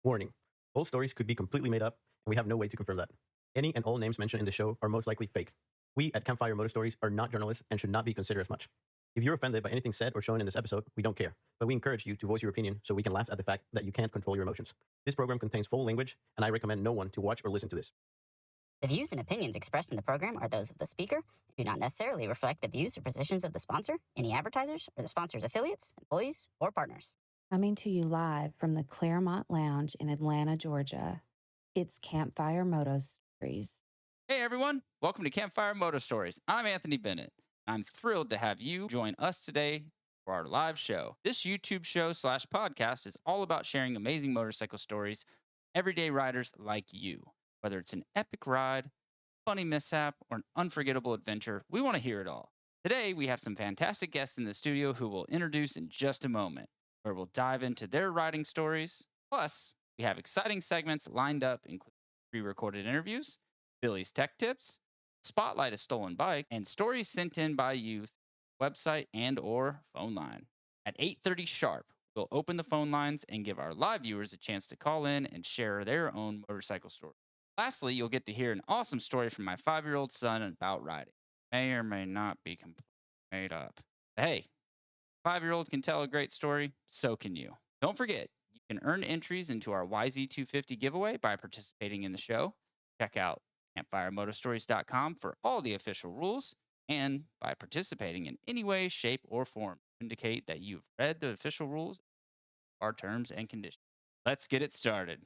Warning. All stories could be completely made up, and we have no way to confirm that. Any and all names mentioned in the show are most likely fake. We at Campfire Moto Stories are not journalists and should not be considered as much. If you're offended by anything said or shown in this episode, we don't care, but we encourage you to voice your opinion so we can laugh at the fact that you can't control your emotions. This program contains full language, and I recommend no one to watch or listen to this. The views and opinions expressed in the program are those of the speaker and do not necessarily reflect the views or positions of the sponsor, any advertisers, or the sponsor's affiliates, employees, or partners. Coming to you live from the Claremont Lounge in Atlanta, Georgia, it's Campfire Moto Stories. Hey everyone, welcome to Campfire Moto Stories. I'm Anthony Bennett. I'm thrilled to have you join us today for our live show. This YouTube show / podcast is all about sharing amazing motorcycle stories, everyday riders like you. Whether it's an epic ride, funny mishap, or an unforgettable adventure, we want to hear it all. Today, we have some fantastic guests in the studio who we'll introduce in just a moment, where we'll dive into their riding stories. Plus, we have exciting segments lined up, including pre-recorded interviews, Billy's tech tips, spotlight a stolen bike, and stories sent in by you through the website and or phone line. At 8:30 sharp, we'll open the phone lines and give our live viewers a chance to call in and share their own motorcycle story. Lastly, you'll get to hear an awesome story from my 5-year-old son about riding. May or may not be completely made up. But hey, 5-year-old can tell a great story, so can you. Don't forget, you can earn entries into our YZ250 giveaway by participating in the show. Check out campfiremotostories.com for all the official rules, and by participating in any way, shape, or form, indicate that you've read the official rules, our terms and conditions. Let's get it started.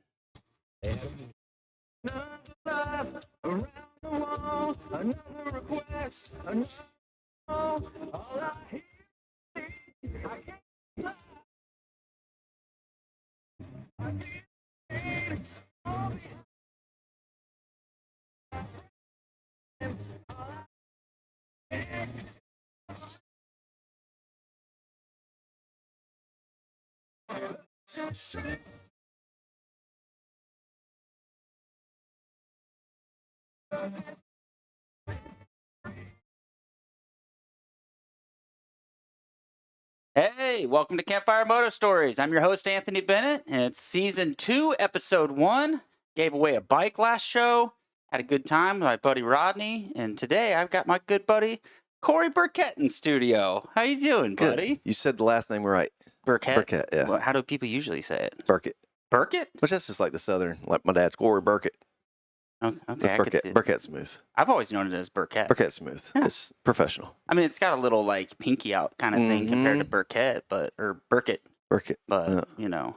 Another lap around the wall, another request, another call. All I hear is I can't fly. I can't all the Hey, welcome to Campfire Moto Stories. I'm your host, Anthony Bennett, and it's Season 2, Episode 1. Gave away a bike last show. Had a good time with my buddy Rodney, and today I've got my good buddy Corey Burkett in studio. How you doing, buddy? Good. You said the last name right. Burkett? Burkett, yeah. Well, how do people usually say it? Burkett. Burkett? Which that's just like the southern, like my dad's Corey Burkett. Okay, It's I could Burkett. see it. Burkett Smooth. I've always known it as Burkett. Burkett Smooth. Yeah. It's professional. I mean, it's got a little like pinky out kind of thing compared to Burkett, or Burkett, Burkett. but you know.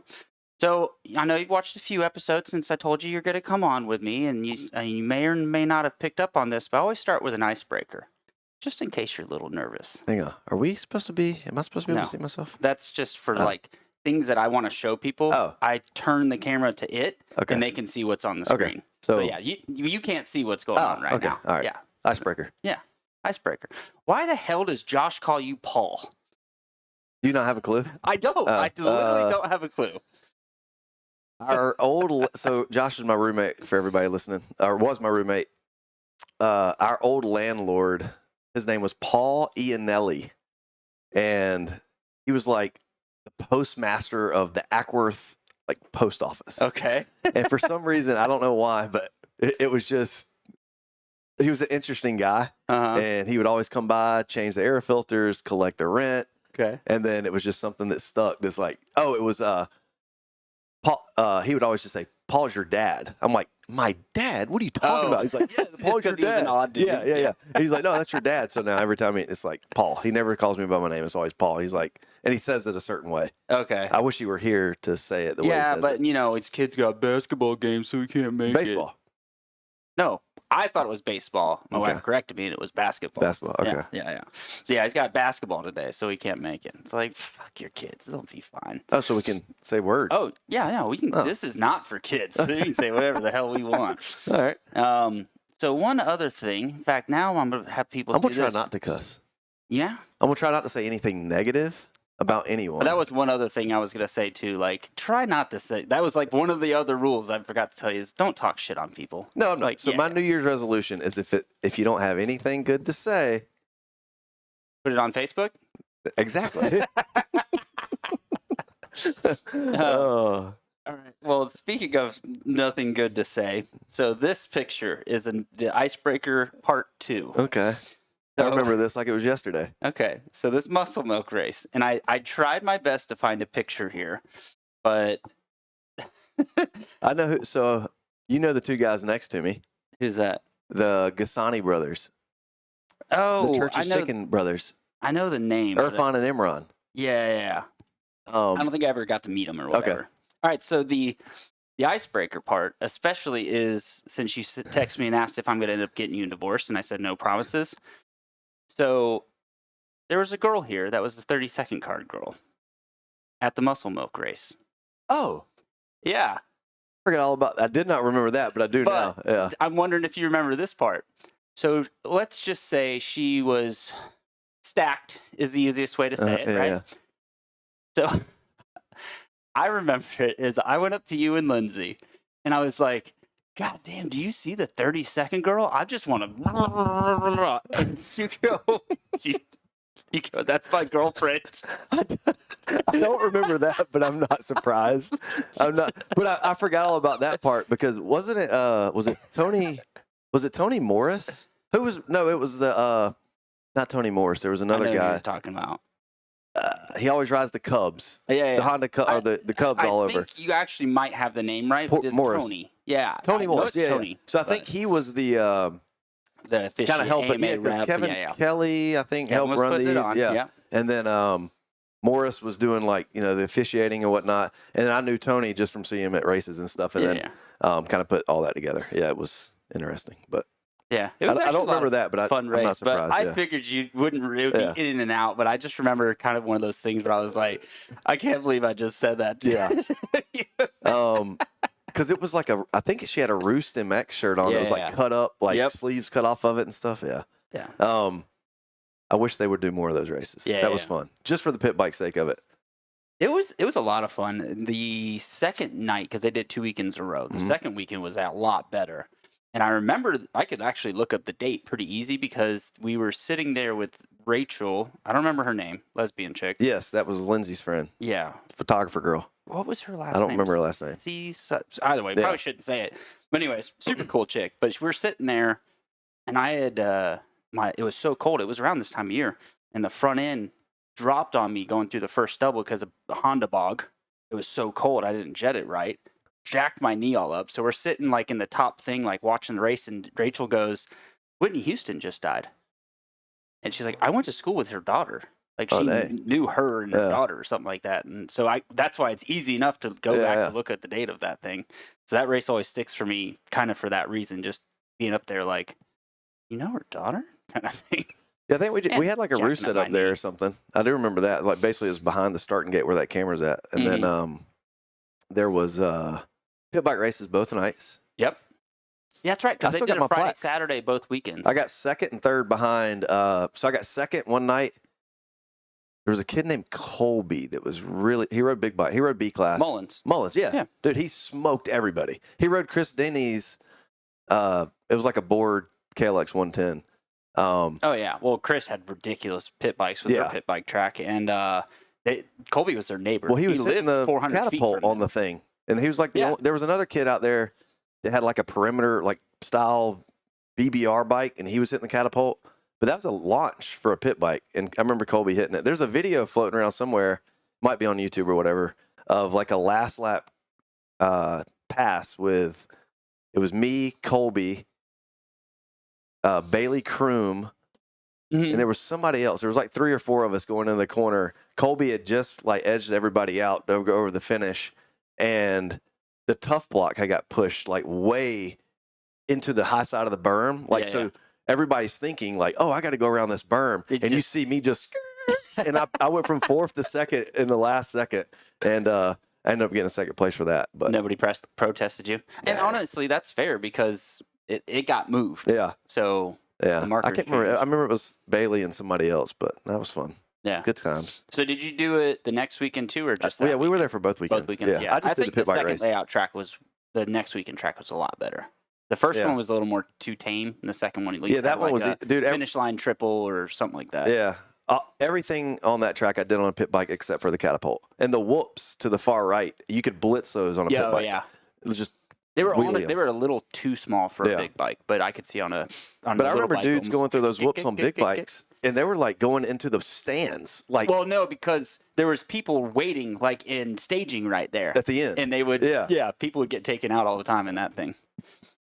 So I know you've watched a few episodes since I told you you're going to come on with me, and you may or may not have picked up on this, but I always start with an icebreaker, just in case you're a little nervous. Hang on. Am I supposed to be able No. to see myself? That's just for Oh. like things that I want to show people. Oh. I turn the camera to it, Okay. and they can see what's on the Okay. screen. So, So yeah, you can't see what's going on right okay. now. All right. Yeah, Icebreaker. icebreaker. Why the hell does Josh call you Paul? Do you not have a clue? I don't. I literally don't have a clue. So Josh is my roommate for everybody listening, or was my roommate. Our old landlord, his name was Paul Iannelli, and he was like the postmaster of the Ackworth post office. Okay. And for some reason, I don't know why, but it was just, he was an interesting guy, and he would always come by, change the air filters, collect the rent. Okay. And then it was just something that stuck. This it was Paul. He would always just say, "Paul's your dad." I'm like, "My dad? What are you talking about?" He's like, "Yeah, Paul's your Just 'cause he was dad." an odd dude. Yeah. He's like, "No, that's your dad." So now every time it's like Paul. He never calls me by my name. It's always Paul. He's like, and he says it a certain way. Okay. I wish you were here to say it the way he Yeah, says but it. you know, his kid's got basketball games, so he can't make it. Baseball. No, I thought it was baseball. My Okay. wife corrected me, and it was basketball. Basketball. Okay. Yeah. So yeah, he's got basketball today, so he can't make it. It's like, fuck your kids. They'll be fine. Oh, so we can say words. Oh, yeah, we can. Oh. This is not for kids. We can say whatever the hell we want. All right. So one other thing. In fact, now I'm gonna have people. I'm gonna do try this. not to cuss. Yeah. I'm gonna try not to say anything negative about anyone. But that was one other thing I was gonna say too. Like, try not to say. That was like one of the other rules I forgot to tell you is don't talk shit on people. No, I'm not. Like, So yeah. my New Year's resolution is if you don't have anything good to say, Put it on Facebook. exactly. Oh. All right. Well, speaking of nothing good to say, so this picture is the icebreaker part 2. Okay. I So- remember this like it was yesterday. Okay, so this muscle milk race, and I tried my best to find a picture here, but I know who. So you know the two guys next to me, who's that? the Gassani brothers, Oh, the Church's I know, Chicken brothers, I know the name. but Irfan and Imran. yeah. I don't think I ever got to meet him or whatever. All right, so the icebreaker part, especially, is since you texted me and asked if I'm going to end up getting you divorced, and I said no promises. So there was a girl here that was the 30-second card girl at the muscle milk race. Oh, Yeah, I forgot all about. I did not remember that, but I do now. But- Yeah. I'm wondering if you remember this part. So let's just say she was stacked is the easiest way to say it, yeah, right? yeah. So I remember it as I went up to you and Lindsay, and I was like, God damn, do you see the 30-second girl? I just want to. And you go, that's my girlfriend. I don't remember that, but I'm not surprised. I'm not, but I forgot all about that part because wasn't it? Was it Tony? Was it Tony Morris? Who was? No, it was the. Not Tony Morris. There was I know another who guy. you're talking about. He always rides the Cubs. Yeah. The Honda Cub, or the Cubs all I over. think you actually might have the name right, but it's Morris. Tony. Yeah. Tony I know Morris. it's Yeah. Tony. So I think he was the the official kind of helping. Yeah, 'cause rep. Kevin yeah. Kelly, I think, Kevin helped was run putting these. it on. Yeah. And then Morris was doing like the officiating and whatnot. And I knew Tony just from seeing him at races and stuff. And then kind of put all that together. Yeah, it was interesting. But Yeah, it I was actually don't a lot remember of that, but fun I'm race. not surprised. But I yeah. figured you wouldn't really Yeah. be in and out. But I just remember kind of one of those things where I was like, I can't believe I just said that. Yeah. You. Because it was like I think she had a Roost MX shirt on that was like Yeah. cut up, like Yep. sleeves cut off of it and stuff. Yeah. Yeah. I wish they would do more of those races. Yeah, that was yeah. fun, just for the pit bike sake of it. It was a lot of fun. The second night, because they did 2 weekends in a row, the Mhm. second weekend was a lot better. And I remember I could actually look up the date pretty easy because we were sitting there with Rachel. I don't remember her name, lesbian chick. Yes, that was Lindsay's friend, Yeah. photographer girl. What was her last name? I don't remember her last name. Either way, Yeah. probably shouldn't say it. But anyways, super cool chick. But we're sitting there, and I had it was so cold. It was around this time of year, and the front end dropped on me going through the first double because of the Honda bog. It was so cold, I didn't jet it right. Jacked my knee all up. So we're sitting like in the top thing, like watching the race, and Rachel goes, "Whitney Houston just died," and she's like, "I went to school with her daughter." Like she knew her and her Yeah. daughter or something like that. And so that's why it's easy enough to go back Yeah. to look at the date of that thing. So that race always sticks for me kind of for that reason, just being up there like, you know, her daughter kind of thing. Yeah, I think we And had like a jacking roost up set my up there knee. or something. I do remember that. Like basically it was behind the starting gate where that camera's at. And then there was pit bike races both nights. Yep. Yeah, that's right. I Because they still did got a my Friday, plaques. Saturday, both weekends. I got second and third behind. So I got second one night. There was a kid named Colby that was he rode big bike. He rode B class. Mullins. Yeah. Yeah. Dude, he smoked everybody. He rode Chris Denny's. It was like a board KLX 110. Oh, yeah. Well, Chris had ridiculous pit bikes with their pit bike track. And Colby was their neighbor. Well, he was lived hitting the 400 feet catapult from on them. the thing. And he was like, there was another kid out there that had like a perimeter, like style BBR bike, and he was hitting the catapult. But that was a launch for a pit bike. And I remember Colby hitting it. There's a video floating around somewhere, might be on YouTube or whatever, of like a last lap pass with, it was me, Colby, Bailey Kroom, Mhm. and there was somebody else. There was like 3 or 4 of us going in the corner. Colby had just like edged everybody out to go over the finish, and the tough block had got pushed like way into the high side of the berm. Like so, everybody's thinking like, "Oh, I got to go around this berm," and you see me just, and I went from 4th to 2nd in the last second, and I ended up getting a second place for that. But Nobody protested you. And honestly, that's fair because it got moved. yeah, So yeah, the I markers can't remember. changed. I remember it was Bailey and somebody else, but that was fun. Yeah. Good times. So did you do it the next weekend too, or just Yeah, that we were weekend? there for both weekends. Both weekends. Yeah. I just did think the pit bike second race. layout track the next weekend track was a lot better. The first Yeah. one was a little more too tame, and the second one at least Yeah, that had one like was a dude. finish line triple or something like that. Yeah, everything on that track I did on a pit bike except for the catapult. And the whoops to the far right, you could blitz those on a pit bike. Yeah. It was just They were wheelie 'em. they were a little too small for a big bike, but I could see on a But I remember bike, dudes almost going through those whoops on big bikes, and they were like going into the stands, like Well, no, because there was people waiting like in staging right there at the end. and they would people would get taken out all the time in that thing.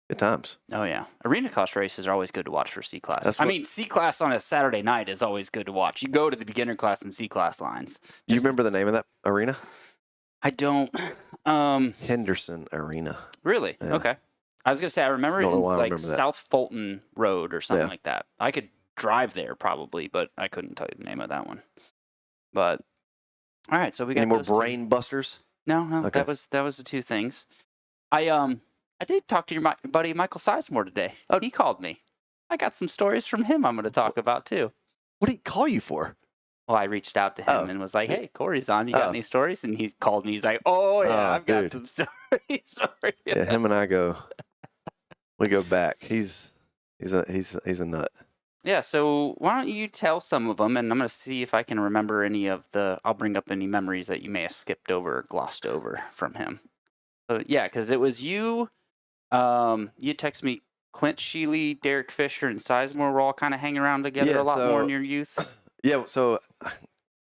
Good times. Oh yeah, arena class races are always good to watch for C class. That's I what- mean, C class on a Saturday night is always good to watch. You go to the beginner class and C class lines. Do you remember the name of that arena? I don't. Henderson Arena. Really? Yeah. Okay. I was gonna say I remember Don't it's know why I like remember that. South Fulton Road or something Yeah. like that. I could drive there probably, but I couldn't tell you the name of that one. But all right, so we got Any more those two. brain busters? No, Okay. that was the two things. I did talk to your buddy Michael Sizemore today. Oh. He called me. I got some stories from him I'm going to talk about too. What did he call you for? Well, I reached out to him Oh. and was like, "Hey, Corey's on. You got Oh. any stories?" And he called me. He's like, "Oh yeah, Oh, I've got dude. some stories for you." Yeah, him and I we go back. He's a nut. Yeah, so why don't you tell some of them, and I'm going to see if I can remember any of I'll bring up any memories that you may have skipped over or glossed over from him. So, yeah, because it was you, you text me, Clint Sheely, Derek Fisher, and Sizemore were all kind of hanging around together Yeah, a lot more so- in your youth. Yeah, so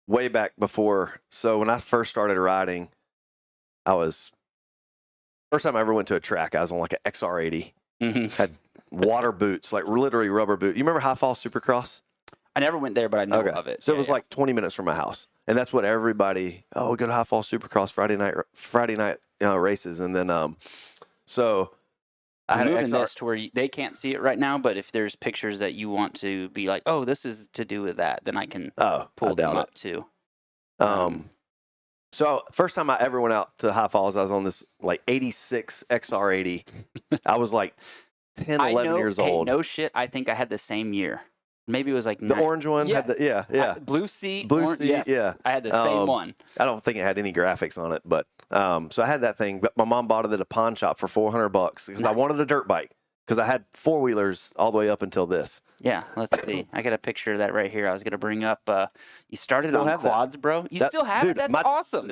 way back before. So when I first started riding, first time I ever went to a track, I was on like an XR80. Mm-hmm. Had water boots, like literally rubber boot. You remember High Fall Supercross? I never went there, but I know of it. So Yeah, it was yeah. like 20 minutes from my house, and that's what everybody. Oh, we go to High Fall Supercross Friday night races, and then so I had I'm an moving XR. this to where they can't see it right now, but if there's pictures that you want to be like, oh, this is to do with that, then I can Oh, I pull them doubt up it. too. So first time I ever went out to High Falls, I was on this like 86 XR80. I was like 10, 11 years old. No shit, I think I had the same year. Maybe it was like The orange one Yes. had the yeah. blue seat. Blue seat, yes, yeah. I had the same one. I don't think it had any graphics on it, but so I had that thing. But my mom bought it at a pawn shop for $400 because I wanted a dirt bike because I had 4-wheelers all the way up until this. Yeah, let's see. I got a picture of that right here. I was gonna bring up. You started Still on have that. quads, bro. You still have dude, it? That's awesome.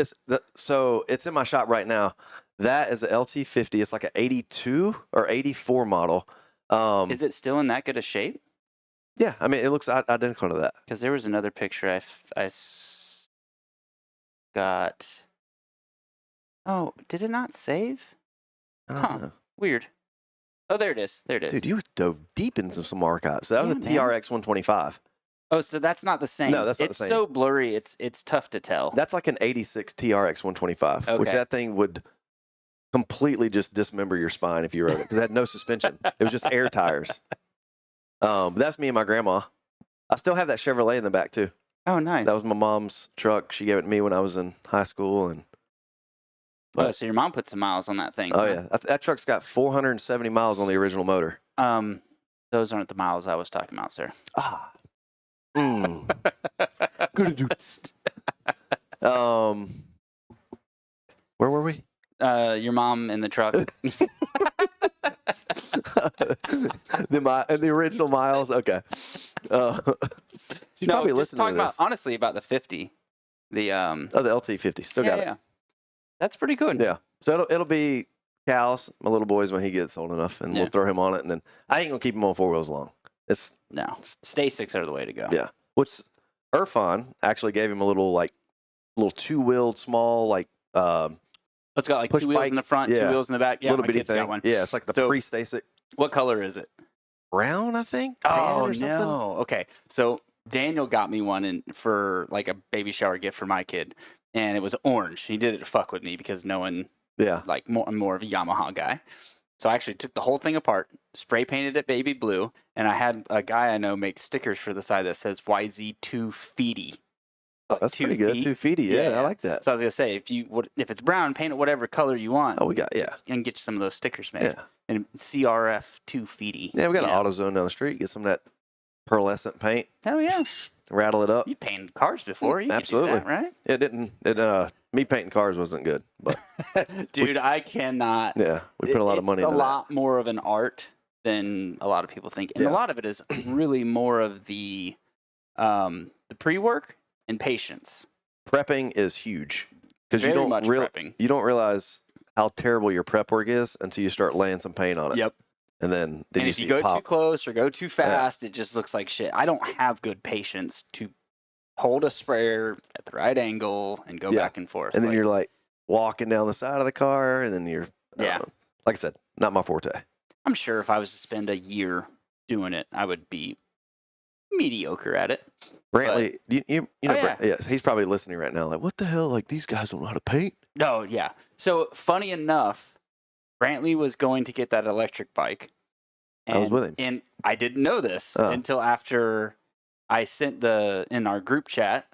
So it's in my shop right now. That is an LT50. It's like an 82 or 84 model. Is it still in that good a shape? Yeah, I mean it looks identical to that. Because there was another picture got. Oh, did it not save? I don't Huh. know. Weird. Oh, there it is. There it is. Dude, you dove deep into some archives. So that was a Yeah, man. TRX 125. Oh, so that's not the same. No, that's not the it's same. so blurry. It's tough to tell. That's like an 86 TRX 125, which Okay. that thing would completely just dismember your spine if you rode it because it had no suspension. It was just air tires. That's me and my grandma. I still have that Chevrolet in the back too. Oh, nice. That was my mom's truck. She gave it to me when I was in high school, and Oh, so your mom put some miles on that thing. oh huh? yeah, that truck's got 470 miles on the original motor. Those aren't the miles I was talking about, sir. Ah, good dudes. Where were we? Your mom in the truck. The original miles. Okay. She's probably just listening talking to this. about honestly about the 50. The Oh, the LT50. Still yeah, got it. yeah. That's pretty good. Yeah. So it'll be Cal's, my little boys, when he gets old enough, and Yeah. we'll throw him on it. And then I ain't gonna keep him on 4 wheels long. It's No, Stasics are the way to go. yeah. Which Irfan actually gave him a little 2-wheeled small It's got like Push 2 wheels bike, in the front, yeah. 2 wheels in the back. Yeah, little my bitty kid's thing. got one. Yeah, it's like the So- pre-Stasic What color is it? brown, I think. Tan Oh or something. no. Okay. So Daniel got me one for like a baby shower gift for my kid, and it was orange. He did it to fuck with me because no one Yeah. I'm more of a Yamaha guy. So I actually took the whole thing apart, spray painted it baby blue, and I had a guy I know make stickers for the side that says YZ2 feety. Like That's 2 pretty good. feet. 250. Yeah, Yeah. I like that. So I was gonna say, if it's brown, paint it whatever color you want. Oh, we got and get you some of those stickers made. yeah. And CRF 2 feety. Yeah, we got you an know. AutoZone down the street. Get some of that pearlescent paint. Hell yeah. Rattle it up. You painted cars before. You Absolutely. Could do that, right? It didn't. Me painting cars wasn't good, but Dude, I cannot. yeah, we put a lot of money It's into a lot more of an art than a lot of people think, and a Yeah. lot of it is really more of the pre-work and patience. Prepping is huge because you Very don't much prepping. you don't realize how terrible your prep work is until you start laying some paint on it. Yep. And then And you if see you go it pop. too close or go too fast, it just looks like shit. I don't have good patience to hold a sprayer at the right angle and go back and forth. And then you're like walking down the side of the car, and then you're like I said, not my forte. I'm sure if I was to spend a year doing it, I would be mediocre at it. Brantley, you know, yeah. yes, he's probably listening right now. Like, what the hell? Like, these guys don't know how to paint. No, yeah. So funny enough, Brantley was going to get that electric bike. And, I was with him. And I didn't know this until after I sent in our group chat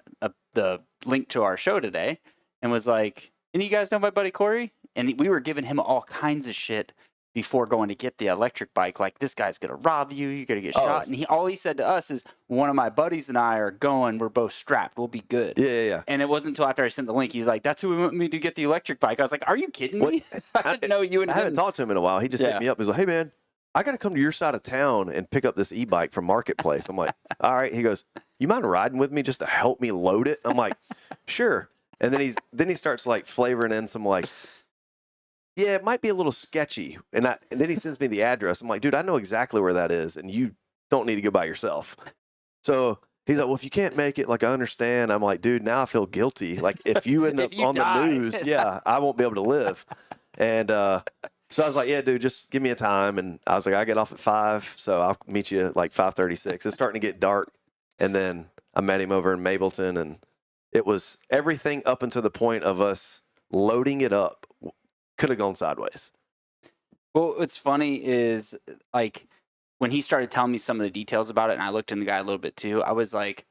the link to our show today and was like, any of you guys know my buddy Corey? And we were giving him all kinds of shit before going to get the electric bike. Like, this guy's going to rob you. You're going to get shot. And all he said to us is, one of my buddies and I are going. We're both strapped. We'll be good. Yeah. And it wasn't until after I sent the link. He's like, that's who want me to get the electric bike. I was like, are you kidding me? I didn't know you and I him. haven't talked to him in a while. He just hit me up. He's like, hey, man, I got to come to your side of town and pick up this e-bike from Marketplace. I'm like, all right. He goes, you mind riding with me just to help me load it? I'm like, sure. And then he starts like flavoring in some like, yeah, it might be a little sketchy. And then he sends me the address. I'm like, dude, I know exactly where that is, and you don't need to go by yourself. So he's like, well, if you can't make it, like, I understand. I'm like, dude, now I feel guilty. Like, if you end up on the news, I won't be able to live. And so I was like, yeah, dude, just give me a time. And I was like, I get off at 5, so I'll meet you at like 5:36. It's starting to get dark. And then I met him over in Mableton, and it was everything up until the point of us loading it up could have gone sideways. Well, what's funny is, like, when he started telling me some of the details about it, and I looked in the guy a little bit too, I was like,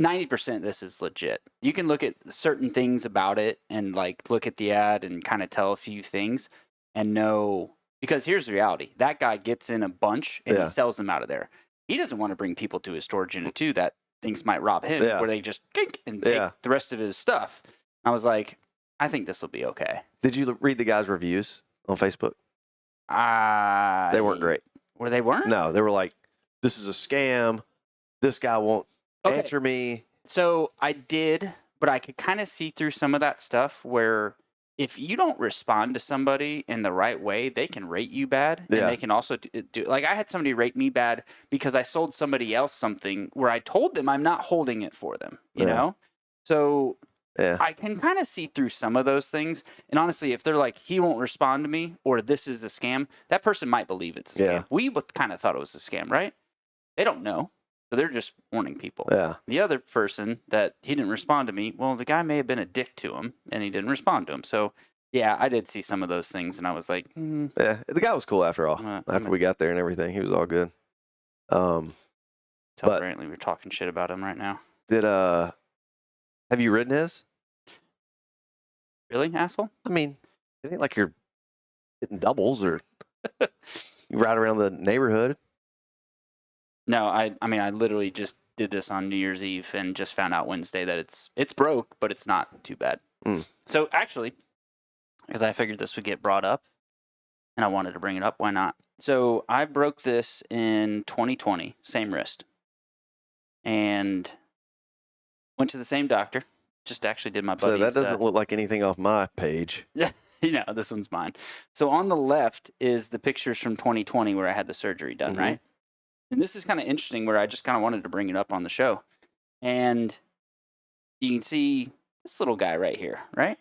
90% this is legit. You can look at certain things about it and, like, look at the ad and kind of tell a few things and know, because here's the reality. That guy gets in a bunch and he sells them out of there. He doesn't want to bring people to his storage unit too that things might rob him, where they just kink and take the rest of his stuff. I was like, I think this will be okay. Did you read the guy's reviews on Facebook? They weren't great. They weren't? No, they were like, this is a scam. This guy won't answer me. So I did, but I could kind of see through some of that stuff where if you don't respond to somebody in the right way, they can rate you bad. And they can also do, like, I had somebody rate me bad because I sold somebody else something where I told them I'm not holding it for them, you know? So I can kind of see through some of those things. And honestly, if they're like, he won't respond to me, or this is a scam, that person might believe it's a scam. We both kind of thought it was a scam, right? They don't know. So they're just warning people. The other person that he didn't respond to me, well, the guy may have been a dick to him and he didn't respond to him. So yeah, I did see some of those things and I was like, yeah, the guy was cool after all. After we got there and everything, he was all good. Tell Brantley we're talking shit about him right now. Have you ridden his? Really, asshole? I mean, it ain't like you're hitting doubles or you ride around the neighborhood. No, I mean, I literally just did this on New Year's Eve and just found out Wednesday that it's broke, but it's not too bad. So actually, because I figured this would get brought up and I wanted to bring it up, why not? So I broke this in 2020, same wrist, and went to the same doctor. Just actually did my buddy's. So that doesn't look like anything off my page. Yeah, this one's mine. So on the left is the pictures from 2020 where I had the surgery done, right? And this is kind of interesting where I just kind of wanted to bring it up on the show. And you can see this little guy right here, right?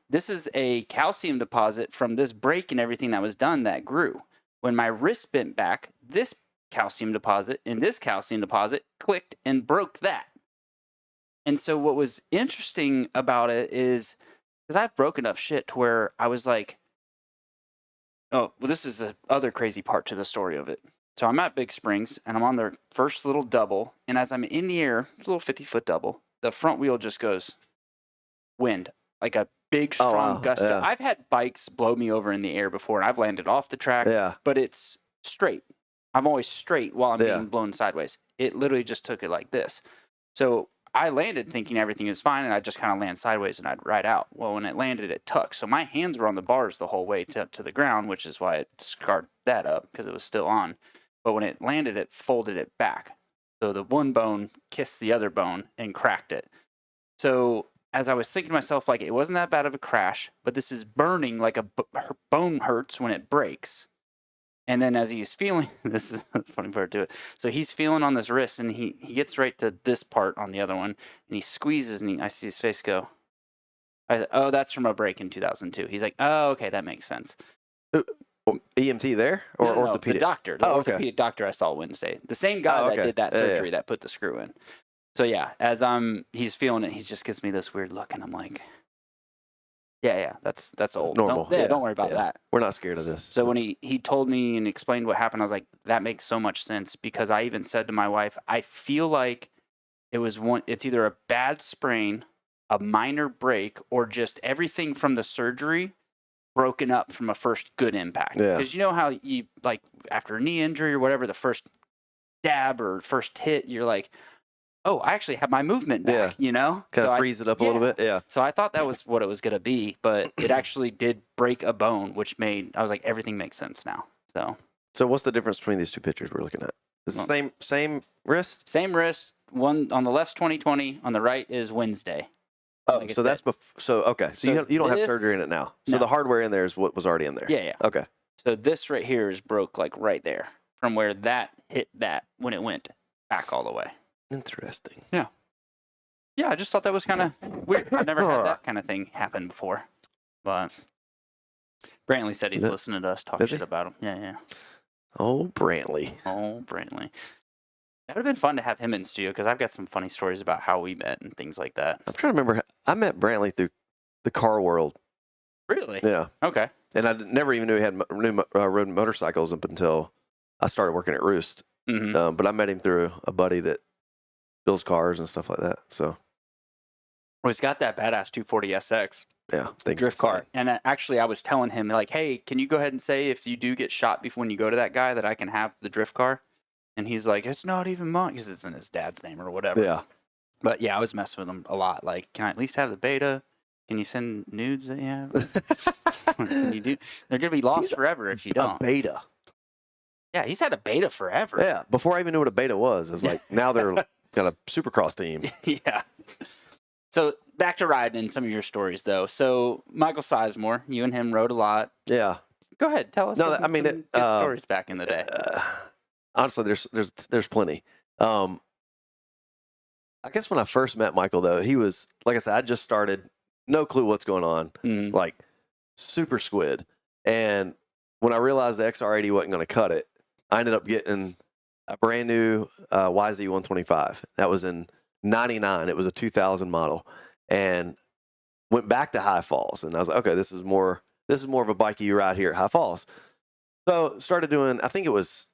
This is a calcium deposit from this break and everything that was done that grew. When my wrist bent back, this calcium deposit and this calcium deposit clicked and broke that. And so what was interesting about it is, because I've broken up shit to where I was like, oh, well, this is the other crazy part to the story of it. So I'm at Big Springs, and I'm on their first little double, and as I'm in the air, it's a little 50-foot double, the front wheel just goes wind, like a big, strong gust. I've had bikes blow me over in the air before, and I've landed off the track, but it's straight. I'm always straight while I'm being blown sideways. It literally just took it like this. So I landed thinking everything is fine, and I just kind of land sideways, and I'd ride out. Well, when it landed, it tucked. So my hands were on the bars the whole way to the ground, which is why it scarred that up, because it was still on. But when it landed, it folded it back. So the one bone kissed the other bone and cracked it. So as I was thinking to myself, like, it wasn't that bad of a crash, but this is burning, like her bone hurts when it breaks. And then as he's feeling, this is a funny part to it. So he's feeling on this wrist, and he gets right to this part on the other one, and he squeezes, and I see his face go. I said, oh, that's from a break in 2002. He's like, oh, okay, that makes sense. EMT there or No, orthopedic? the doctor, the orthopedic doctor I saw Wednesday. The same guy that did that surgery that put the screw in. So yeah, as he's feeling it, he just gives me this weird look, and I'm like, yeah, that's old. Normal. Don't worry about that. We're not scared of this. So when he told me and explained what happened, I was like, that makes so much sense, because I even said to my wife, I feel like it's either a bad sprain, a minor break, or just everything from the surgery broken up from a first good impact. Yeah. Because you know how you, like, after a knee injury or whatever, the first dab or first hit, you're like, oh, I actually have my movement back, you know? Kind of freeze it up a little bit, yeah. So I thought that was what it was going to be, but it actually did break a bone, which I was like, everything makes sense now. So what's the difference between these two pictures we're looking at? Is it the same wrist? Same wrist. One on the left's 2020, on the right is Wednesday. Oh, like so that's okay. So you don't have surgery in it now. So the hardware in there is what was already in there. Yeah. Okay. So this right here is broke, like right there, from where that hit that when it went back all the way. Interesting. Yeah, I just thought that was kind of weird. I've never had that kind of thing happen before. But Brantley said he's listening to us talk shit about him. Yeah. Oh, Brantley. That would have been fun to have him in studio, because I've got some funny stories about how we met and things like that. I'm trying to remember. I met Brantley through the car world. Really? Yeah. Okay. And I never even knew he had rode motorcycles up until I started working at Roost. Mm-hmm. But I met him through a buddy that builds cars and stuff like that. So, Well, he's got that badass 240 SX yeah, drift car. And actually, I was telling him, like, hey, can you go ahead and say if you do get shot before when you go to that guy that I can have the drift car? And he's like, it's not even mine, because it's in his dad's name or whatever. Yeah. But yeah, I was messing with him a lot. Like, can I at least have the beta? Can you send nudes that you have? Can you do? They're gonna be lost forever if you don't. A beta. Yeah, he's had a beta forever. Yeah. Before I even knew what a beta was, it was like, now they're got a supercross team. Yeah. So back to riding and some of your stories, though. So Michael Sizemore, you and him rode a lot. Yeah. Go ahead, tell us. No, some, I mean, some good stories back in the day. Honestly, there's plenty. I guess when I first met Michael, though, he was, like I said, I just started, no clue what's going on, like super squid. And when I realized the XR80 wasn't going to cut it, I ended up getting a brand new YZ125. That was in 99. It was a 2000 model, and went back to High Falls. And I was like, okay, this is more of a bike you ride here at High Falls. So started doing, I think it was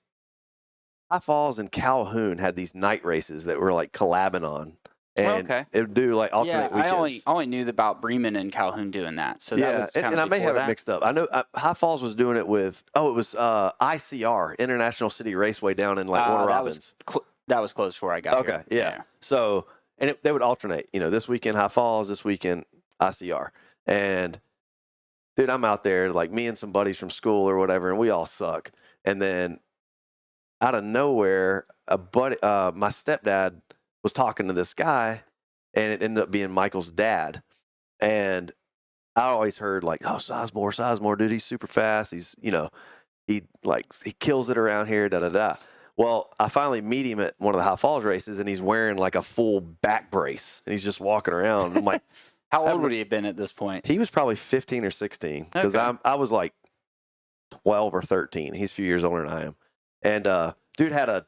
High Falls and Calhoun had these night races that were like collabing on. And it would do like alternate weekends. I only knew about Bremen and Calhoun doing that. So that was kind of and I may have that. it mixed up. I know High Falls was doing it with, it was ICR, International City Raceway down in like Warner Robins. That was close before I got here. Okay, yeah. So, and they would alternate, this weekend High Falls, this weekend ICR. And dude, I'm out there, like me and some buddies from school or whatever, and we all suck. And then out of nowhere, my stepdad was talking to this guy, and it ended up being Michael's dad. And I always heard like, oh, Sizemore, dude, he's super fast. He's, he kills it around here, da-da-da. Well, I finally meet him at one of the High Falls races, and he's wearing like a full back brace, and he's just walking around. I'm like, how old would he have been at this point? He was probably 15 or 16, because I was like 12 or 13. He's a few years older than I am. And dude had a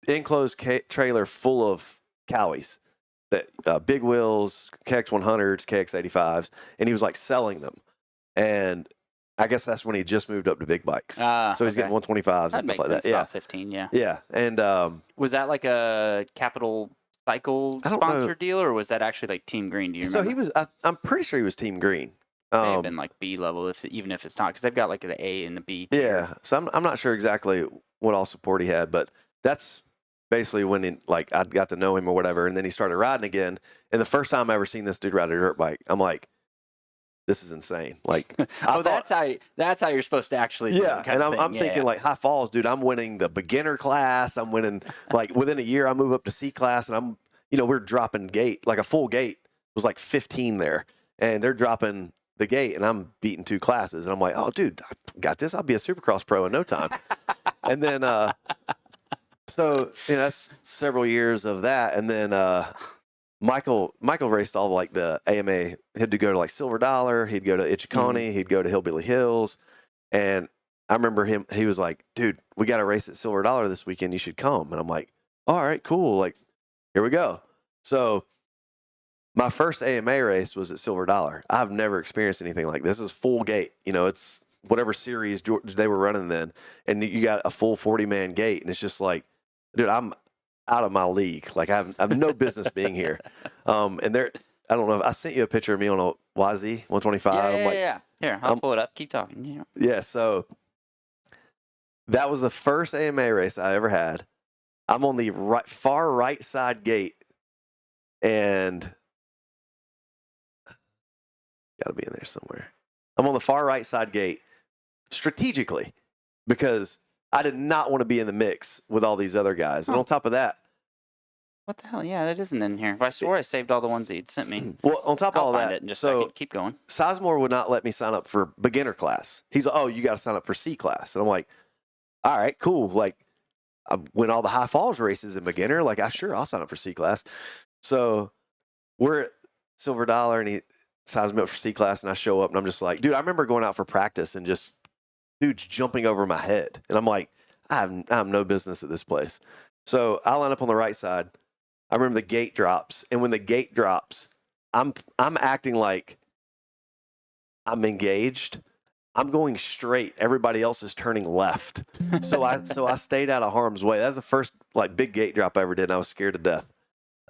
enclosed trailer full of Cowies, that big wheels, KX100s, KX85s, and he was like selling them. And I guess that's when he just moved up to big bikes. So he's getting 125s and stuff like that. Yeah, 15, yeah. Yeah, and was that like a Capital Cycle sponsor deal, or was that actually like Team Green? Do you remember? So he was. I'm pretty sure he was Team Green. May have been like B level, even if it's not, because they've got like the A and the B tier. Yeah, so I'm not sure exactly what all support he had, but that's basically when I got to know him or whatever, and then he started riding again. And the first time I ever seen this dude ride a dirt bike, I'm like, this is insane. Like, Oh, that's how you're supposed to actually do it, yeah. kind And of thing. I'm Yeah, thinking yeah. like high falls, dude, I'm winning the beginner class. I'm winning, like, within a year, I move up to C class, and we're dropping gate, like a full gate was like 15 there, and they're dropping the gate, and I'm beating 2 classes, and I'm like, oh, dude, I got this. I'll be a Supercross pro in no time. And then, so that's several years of that, and then Michael raced all like the AMA. He had to go to like Silver Dollar. He'd go to Ichiconi. He'd go to Hillbilly Hills, and I remember him. He was like, dude, we got a race at Silver Dollar this weekend. You should come. And I'm like, all right, cool. Like, here we go. So my first AMA race was at Silver Dollar. I've never experienced anything like this. It's full gate. It's whatever series they were running then. And you got a full 40-man gate. And it's just like, dude, I'm out of my league. Like, I have no business being here. And I don't know. I sent you a picture of me on a YZ 125. Yeah. Here, I'll pull it up. Keep talking. Yeah. So that was the first AMA race I ever had. I'm on the far right side gate, and got to be in there somewhere. I'm on the far right side gate strategically because I did not want to be in the mix with all these other guys. And on top of that, what the hell? Yeah, that isn't in here. I swore I saved all the ones that you'd sent me. Well, on top of I'll all find that, it in just a second. Keep going. Sizemore would not let me sign up for beginner class. He's like, oh, you got to sign up for C class. And I'm like, all right, cool. Like, I win all the high falls races in beginner. Like, I'll sign up for C class. So we're at Silver Dollar, and he signs me up for C class, and I show up, and I'm just like, dude, I remember going out for practice and just dudes jumping over my head. And I'm like, I have no business at this place. So I line up on the right side. I remember the gate drops, and when the gate drops, I'm acting like I'm engaged. I'm going straight. Everybody else is turning left. So I stayed out of harm's way. That was the first like big gate drop I ever did, and I was scared to death.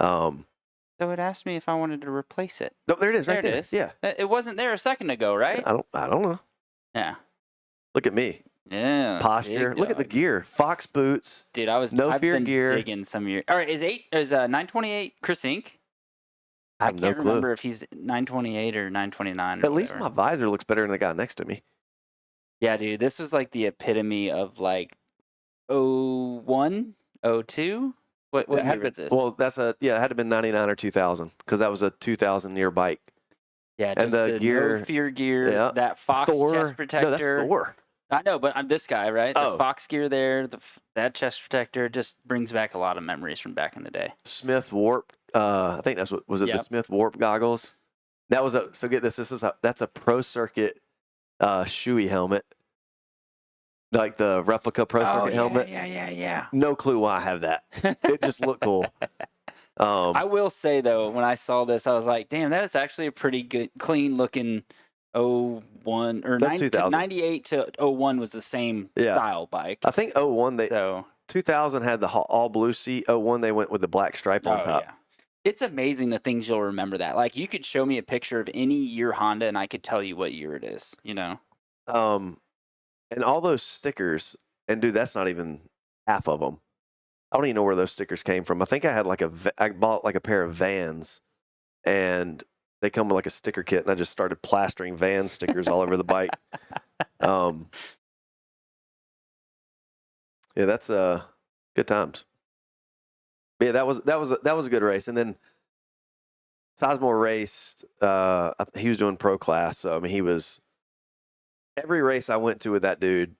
So it asked me if I wanted to replace it. No, there it is, right there. It is. Yeah. It wasn't there a second ago, right? I don't know. Yeah. Look at me. Yeah. Posture. big Look at the dog. gear. Fox boots. Dude, No I've fear been gear. digging some year. All right, is 928 Chris Inc? I have no can't clue. remember if he's 928 or 929. At least my visor looks better than the guy next to me. Yeah, dude, this was like the epitome of like 01, 02. What It had year was been- this? Well, it had to have been 99 or 2000 because that was a 2000 year bike. Yeah, and just the gear- no fear gear, yeah. that Fox chest protector. No, that's Thor. I know, but I'm this guy, right? The Oh. Fox gear there, that chest protector just brings back a lot of memories from back in the day. Smith Warp. I think that's what was it. Yep. The Smith Warp goggles. That was so get this. That's a Pro Circuit shoey helmet, like the replica Pro Circuit helmet. Yeah. No clue why I have that. It just looked cool. I will say though, when I saw this, I was like, "Damn, that was actually a pretty good, clean looking 01 or That's 2000. 98 to 01 was the same Yeah. style bike." I think 01 So 2000 had the all blue seat. 01 they went with the black stripe on top. yeah. It's amazing the things you'll remember that. Like you could show me a picture of any year Honda and I could tell you what year it is, you know? And all those stickers, and dude, that's not even half of them. I don't even know where those stickers came from. I think I had I bought like a pair of Vans, and they come with like a sticker kit, and I just started plastering Vans stickers all over the bike. Yeah, that's good times. But yeah, that was a good race. And then Sizemore raced. He was doing pro class, so I mean, he was. Every race I went to with that dude,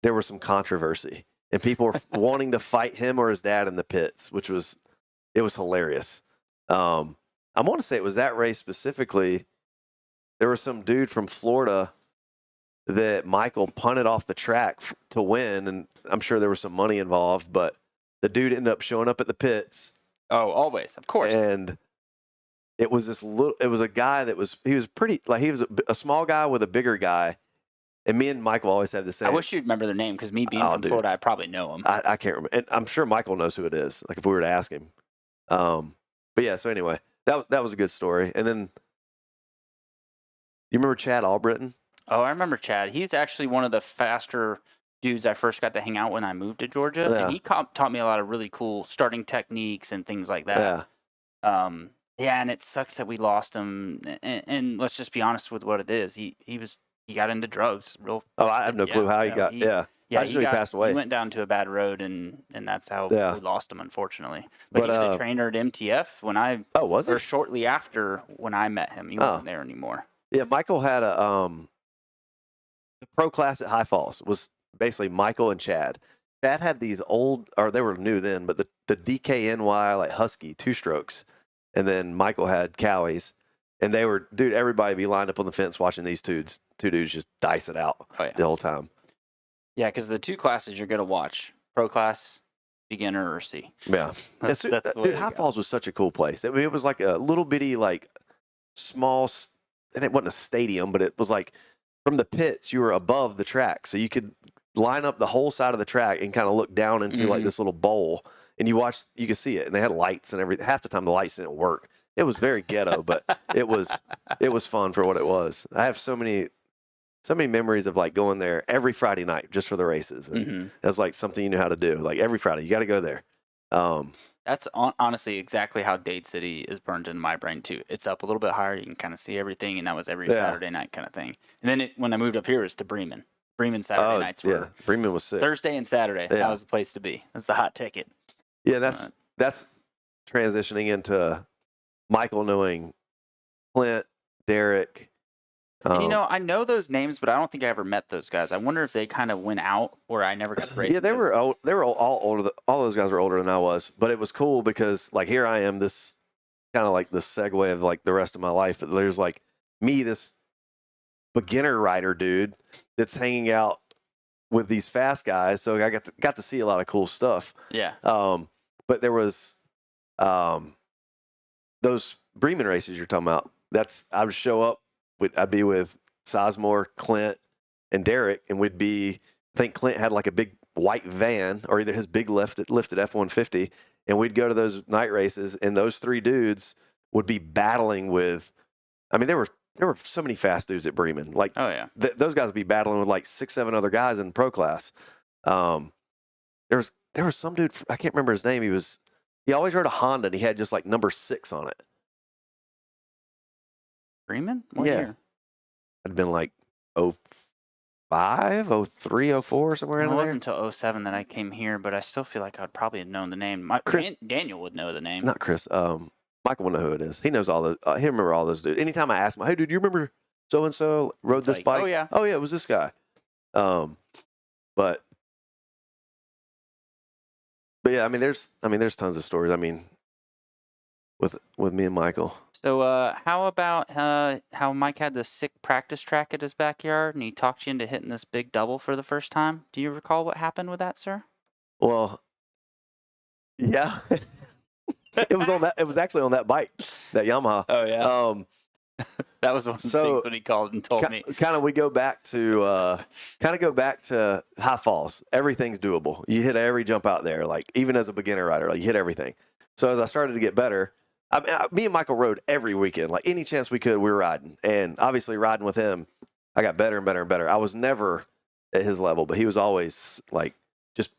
there was some controversy, and people were wanting to fight him or his dad in the pits, it was hilarious. I want to say it was that race specifically. There was some dude from Florida that Michael punted off the track to win, and I'm sure there was some money involved, but the dude ended up showing up at the pits. Oh, always, of course. And it was a guy he was pretty, like he was a small guy with a bigger guy. And me and Michael always have the same. I wish you'd remember their name because me being from dude. Florida, I probably know them. I can't remember. And I'm sure Michael knows who it is. Like if we were to ask him. But yeah, so anyway, that was a good story. And then you remember Chad Albritton? Oh, I remember Chad. He's actually one of the faster dudes I first got to hang out when I moved to Georgia. Yeah. And he taught me a lot of really cool starting techniques and things like that. Yeah. Yeah, and it sucks that we lost him. And let's just be honest with what it is. He got into drugs. Oh, I have no clue how he got. I just knew he passed away. He went down to a bad road, and that's how Yeah. we lost him, unfortunately. But he was a trainer at MTF when I was or it? shortly after when I met him. He wasn't there anymore. Yeah, Michael had the pro class at High Falls was basically Michael and Chad. Chad had these old, or they were new then, but the DKNY like Husky 2-strokes, and then Michael had Cowies, and they were, dude, everybody be lined up on the fence watching these two dudes just dice it out the whole time. Yeah, because the 2 classes you're gonna watch: pro class, beginner, or C. Yeah, that's the way dude. to High go. Falls was such a cool place. I mean, it was like a little bitty, like small, and it wasn't a stadium, but it was like from the pits you were above the track, so you could line up the whole side of the track and kind of look down into like this little bowl, and you could see it, and they had lights and everything. Half the time the lights didn't work. It was very ghetto, but it was fun for what it was. I have so many memories of like going there every Friday night just for the races. And that's like something you knew how to do. Like every Friday, you got to go there. That's honestly exactly how Dade City is burned in my brain too. It's up a little bit higher. You can kind of see everything, and that was every Saturday night kind of thing. And then when I moved up here, it was to Bremen. Bremen Saturday nights were Bremen was sick. Thursday and Saturday. That was the place to be. That's the hot ticket. Yeah, that's transitioning into Michael knowing Clint, Derek. And, I know those names, but I don't think I ever met those guys. I wonder if they kind of went out, or I never got to race. Yeah, they were old. They were all older. All those guys were older than I was, but it was cool because like here I am, this kind of like the segue of like the rest of my life. But there's like me, this beginner rider dude that's hanging out with these fast guys. So I got to see a lot of cool stuff. Yeah. But there was those Bremen races you're talking about. I would show up. I'd be with Sizemore, Clint, and Derek, and we'd be. I think Clint had like a big white van, or either his big lifted F-150, and we'd go to those night races, and those 3 dudes would be battling with. I mean, there were so many fast dudes at Bremen. Like, those guys would be battling with like 6, 7 other guys in pro class. There was some dude, I can't remember his name. He always rode a Honda, and he had just like number 6 on it. Bremen? What year? I'd been like 05, 03, 04, somewhere in there. It wasn't until 07 that I came here, but I still feel like I'd probably have known the name. Daniel would know the name. Not Chris. Michael would know who it is. He knows all those. He remember all those dudes. Anytime I ask him, hey, dude, you remember so and so rode this bike? Oh yeah, it was this guy. But yeah, I mean, there's tons of stories. I mean, with me and Michael. So how about how Mike had this sick practice track at his backyard, and he talked you into hitting this big double for the first time? Do you recall what happened with that, sir? Well, yeah, it was on that. It was actually on that bike, that Yamaha. Oh yeah. That was one of the things when he called and told me. Kind of, we go back to High Falls. Everything's doable. You hit every jump out there. Like even as a beginner rider, like you hit everything. So as I started to get better. Me and Michael rode every weekend. Like any chance we could, we were riding. And obviously riding with him, I got better and better and better. I was never at his level, but he was always like just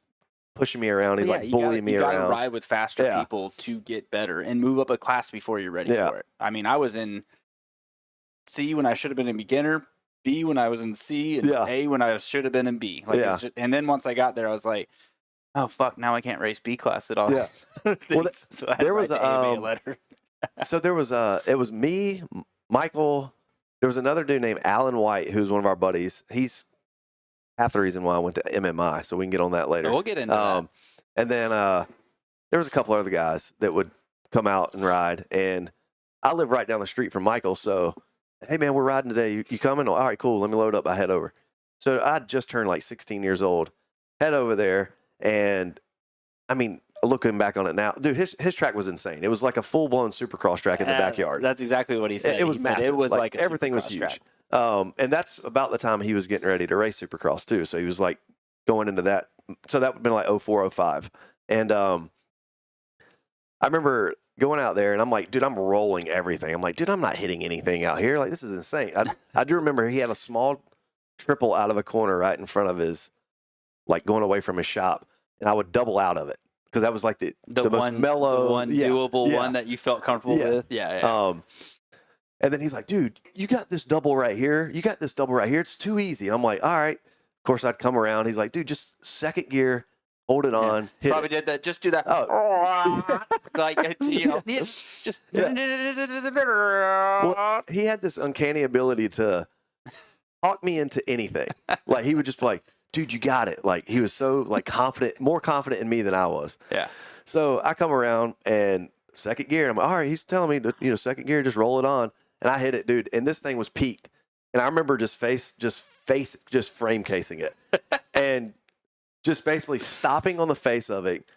pushing me around. He's like bullying me around. You got to ride with faster people to get better and move up a class before you're ready for it. I mean, I was in C when I should have been in beginner, B when I was in C, and A when I should have been in B. And then once I got there, I was like, oh fuck! Now I can't race B class at all. Yeah. Well, so I there was a AMA letter. So there was it was me, Michael. There was another dude named Alan White, who's one of our buddies. He's half the reason why I went to MMI. So we can get on that later. We'll get into that. And then there was a couple other guys that would come out and ride. And I live right down the street from Michael. So, hey man, we're riding today. You coming? All right, cool. Let me load up. I head over. So I just turned like 16 years old. Head over there. And I mean, looking back on it now, dude, his track was insane. It was like a full-blown supercross track in the backyard. That's exactly what he said. It was massive. It was like everything was huge. Track. And that's about the time he was getting ready to race supercross too. So he was like going into that. So that would have been like 04, 05. And I remember going out there and I'm like, dude, I'm rolling everything. I'm like, dude, I'm not hitting anything out here. Like, this is insane. I do remember he had a small triple out of a corner right in front of his, like going away from his shop. And I would double out of it because that was like the most one, mellow, the one doable one that you felt comfortable with. Yeah. And then he's like, dude, you got this double right here. You got this double right here. It's too easy. And I'm like, all right. Of course, I'd come around. He's like, dude, just second gear, hold it on. Hit Probably did that. Just do that. Oh. Like, you know, just. Well, he had this uncanny ability to talk me into anything. Like, he would just be like, dude, you got it. Like, he was so like confident, more confident in me than I was. Yeah. So I come around and second gear. I'm like, all right, he's telling me to, second gear, just roll it on. And I hit it, dude. And this thing was peaked. And I remember just frame casing it. And just basically stopping on the face of it,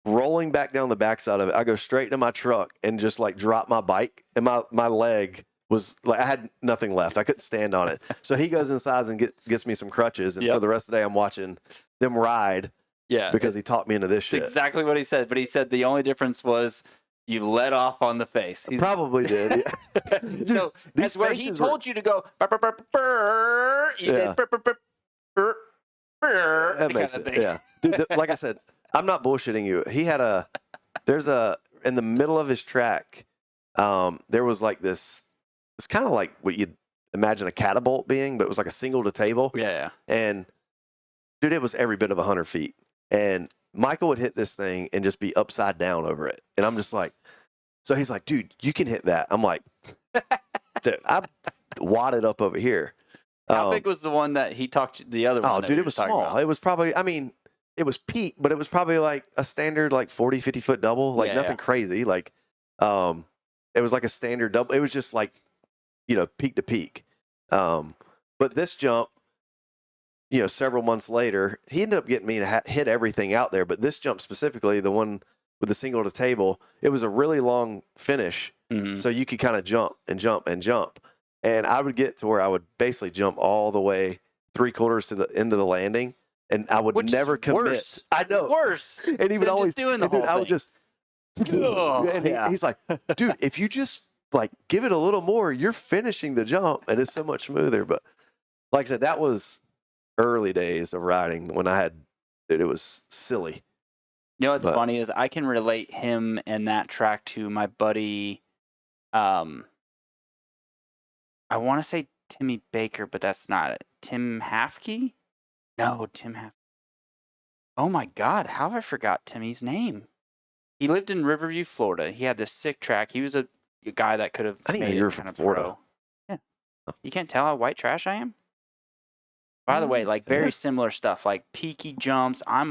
rolling back down the backside of it. I go straight to my truck and just like drop my bike. And my leg was like, I had nothing left. I couldn't stand on it. So he goes inside and gets me some crutches. And for the rest of the day, I'm watching them ride. Yeah. Because he talked me into this shit. Exactly what he said. But he said the only difference was you let off on the face. Probably did. Yeah. So that's where he told you to go. Burr, burr, burr, burr, you did burr, burr, burr, burr, burr, that makes it. Yeah. Dude, like I said, I'm not bullshitting you. He had in the middle of his track, there was like this, it's kind of like what you'd imagine a catapult being, but it was like a single to table. Yeah. And dude, it was every bit of 100 feet. And Michael would hit this thing and just be upside down over it. And I'm just like, so he's like, dude, you can hit that. I'm like, dude, I wadded up over here. How big was the one that he talked the other one? Oh, dude, it was small. About? It was probably, I mean, it was peak, but it was probably like a standard, like 40, 50 foot double, like nothing crazy. Like, it was like a standard double. It was just like, peak to peak. But this jump, several months later, he ended up getting me to hit everything out there. But this jump specifically, the one with the single to table, it was a really long finish. Mm-hmm. So you could kind of jump and jump and jump. And I would get to where I would basically jump all the way 3/4 to the end of the landing. And I would never commit. Worse. I know. Worse. And he would always doing the whole thing. I would just. And he's like, dude, if you just like give it a little more, you're finishing the jump, and it's so much smoother. But like I said, that was early days of riding when it was silly. You know what's funny is I can relate him and that track to my buddy. I want to say Timmy Baker, but that's not it. Tim Hafke? No, Tim Hafke. Oh my God, how have I forgot Timmy's name? He lived in Riverview, Florida. He had this sick track. He was a guy that could have made it kind of Florida. pro. Yeah. You can't tell how white trash I am? By the way, like very similar stuff, like peaky jumps. I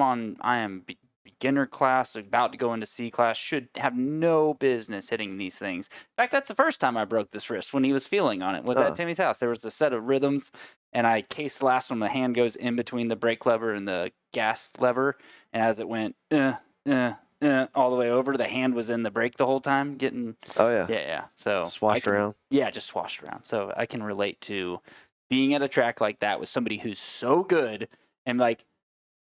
am beginner class, about to go into C class, should have no business hitting these things. In fact, that's the first time I broke this wrist when he was feeling on it, was at Timmy's house. There was a set of rhythms, and I cased the last one. The hand goes in between the brake lever and the gas lever, and as it went all the way over, the hand was in the brake the whole time, getting... Oh, yeah. Yeah. So swashed around? Yeah, just swashed around. So I can relate to being at a track like that with somebody who's so good and like,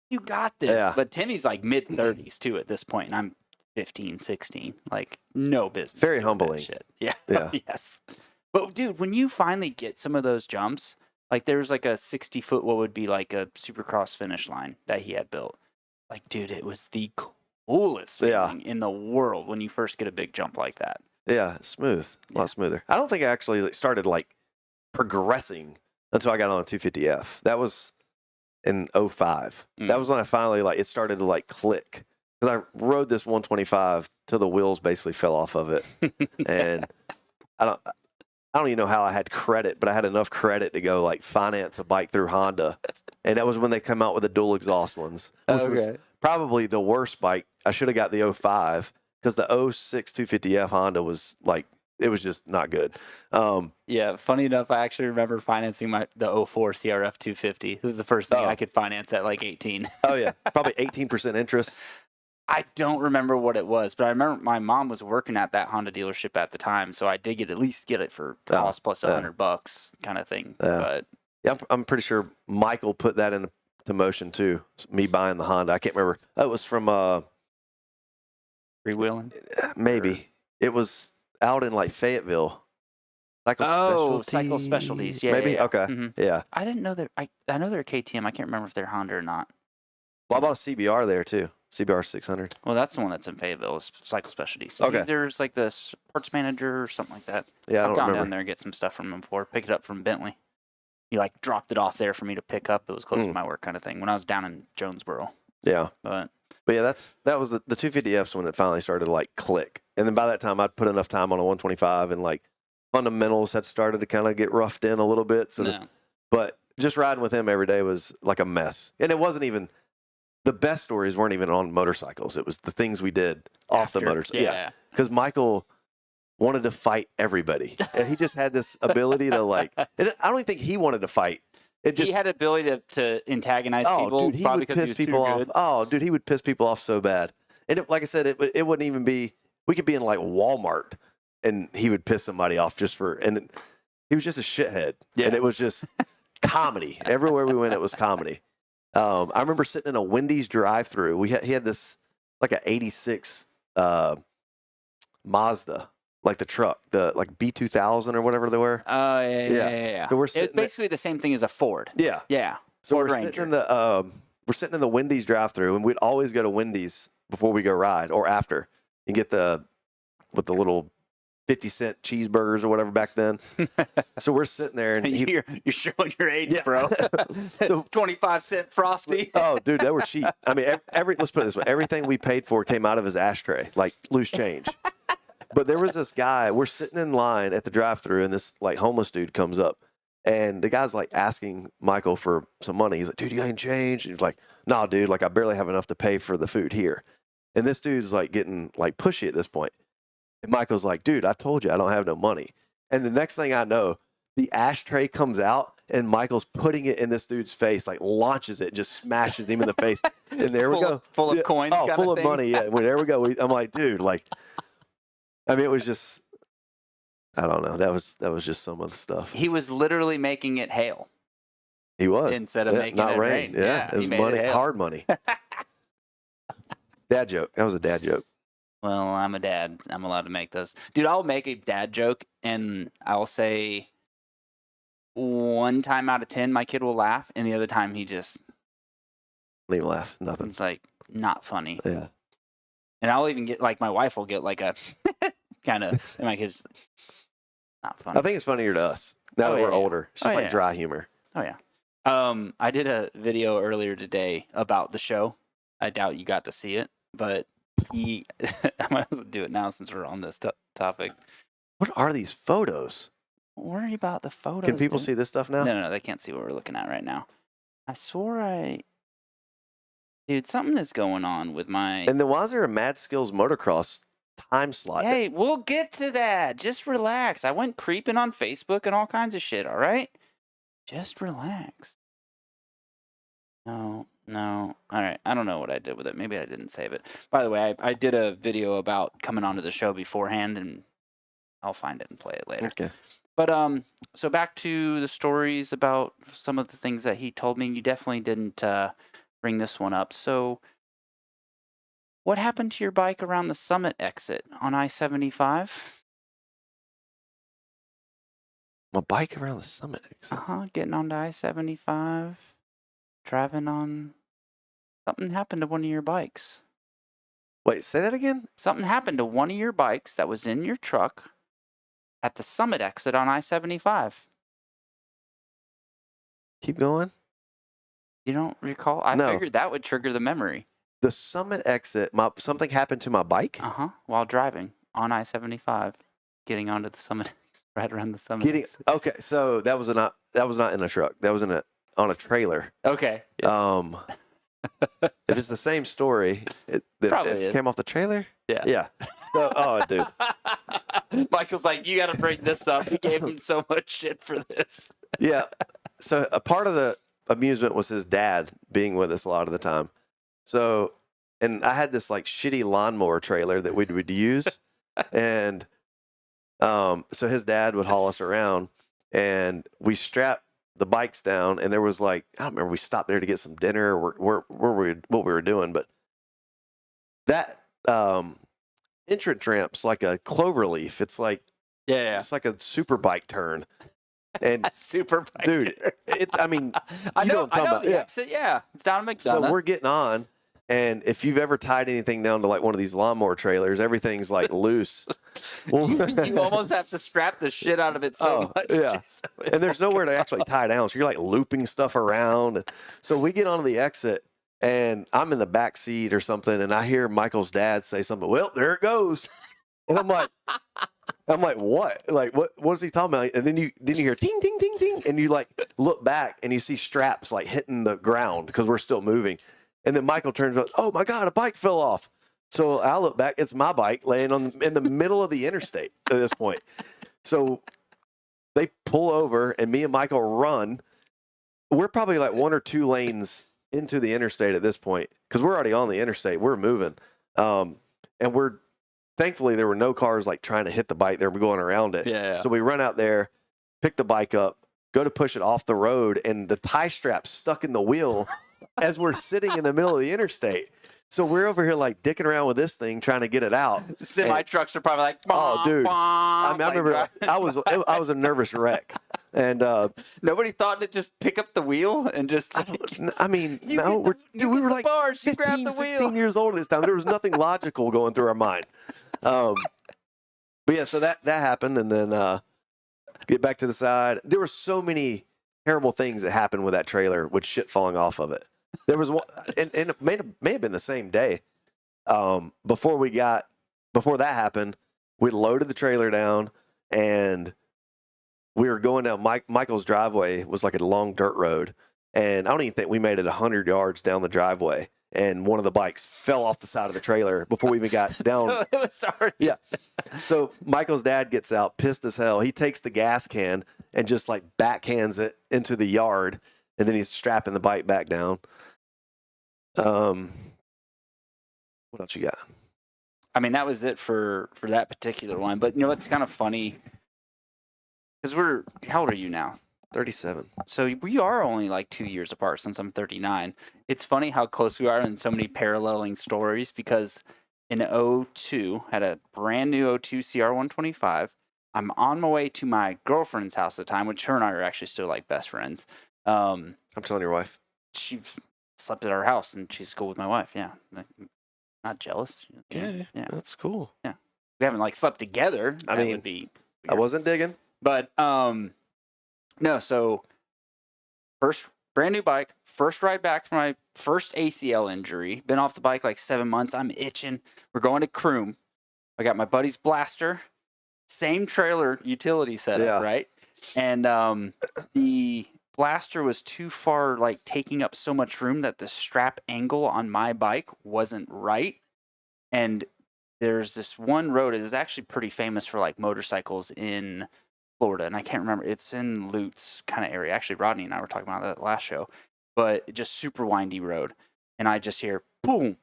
you got this. Yeah. But Timmy's like mid-30s too at this point, and I'm 15, 16. Like, no business. Very humbling. Shit. Yeah. Yes. But dude, when you finally get some of those jumps, like there's like a 60-foot, what would be like a supercross finish line that he had built. Like, dude, it was the coolest feeling in the world when you first get a big jump like that. Yeah, smooth. A lot smoother. I don't think I actually started like progressing until I got on a 250F. That was in 05. That was when I finally it started to like click. Because I rode this 125 till the wheels basically fell off of it. And I don't even know how I had credit, but I had enough credit to go like finance a bike through Honda. And that was when they come out with the dual exhaust ones. Which was probably the worst bike. I should have got the 05 because the 06 250F Honda was like, it was just not good. Yeah, funny enough, I actually remember financing the 04 CRF 250. This was the first thing I could finance at like 18. Oh, yeah. Probably 18% interest. I don't remember what it was, but I remember my mom was working at that Honda dealership at the time, so I did at least get it for cost plus $100 kind of thing. But yeah, I'm pretty sure Michael put that into motion too. Me buying the Honda. I can't remember. That was from Freewheeling? Maybe. It was out in like Fayetteville. Cycle Specialties. Yeah, maybe. Yeah. Okay. Mm-hmm. Yeah. I didn't know I know they're KTM. I can't remember if they're Honda or not. Well, I bought a CBR there too. CBR 600. Well, that's the one that's in Fayetteville, is Cycle Specialty. Okay. There's like the parts manager or something like that. Yeah, I I've don't gone remember. down there and get some stuff from him before. Pick it up from Bentley. He like dropped it off there for me to pick up. It was close to my work kind of thing when I was down in Jonesboro. Yeah. But yeah, that was the 250F's when it finally started to like click. And then by that time, I'd put enough time on a 125 and like fundamentals had started to kind of get roughed in a little bit. So, but just riding with him every day was like a mess. And it wasn't even, the best stories weren't even on motorcycles. It was the things we did off the motorcycle. Yeah. Because Michael wanted to fight everybody. And he just had this ability to like, and I don't even think he wanted to fight. He had the ability to antagonize people. Dude, he would piss people off. Oh, dude, he would piss people off so bad. And like I said, it wouldn't even be, we could be in like Walmart and he would piss somebody off and he was just a shithead. Yeah. And it was just comedy. Everywhere we went, it was comedy. I remember sitting in a Wendy's drive-thru. He had this like a 86 Mazda, like the truck, the like B2000 or whatever they were. Oh yeah. So we're sitting. It's basically the same thing as a Ford. Yeah. Yeah. So Ford we're Ranger. sitting in the Wendy's drive-thru, and we'd always go to Wendy's before we go ride or after and get the little 50-cent cheeseburgers or whatever back then. So we're sitting there, and you're showing your age, bro. So 25-cent Frosty. Oh, dude, they were cheap. I mean, let's put it this way: everything we paid for came out of his ashtray, like loose change. But there was this guy. We're sitting in line at the drive-thru, and this like homeless dude comes up, and the guy's like asking Michael for some money. He's like, "Dude, you got any change?" And he's like, "Nah, dude. Like, I barely have enough to pay for the food here." And this dude's like getting like pushy at this point. And Michael's like, "Dude, I told you I don't have no money." And the next thing I know, the ashtray comes out, and Michael's putting it in this dude's face, like launches it, just smashes him in the face. And there we go, full of coins, oh, full of money. Yeah, well, there we go. I'm like, dude, like. I mean, it was just, I don't know. That was just some of the stuff. He was literally making it hail. He was. Instead of making not it rain. Yeah, it was money, hard money. Dad joke. That was a dad joke. Well, I'm a dad. I'm allowed to make those. Dude, I'll make a dad joke, and I'll say 1 time out of 10, my kid will laugh, and the other time he just... Don't even laugh. Nothing. It's like, not funny. Yeah. And I'll even get, like, my wife will get, like, a kind of, and my kid's not funny. I think it's funnier to us now that we're older. It's just like dry humor. Oh, yeah. I did a video earlier today about the show. I doubt you got to see it, but I might as well do it now since we're on this topic. What are these photos? Don't worry about the photos. Can people see this stuff now? No, they can't see what we're looking at right now. I swore Dude, something is going on with my... And then why is there a Mad Skills Motocross time slot? Hey, we'll get to that. Just relax. I went creeping on Facebook and all kinds of shit, all right? Just relax. No. All right. I don't know what I did with it. Maybe I didn't save it. By the way, I did a video about coming onto the show beforehand, and I'll find it and play it later. Okay. But so back to the stories about some of the things that he told me. You definitely didn't bring this one up. So what happened to your bike around the Summit exit on I-75? My bike around the Summit exit? Getting onto I-75, driving on... Something happened to one of your bikes. Wait, say that again? Something happened to one of your bikes that was in your truck at the Summit exit on I-75. Keep going. You don't recall? I figured that would trigger the memory. The Summit exit, something happened to my bike? While driving on I-75, getting onto the Summit, right around the Summit exit. Okay, so that was not in a truck. That was on a trailer. Okay. Yeah. If it's the same story, it came off the trailer? Yeah. Yeah. So, dude. Michael's like, you got to bring this up. We gave him so much shit for this. Yeah. So a part of the amusement was his dad being with us a lot of the time. So, and I had this like shitty lawnmower trailer that we would use. And so his dad would haul us around, and we strapped the bikes down, and there was like, I don't remember, we stopped there to get some dinner or what we were doing, but that entrance ramp's like a clover leaf. It's like, it's like a super bike turn. And super bike dude, turn. I mean, I know what I'm talking about. the exit. Yeah, it's down at McDonough. So we're getting on, And if you've ever tied anything down to like one of these lawnmower trailers, everything's like loose. Well, You almost have to strap the shit out of it so much. Yeah. just so it And there's nowhere to actually tie down. So you're like looping stuff around. So we get onto the exit and I'm in the back seat or something. And I hear Michael's dad say something, well, there it goes. And I'm like, what? Like, what is he talking about? And then you hear ting, ting, ting, ting. And you like look back and you see straps like hitting the ground because we're still moving. And then Michael turns around, oh my God, a bike fell off. So I look back, it's my bike laying in the middle of the interstate at this point. So they pull over and me and Michael run. We're probably like 1 or 2 lanes into the interstate at this point because we're already on the interstate. We're moving. And thankfully there were no cars like trying to hit the bike. They were going around it. Yeah. So we run out there, pick the bike up, go to push it off the road, and the tie strap's stuck in the wheel as we're sitting in the middle of the interstate. So we're over here like dicking around with this thing, trying to get it out. Semi trucks are probably like, Oh, dude. I remember like, I was a nervous wreck. And nobody thought to just pick up the wheel and just. I mean, You no, get the- you we get were the like bars, you grab 15, the 16 wheel. years old at this time. There was nothing logical going through our mind. But yeah, so that happened, and then get back to the side. There were so many terrible things that happened with that trailer with shit falling off of it. There was one, and it may have been the same day. Before that happened, we loaded the trailer down, and we were going down Michael's driveway was like a long dirt road, and I don't even think we made it 100 yards down the driveway, and one of the bikes fell off the side of the trailer before we even got down. It was already. Yeah. So Michael's dad gets out, pissed as hell. He takes the gas can and just like backhands it into the yard, and then he's strapping the bike back down. What else you got? I mean, that was it for that particular one. But you know what's kind of funny? Because how old are you now? 37. So we are only like 2 years apart since I'm 39. It's funny how close we are in so many paralleling stories because in 02, had a brand new 02 CR125. I'm on my way to my girlfriend's house at the time, which her and I are actually still like best friends. I'm telling your wife. She slept at our house and she's cool with my wife. Yeah. Not jealous. Yeah. That's cool. We haven't like slept together. I That mean, would be I wasn't digging. But no, so first brand new bike, first ride back from my first ACL injury. Been off the bike like 7 months. I'm itching. We're going to Croom. I got my buddy's blaster, same trailer utility setup, right? And the blaster was too far, like taking up so much room that the strap angle on my bike wasn't right. And there's this one road, it was actually pretty famous for like motorcycles in Florida, and I can't remember. It's in Lutz kind of area. Actually, Rodney and I were talking about that last show, but just super windy road. And I just hear boom.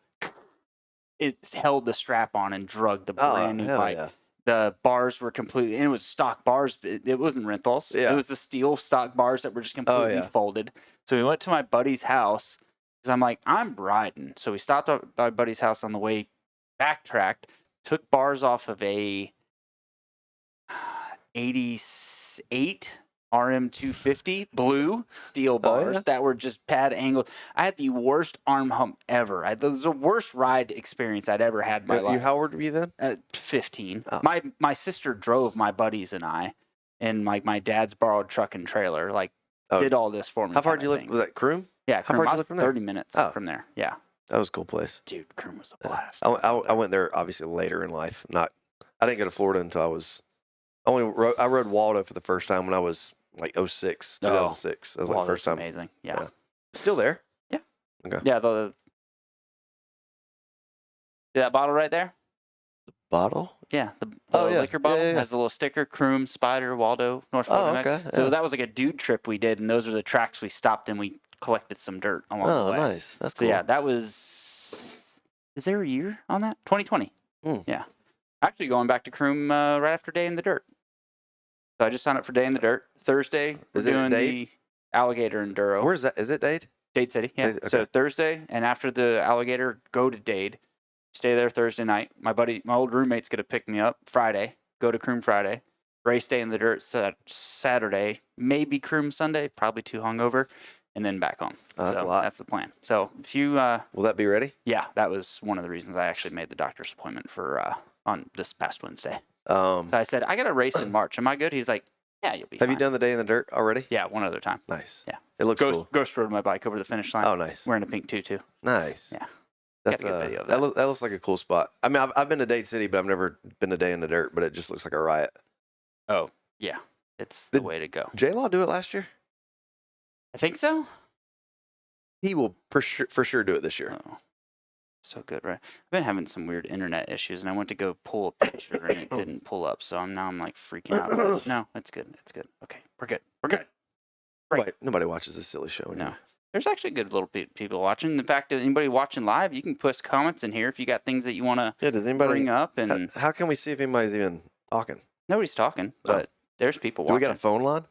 It held the strap on and drugged the brand new bike. Yeah. The bars were completely, and it was stock bars. It wasn't rentals. Yeah. It was the steel stock bars that were just completely folded. So we went to my buddy's house because I'm like, I'm riding. So we stopped at my buddy's house on the way, backtracked, took bars off of a 88 RM250 blue steel bars that were just pad angled. I had the worst arm hump ever. It was the worst ride experience I'd ever had in my life. How old were you then? 15. Oh. My sister drove my buddies and I in like my dad's borrowed truck and trailer. Like did all this for me. How far did you kinda live? thing. Was that Croom? Yeah, How far did you live from there? 30 minutes from there. Yeah. That was a cool place. Dude, Croom was a blast. I went there obviously later in life. I didn't go to Florida until I rode Waldo for the first time when I was like 06, 2006. That was like the first time. Amazing. Yeah. Still there? Yeah. Okay. Yeah. See that bottle right there? Bottle? Yeah. The yeah. liquor bottle Yeah. has a little sticker, Croom, Spider, Waldo, North Florida. okay. So Yeah. that was like a dude trip we did, and those were the tracks we stopped and we collected some dirt along the way. Nice. That's So cool. yeah, that was. Is there a year on that? 2020. Yeah. Actually, going back to Croom right after Day in the Dirt. So I just signed up for Day in the Dirt. Thursday, we're Is it doing Dade? the Alligator Enduro. Where's that? Is it Dade? Dade City, yeah. Dade, So okay. Thursday, and after the Alligator, go to Dade. Stay there Thursday night. My old roommate's going to pick me up Friday. Go to Croom Friday. Race Day in the Dirt Saturday. Maybe Croom Sunday. Probably too hungover. and then back home. Oh, that's so a lot. that's the plan. So if you, Will that be ready? yeah, that was one of the reasons I actually made the doctor's appointment for on this past Wednesday. So I said, I got a race in March. Am I good? He's like, yeah, you'll be have fine. you done the day in the dirt already? Yeah, one other time. Nice. Yeah. It looks cool. Ghost rode my bike over the finish line. Oh, nice. Wearing a pink tutu. Nice. Yeah. That's Got a good video of that. that. That looks like a cool spot. I mean, I've been to Dade City, but I've never been to Day in the Dirt. But it just looks like a riot. Oh, yeah. It's the Did way to go. J-Law do it last year? I think so. He will for sure do it this year. Oh, so good, right? I've been having some weird internet issues, and I went to go pull a picture, and it didn't pull up. So I'm like freaking out. About it. No, it's good. It's good. Okay, we're good. We're good. Right. Nobody watches this silly show anymore. No. There's actually good little people watching. In fact, anybody watching live, you can post comments in here if you got things that you want to Yeah, does anybody bring up. And how can we see if anybody's even talking? nobody's talking, but there's people Do we watching. got a phone line?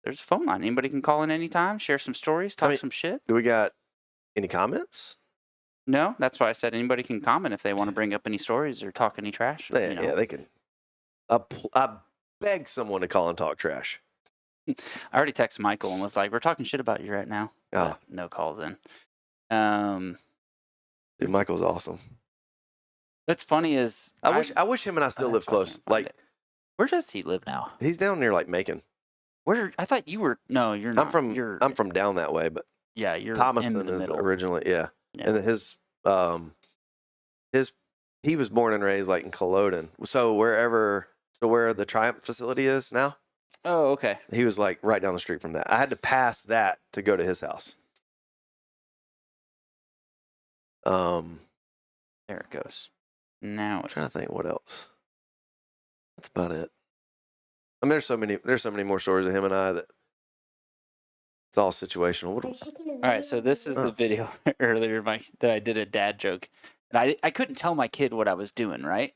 There's a phone line. Anybody can call in anytime, share some stories, talk some shit. Do we got any comments? No, that's why I said anybody can comment if they want to bring up any stories or talk any trash. Yeah, you know. yeah, they can. I beg someone to call and talk trash. I already texted Michael and was like, "We're talking shit about you right now." Oh. But no calls in. Dude, Michael's awesome. What's funny is I wish him and I still live that's why I close. can't find Like it. Where does he live now? he's down near like Macon. Where I thought you were. No, you're not. I'm from down that way, but Yeah, you're in Thomaston the is middle. originally, yeah. Yeah. And then he was born and raised like in Culloden. So where the Triumph facility is now, Oh, okay. he was like right down the street from that. I had to pass that to go to his house. There it goes. Now I'm it's trying to think what else. That's about it. I mean, there's so many more stories of him and I that it's all situational. all right. So this is the video earlier, Mike, that I did a dad joke, and I couldn't tell my kid what I was doing, right?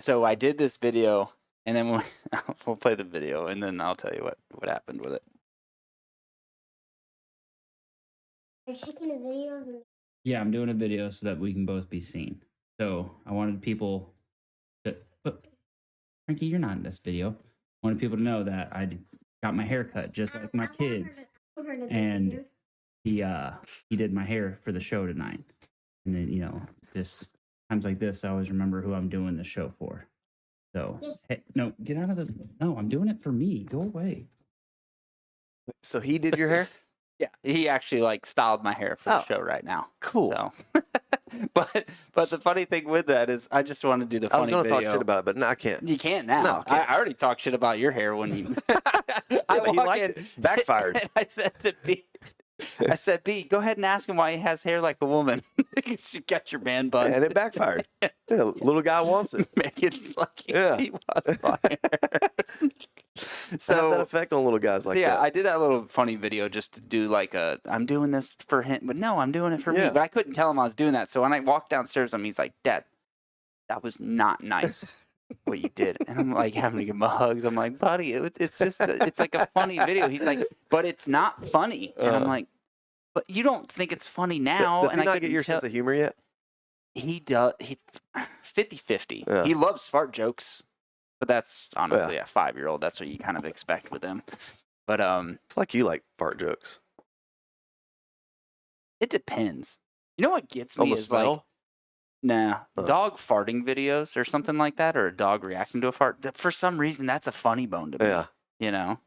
So I did this video, and then we'll play the video, and then I'll tell you what happened with it. Are you taking a video of me? Yeah, I'm doing a video so that we can both be seen. So I wanted people to... Frankie, you're not in this video. I wanted people to know that I got my hair cut just like my kids. And he did my hair for the show tonight. And then, just times like this, I always remember who I'm doing the show for. So, hey, no, get out of the... No, I'm doing it for me. Go away. So he did your hair? Yeah, he actually like styled my hair for the show right now. Cool. So, but the funny thing with that is, I just want to do the I was funny going to video. talk shit about it, but no, I can't. You can't now. No, I can't. I already talked shit about your hair when you. But he walk liked in, it. Backfired. And I said to B, B, go ahead and ask him why he has hair like a woman. You got your man bun. And it backfired. Yeah, little guy wants it. Make it like Yeah. he wants my hair. So have that effect on little guys like yeah, that. I did that little funny video just to do like I'm doing this for him, but no, I'm doing it for me. Yeah. But I couldn't tell him I was doing that. So when I walked downstairs, he's like, "Dad, that was not nice what you did." And I'm like having to give him a hugs. I'm like, "Buddy, it's just it's like a funny video." He's like, "But it's not funny." And I'm like, "But you don't think it's funny now?" Does he and I not get your sense of humor yet? He does. He 50-50. Yeah. He loves fart jokes. But that's honestly a 5-year-old. That's what you kind of expect with him. But It's like you like fart jokes. it depends. You know what gets me On the is like, smell? dog farting videos or something like that, or a dog reacting to a fart. For some reason, that's a funny bone to me. Yeah. You know,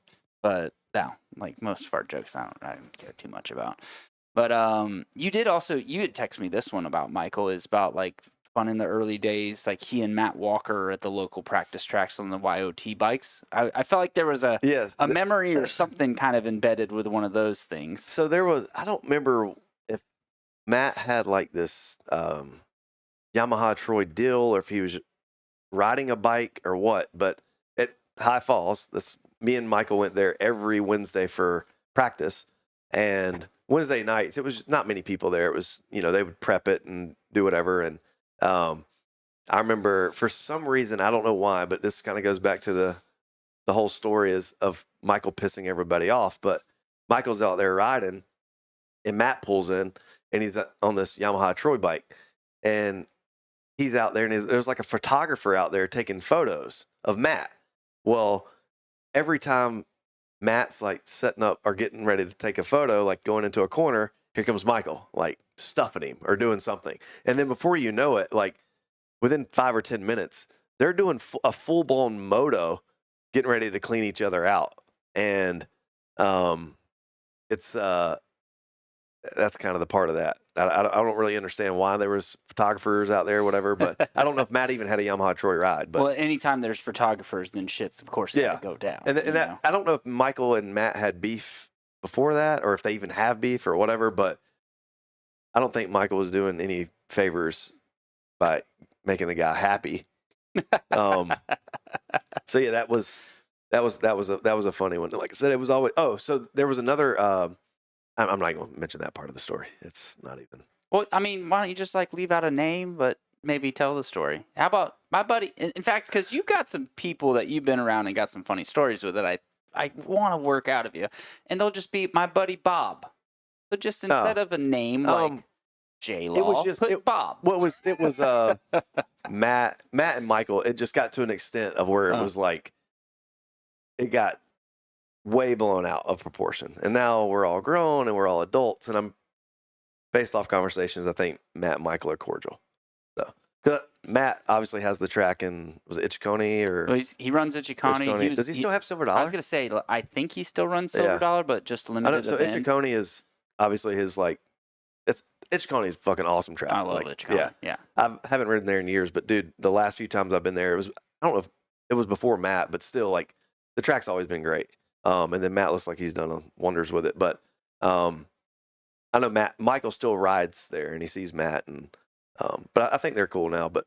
but no, like most fart jokes, I don't care too much about. But you had texted me this one about Michael is about like fun in the early days, like he and Matt Walker at the local practice tracks on the YOT bikes. I felt like there was a memory or something kind of embedded with one of those things. So there was, I don't remember if Matt had like this Yamaha Troy Dill or if he was riding a bike or what, but at High Falls, me and Michael went there every Wednesday for practice. And Wednesday nights, it was not many people there. It was, they would prep it and do whatever. And I remember for some reason, I don't know why, but this kind of goes back to the whole story of Michael pissing everybody off. But Michael's out there riding and Matt pulls in and he's on this Yamaha Troy bike and he's out there and there's like a photographer out there taking photos of Matt. Well, every time Matt's like setting up or getting ready to take a photo, like going into a corner. Here comes Michael, like stuffing him or doing something. And then before you know it, like within 5 or 10 minutes, they're doing a full blown moto, getting ready to clean each other out. And it's that's kind of the part of that. I don't really understand why there was photographers out there or whatever, but I don't know if Matt even had a Yamaha Troy ride. But well, anytime there's photographers, then shit's of course gotta go down. And that, I don't know if Michael and Matt had beef before that, or if they even have beef or whatever. But I don't think Michael was doing any favors by making the guy happy. So yeah, that was a funny one. Like I said, it was always. Oh, so there was another. I'm not going to mention that part of the story. It's not even. Well, I mean, why don't you just like leave out a name, but maybe tell the story? How about my buddy? In fact, because you've got some people that you've been around and got some funny stories with that I want to work out of you, and they'll just be my buddy Bob. So just instead of a name like J-Law, it was just put Bob. What was it was Matt and Michael. It just got to an extent of where it was like it got way blown out of proportion, and now we're all grown and we're all adults, and I'm based off conversations. I think Matt and Michael are cordial. So 'cause Matt obviously has the track in, was it Ichiconi or Well, he runs Ichiconi. Does he still have Silver Dollar? I was gonna say I think he still runs Silver Dollar, but just limited so events. Ichiconi is obviously his like. Ichiconi is a fucking awesome track. I love Ichiconi. Yeah. I haven't ridden there in years, but dude, the last few times I've been there, I don't know if it was before Matt, but still, like the track's always been great. And then Matt looks like he's done wonders with it. But I know Michael still rides there, and he sees Matt, and but I think they're cool now. But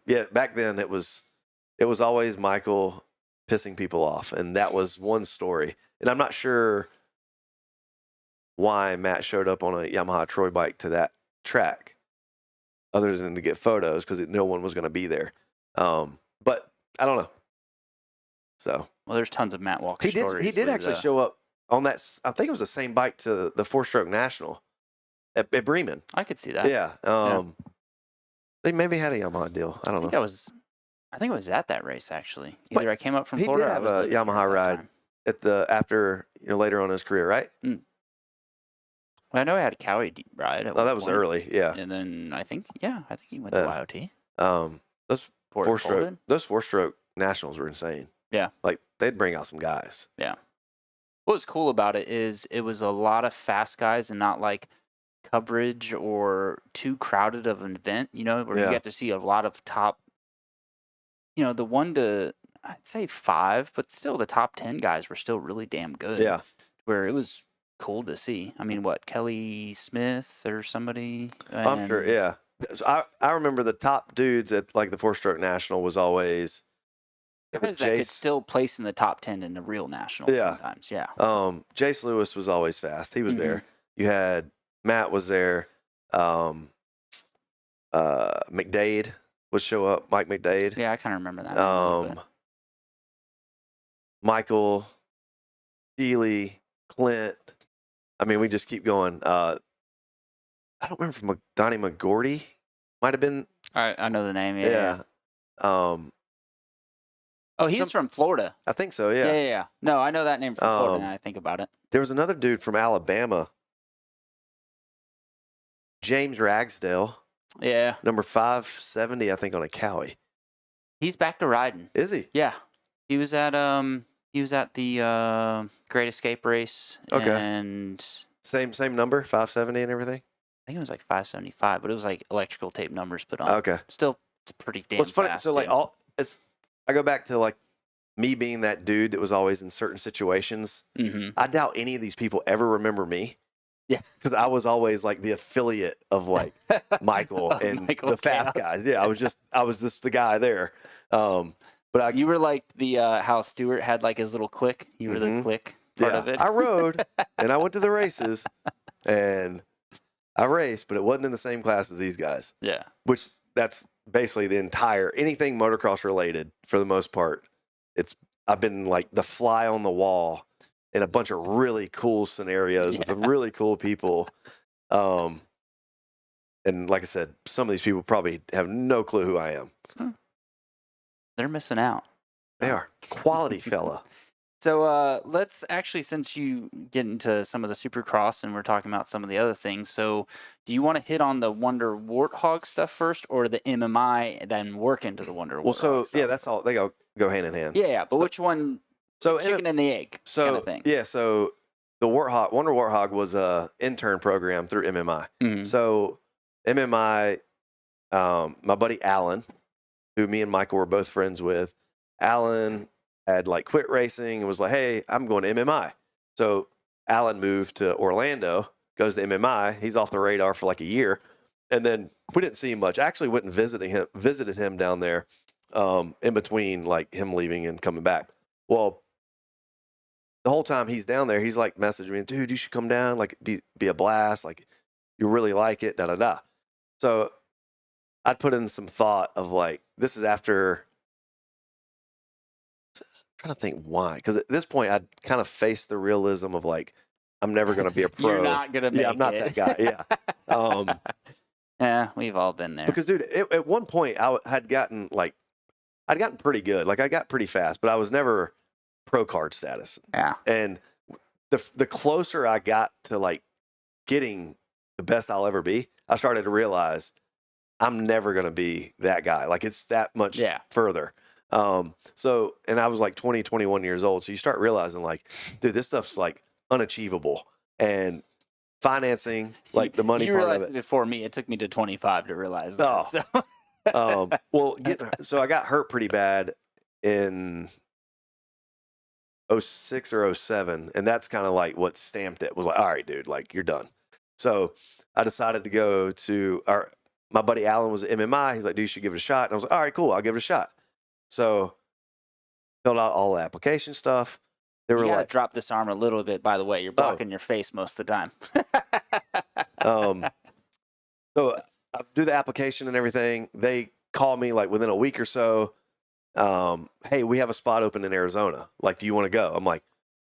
yeah, back then it was always Michael pissing people off, and that was one story. And I'm not sure why Matt showed up on a Yamaha Troy bike to that track, other than to get photos, because no one was going to be there. But I don't know. So well, there's tons of Matt Walker stories. He did actually show up on that. I think it was the same bike to the 4-stroke national at Bremen. I could see that. Yeah. They maybe had a Yamaha deal. I don't know. I think it was at that race actually. Either I came up from Florida. He did have a Yamaha ride at after later on in his career, right? Mm. Well, I know he had a Cowie ride. That was early, yeah. And then I think he went to YOT. Those 4-stroke nationals were insane. Yeah, like they'd bring out some guys. Yeah. What was cool about it is it was a lot of fast guys and not like coverage or too crowded of an event. Where you get to see a lot of top. The 1 to I'd say 5, but still the top 10 guys were still really damn good. Yeah, where it was cool to see. I mean, what, Kelly Smith or somebody? I'm sure, yeah. So I remember the top dudes at like the 4-stroke national was always guys that could still place in the top 10 in the real national sometimes. Yeah. Jace Lewis was always fast. He was there. You had Matt was there. McDade would show up. Mike McDade. Yeah, I kind of remember that. Michael, Healy, Clint. I mean, we just keep going. I don't remember if Donnie McGordy might have been. I know the name. Yeah. He's from Florida. I think so. Yeah. Yeah. No, I know that name from Florida. Now I think about it. There was another dude from Alabama, James Ragsdale. Yeah. Number 570, I think, on a Cowie. He's back to riding. Is he? Yeah. He was at the Great Escape race. Okay. And same number, 570 and everything. I think it was like 575, but it was like electrical tape numbers put on. Okay. Still pretty damn What's funny? fast. So like I go back to like me being that dude that was always in certain situations. Mm-hmm. I doubt any of these people ever remember me. Yeah, because I was always like the affiliate of like Michael and the fast guys. Yeah, I was just the guy there. But you were like the how Stewart had like his little clique. You were the clique part of it. I rode and I went to the races and I raced, but it wasn't in the same class as these guys. Yeah, which that's basically the entire anything motocross related for the most part. I've been like the fly on the wall in a bunch of really cool scenarios with really cool people. And like I said, some of these people probably have no clue who I am. They're missing out. They are. Quality fella. So let's actually, since you get into some of the Supercross and we're talking about some of the other things, so do you want to hit on the Wonder Warthog stuff first, or the MMI and then work into the Wonder Warthog? Well, so stuff? yeah, that's all. They go hand in hand. Yeah, but So- which one? So Chicken and the egg kind of thing. Yeah, so the Wonder Warthog was a intern program through MMI. Mhm. So MMI, my buddy Alan, who me and Michael were both friends with, Alan had like quit racing and was like, "Hey, I'm going to MMI." So Alan moved to Orlando, goes to MMI. He's off the radar for like a year, and then we didn't see him much. I actually went and visited him down there, in between like him leaving and coming back. Well, the whole time he's down there, he's like messaging me, "Dude, you should come down. Like, be a blast. Like, you really like it." Da da da. So I'd put in some thought of like, this is after. I'm trying to think why, because at this point I'd kind of faced the realism of like, I'm never going to be a pro. You're not gonna make Yeah, I'm not it. that guy. Yeah. Yeah, we've all been there. Because dude, at one point I'd gotten pretty good. Like I got pretty fast, but I was never pro card status. Yeah. And the closer I got to like getting the best I'll ever be, I started to realize I'm never going to be that guy. Like it's that much further. So, and I was like 20, 21 years old. So you start realizing like, dude, this stuff's like unachievable, and financing, like the money you part of realized it. it before me. It took me to 25 to realize that. Oh. So. So I got hurt pretty bad in 06 or 07. And that's kind of like what stamped it. Was like, all right, dude, like you're done. So I decided to go to my buddy Alan was at MMI. He's like, dude, you should give it a shot. And I was like, all right, cool. I'll give it a shot. So filled out all the application stuff. They were You gotta like, drop this arm a little bit, by the way. You're blocking your face most of the time. So I do the application and everything. They call me like within a week or so. Hey, we have a spot open in Arizona. Like, do you want to go? I'm like,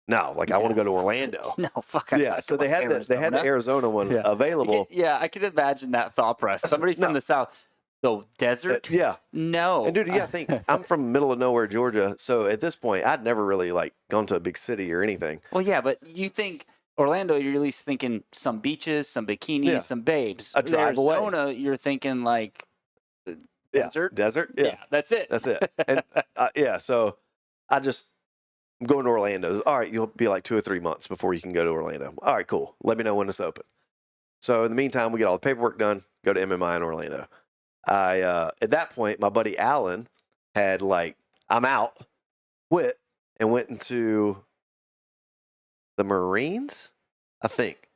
no, like I want to go to Orlando. No, fuck. Yeah. So they had the Arizona one available. I could imagine that thought process. Somebody from the South. The desert? Yeah. No. And dude, you gotta think, I'm from middle of nowhere, Georgia. So at this point, I'd never really like gone to a big city or anything. Well, yeah, but you think Orlando, you're at least thinking some beaches, some bikinis, some babes. A drive Arizona, away. you're thinking like desert. Desert. Yeah, that's it. That's it. And so I'm going to Orlando. All right, you'll be like 2 or 3 months before you can go to Orlando. All right, cool. Let me know when it's open. So in the meantime, we get all the paperwork done, go to MMI in Orlando. At that point, my buddy Alan had like, I'm out, quit, and went into the Marines, I think.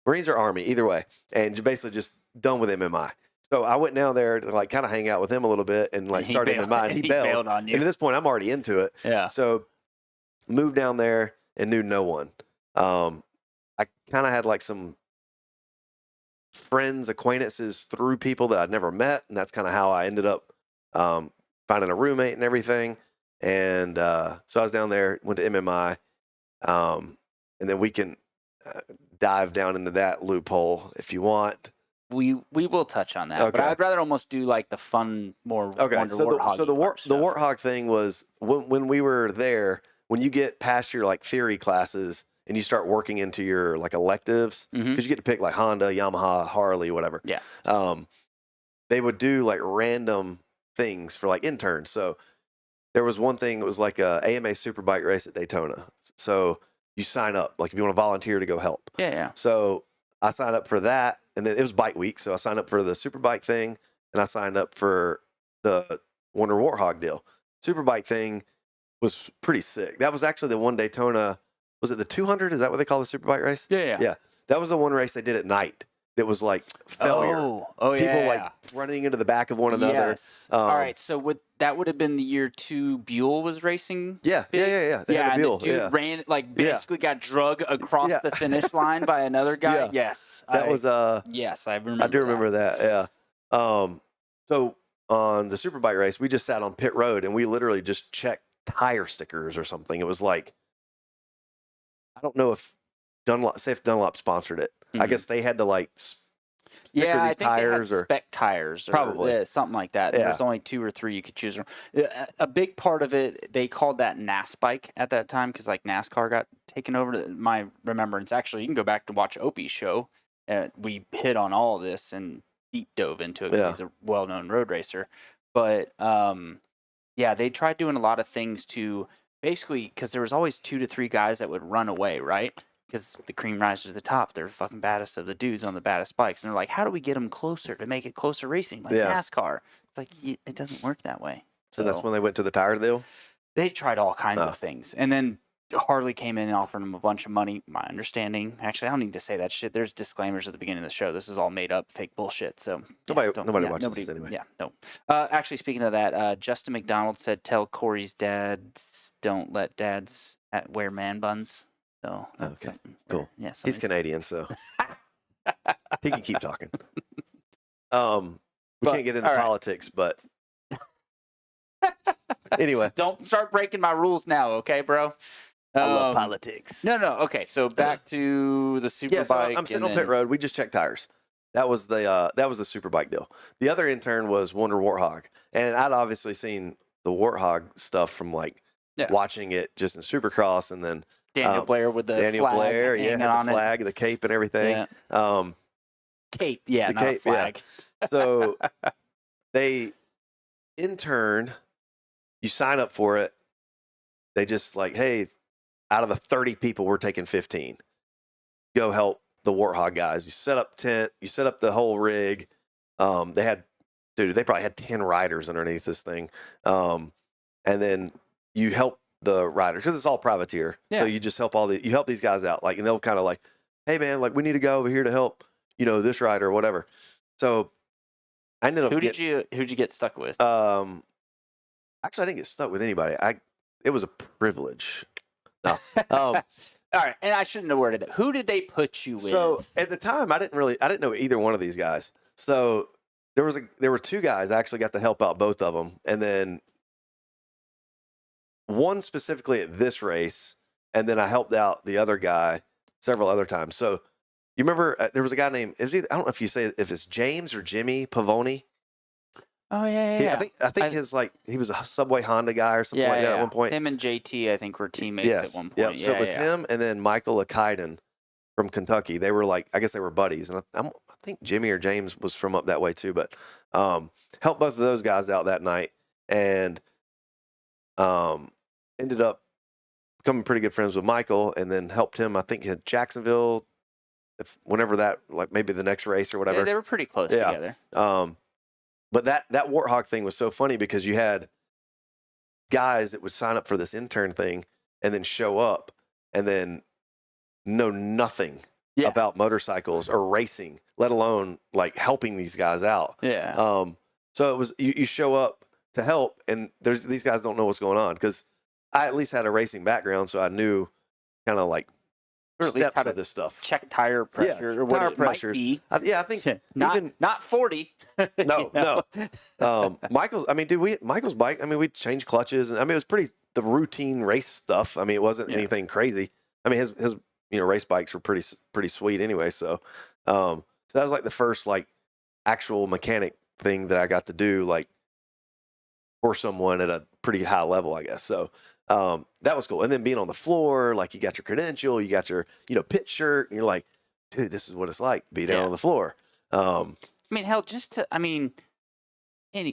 Marines or Army, either way. And basically just done with MMI. So I went down there to like kind of hang out with him a little bit and like start MMI. And he bailed on you. And at this point, I'm already into it. Yeah. So moved down there and knew no one. I kind of had like some friends, acquaintances through people that I'd never met. And that's kind of how I ended up finding a roommate and everything. And so I was down there, went to MMI. And then we can dive down into that loophole if you want. We will touch on that, Okay. but I'd rather almost do like the fun, more Okay, Wonder so the Warthog. the Warthog thing was when we were there, when you get past your like theory classes and you start working into your like electives, because you get to pick like Honda, Yamaha, Harley, whatever. Yeah. They would do like random things for like interns. So there was one thing, it was like a AMA Superbike race at Daytona. So you sign up, like if you want to volunteer to go help. Yeah, yeah. So I signed up for that, and then it was bike week. So I signed up for the Superbike thing, and I signed up for the Wonder Warthog deal. Superbike thing was pretty sick. That was actually the one Daytona. Was it the 200? Is that what they call the Superbike race? Yeah. Yeah. That was the one race they did at night. That was like failure. Oh, yeah. People like running into the back of one another. Yes. All right. So that would have been the year 2 Buell was racing. Yeah. They had a and Buell. the dude ran basically got drug across the finish line by another guy. Yeah. Yes. That was Yes, I remember. I do remember that. Yeah. So on the Superbike race, we just sat on pit road and we literally just checked tire stickers or something. It was like, I don't know if Dunlop sponsored it. I guess they had to like sticker Yeah, I these think they had tires or spec tires, or Probably. something like that. Yeah. There's only 2 or 3 you could choose from. A big part of it, they called that NAS bike at that time because like NASCAR got taken over. My remembrance, actually, you can go back to watch Opie's show. We hit on all of this and deep dove into it because Yeah. he's a well-known road racer. But yeah, they tried doing a lot of things to basically, because there was always 2 to 3 guys that would run away, right? Because the cream rises to the top. They're the fucking baddest of the dudes on the baddest bikes. And they're like, how do we get them closer to make it closer racing like Yeah. NASCAR? It's like, it doesn't work that way. So that's when they went to the tire deal? They tried all kinds Oh. of things. And then Harley came in and offered them a bunch of money. My understanding, actually, I don't need to say that shit. There's disclaimers at the beginning of the show. This is all made up, fake bullshit. So Nobody watches this anyway. Yeah, no. Actually, speaking of that, Justin McDonald said, "Tell Corey's dads don't let dads wear man buns." So that's Okay, something cool. Yeah, He's somebody's- Canadian, so he can keep talking. We can't get into all right. politics, but anyway, Don't start breaking my rules now, okay, bro? I love politics. No. Okay, so back to the super Yeah, so bike. I'm sitting and on pit then- road. We just checked tires. That was the super bike deal. The other intern was Wonder Warthog, and I'd obviously seen the Warthog stuff from like Yeah. watching it just in Supercross, and then Daniel Blair with the Daniel flag Blair, hanging had on the flag, the cape, and everything. Yeah. Cape, yeah, the not a cape, yeah. flag. So they intern, you sign up for it. They just like, hey, out of the 30 people, we're taking 15. Go help the Warthog guys. You set up tent, you set up the whole rig. They probably had 10 riders underneath this thing. And then you help the riders because it's all privateer. Yeah. So you just help you help these guys out. Like, and they'll kind of like, hey man, like we need to go over here to help, this rider or whatever. So I ended up Who'd you get stuck with? actually I didn't get stuck with anybody. It was a privilege. No. All right, and I shouldn't have worded that. Who did they put you with? So at the time, I didn't know either one of these guys. So there were 2 guys I actually got to help out both of them, and then one specifically at this race, and then I helped out the other guy several other times. So you remember there was a guy named I don't know if you say if it's James or Jimmy Pavoni. Oh yeah. I think he was a Subway Honda guy or something like that at one point. Him and JT, I think, were teammates Yes. at one point. Yep. So it was him and then Michael Akaiden from Kentucky. They were I guess they were buddies. And I think Jimmy or James was from up that way too. But helped both of those guys out that night and ended up becoming pretty good friends with Michael and then helped him, I think, in Jacksonville, whenever that, like maybe the next race or whatever. Yeah, they were pretty close together. But that Warthog thing was so funny because you had guys that would sign up for this intern thing and then show up and then know nothing about motorcycles or racing, let alone like helping these guys out. Yeah. So it was you show up to help and these guys don't know what's going on because I at least had a racing background, so I knew kind of like Or at least steps how of to this stuff. check tire pressure or what tire it pressures. might be. I think Not 40. No. Michael's bike, we changed clutches and it was the routine race stuff. It wasn't anything crazy. His race bikes were pretty sweet anyway. So that was like the first like actual mechanic thing that I got to do like for someone at a pretty high level, I guess. So that was cool. And then being on the floor, like you got your credential, you got your, pit shirt, and you're like, dude, this is what it's like to be down on the floor. Hell,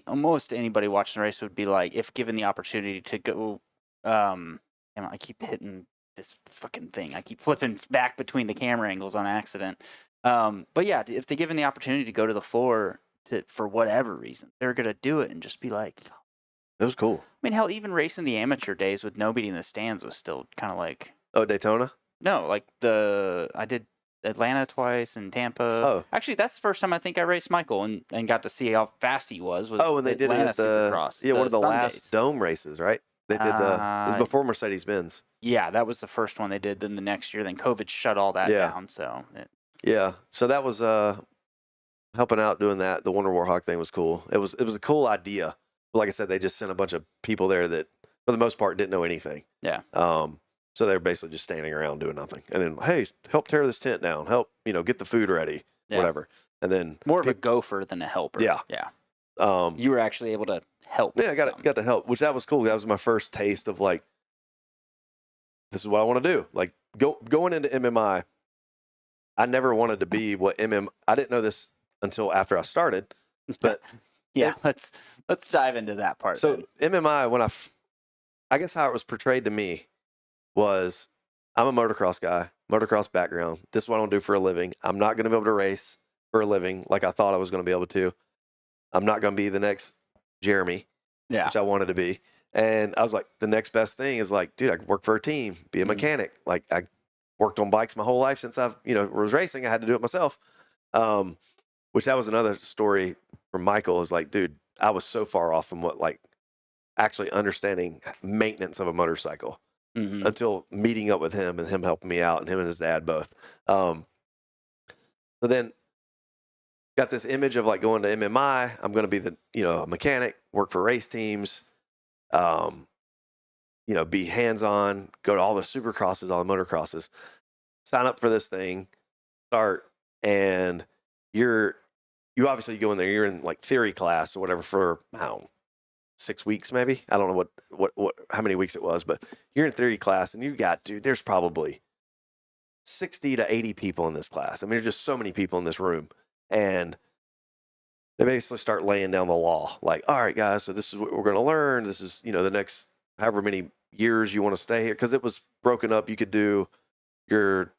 almost anybody watching the race would be like, if given the opportunity to go, I keep hitting this fucking thing. I keep flipping back between the camera angles on accident. But yeah, if they're given the opportunity to go to the floor for whatever reason, they're going to do it and just be like, it was cool. Hell, even racing the amateur days with nobody in the stands was still kind of like... Oh, Daytona? No, like I did Atlanta twice and Tampa. Oh. Actually, that's the first time I think I raced Michael and got to see how fast he was. Oh, and they did it at Supercross, one of the last days. dome races, right? They did it was before Mercedes-Benz. Yeah, that was the first one they did. Then the next year, then COVID shut all that down. So so that was helping out doing that. The Wonder Warthog thing was cool. It was a cool idea. Like I said, they just sent a bunch of people there that, for the most part, didn't know anything. Yeah. So they were basically just standing around doing nothing. And then, hey, help tear this tent down. Help, get the food ready. whatever. And then more of a gopher than a helper. Yeah. You were actually able to help. Yeah, I got to help, which that was cool. That was my first taste of like, this is what I want to do. Like going into MMI, I never wanted to be what I didn't know this until after I started, but yeah, let's dive into that part. So then. MMI, I guess how it was portrayed to me was, I'm a motocross guy, motocross background. This is what I want to do for a living. I'm not going to be able to race for a living like I thought I was going to be able to. I'm not going to be the next Jeremy, which I wanted to be. And I was like, the next best thing is like, dude, I could work for a team, be a mechanic. Like I worked on bikes my whole life since I've, was racing. I had to do it myself. Which that was another story from Michael, is like, dude, I was so far off from what like actually understanding maintenance of a motorcycle until meeting up with him and him helping me out, and him and his dad both. So then got this image of like going to MMI. I'm going to be the, a mechanic, work for race teams, be hands-on, go to all the supercrosses, all the motocrosses, sign up for this thing, start, and you obviously go in there, you're in like theory class or whatever for, 6 weeks maybe. I don't know what how many weeks it was, but you're in theory class and there's probably 60 to 80 people in this class. I mean, there's just so many people in this room. And they basically start laying down the law. Like, all right, guys, so this is what we're going to learn. This is, the next however many years you want to stay here. Because it was broken up. You could do your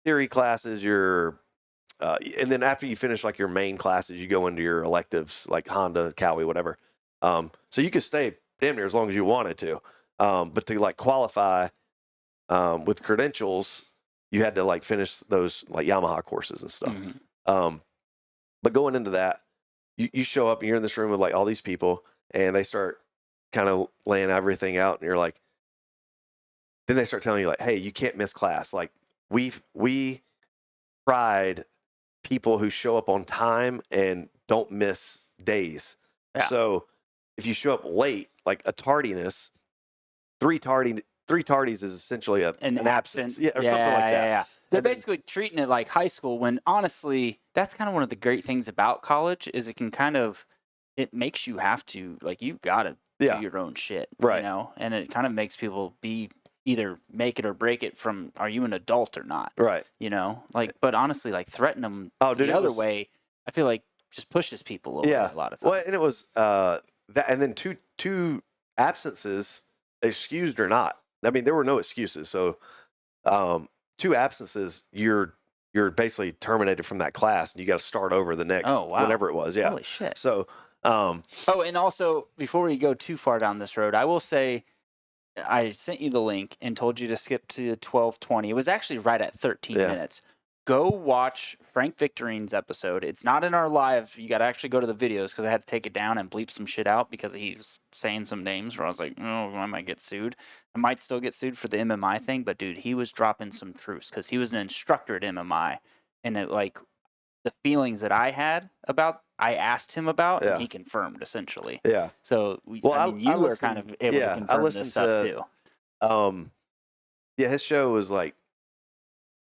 theory classes, and then after you finish like your main classes, you go into your electives, like Honda, Cowie, whatever. So you could stay damn near as long as you wanted to. But to like qualify with credentials, you had to like finish those like Yamaha courses and stuff. But going into that, you show up and you're in this room with like all these people, and they start kind of laying everything out, and you're like, then they start telling you like, hey, you can't miss class. Like we pride people who show up on time and don't miss days. Yeah. So if you show up late, like a tardiness, three tardies is essentially an absence. Yeah, or something like that. Yeah. They're basically treating it like high school, when honestly, that's kind of one of the great things about college, is it makes you have to, like, you've got to do your own shit, right? And it kind of makes people be either make it or break it from, are you an adult or not? Right. But honestly, like threaten them the other way, I feel like just pushes people over a lot of times. Well, and it was that, and then two absences, excused or not. I mean, there were no excuses. So, 2 absences, you're basically terminated from that class, and you got to start over the next, whatever it was. Yeah. Holy shit. So, and also, before we go too far down this road, I will say, I sent you the link and told you to skip to 12:20. It was actually right at 13 minutes. Go watch Frank Victorine's episode. It's not in our live. You got to actually go to the videos, because I had to take it down and bleep some shit out because he was saying some names where I was like, oh, I might get sued. I might still get sued for the MMI thing, but dude, he was dropping some truths, because he was an instructor at MMI, and the feelings that I had about, I asked him about, and he confirmed essentially. Yeah. So you were kind of able to confirm this stuff too. His show was like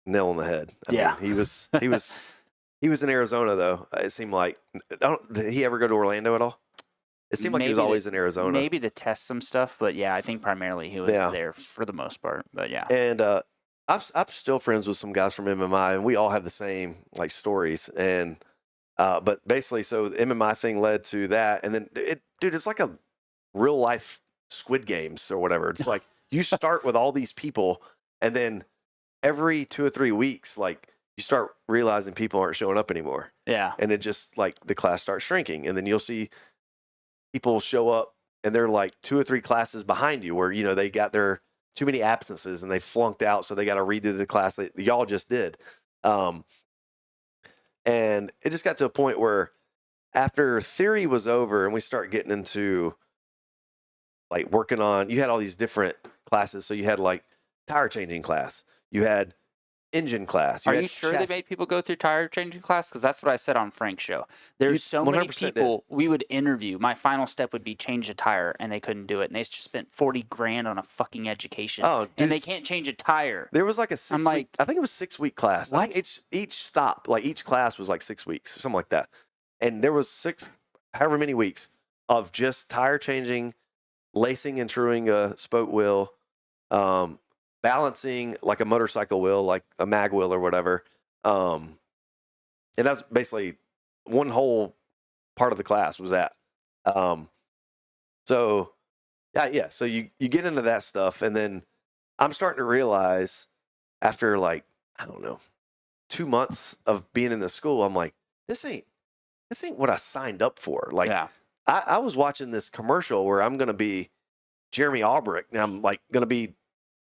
nail on the head. I mean, he was in Arizona though. It seemed like, did he ever go to Orlando at all? It seemed like he was always in Arizona. Maybe to test some stuff, but I think primarily he was there for the most part. But and I'm still friends with some guys from MMI, and we all have the same like stories. And but basically, so the MMI thing led to that, and then it's like a real life Squid Games or whatever. It's like you start with all these people, and then every 2 or 3 weeks, like you start realizing people aren't showing up anymore. Yeah. And it just like the class starts shrinking, and then you'll see people show up and they're like 2 or 3 classes behind you, where, they got their too many absences and they flunked out. So they got to redo the class that y'all just did. And it just got to a point where after theory was over and we start getting into like working on, you had all these different classes. So you had like tire changing class. You had engine class. Are had you sure chassis- they made people go through tire changing class? Because that's what I said on Frank's show. There's so many 100% did. people we would interview. My final step would be change a tire, and they couldn't do it. And they just spent $40,000 on a fucking education. Oh, dude. And they can't change a tire. There was like a 6 I'm week, like, I think it was 6 week class. I think what? each stop, like each class was like 6 weeks, something like that. And there was however many weeks of just tire changing, lacing and truing a spoke wheel, balancing like a motorcycle wheel, like a mag wheel or whatever. And that's basically one whole part of the class was that. So yeah. So you get into that stuff, and then I'm starting to realize after like, I don't know, 2 months of being in the school, I'm like, this ain't what I signed up for. Like, yeah. I was watching this commercial where I'm going to be Jeremy Albrecht, and I'm like going to be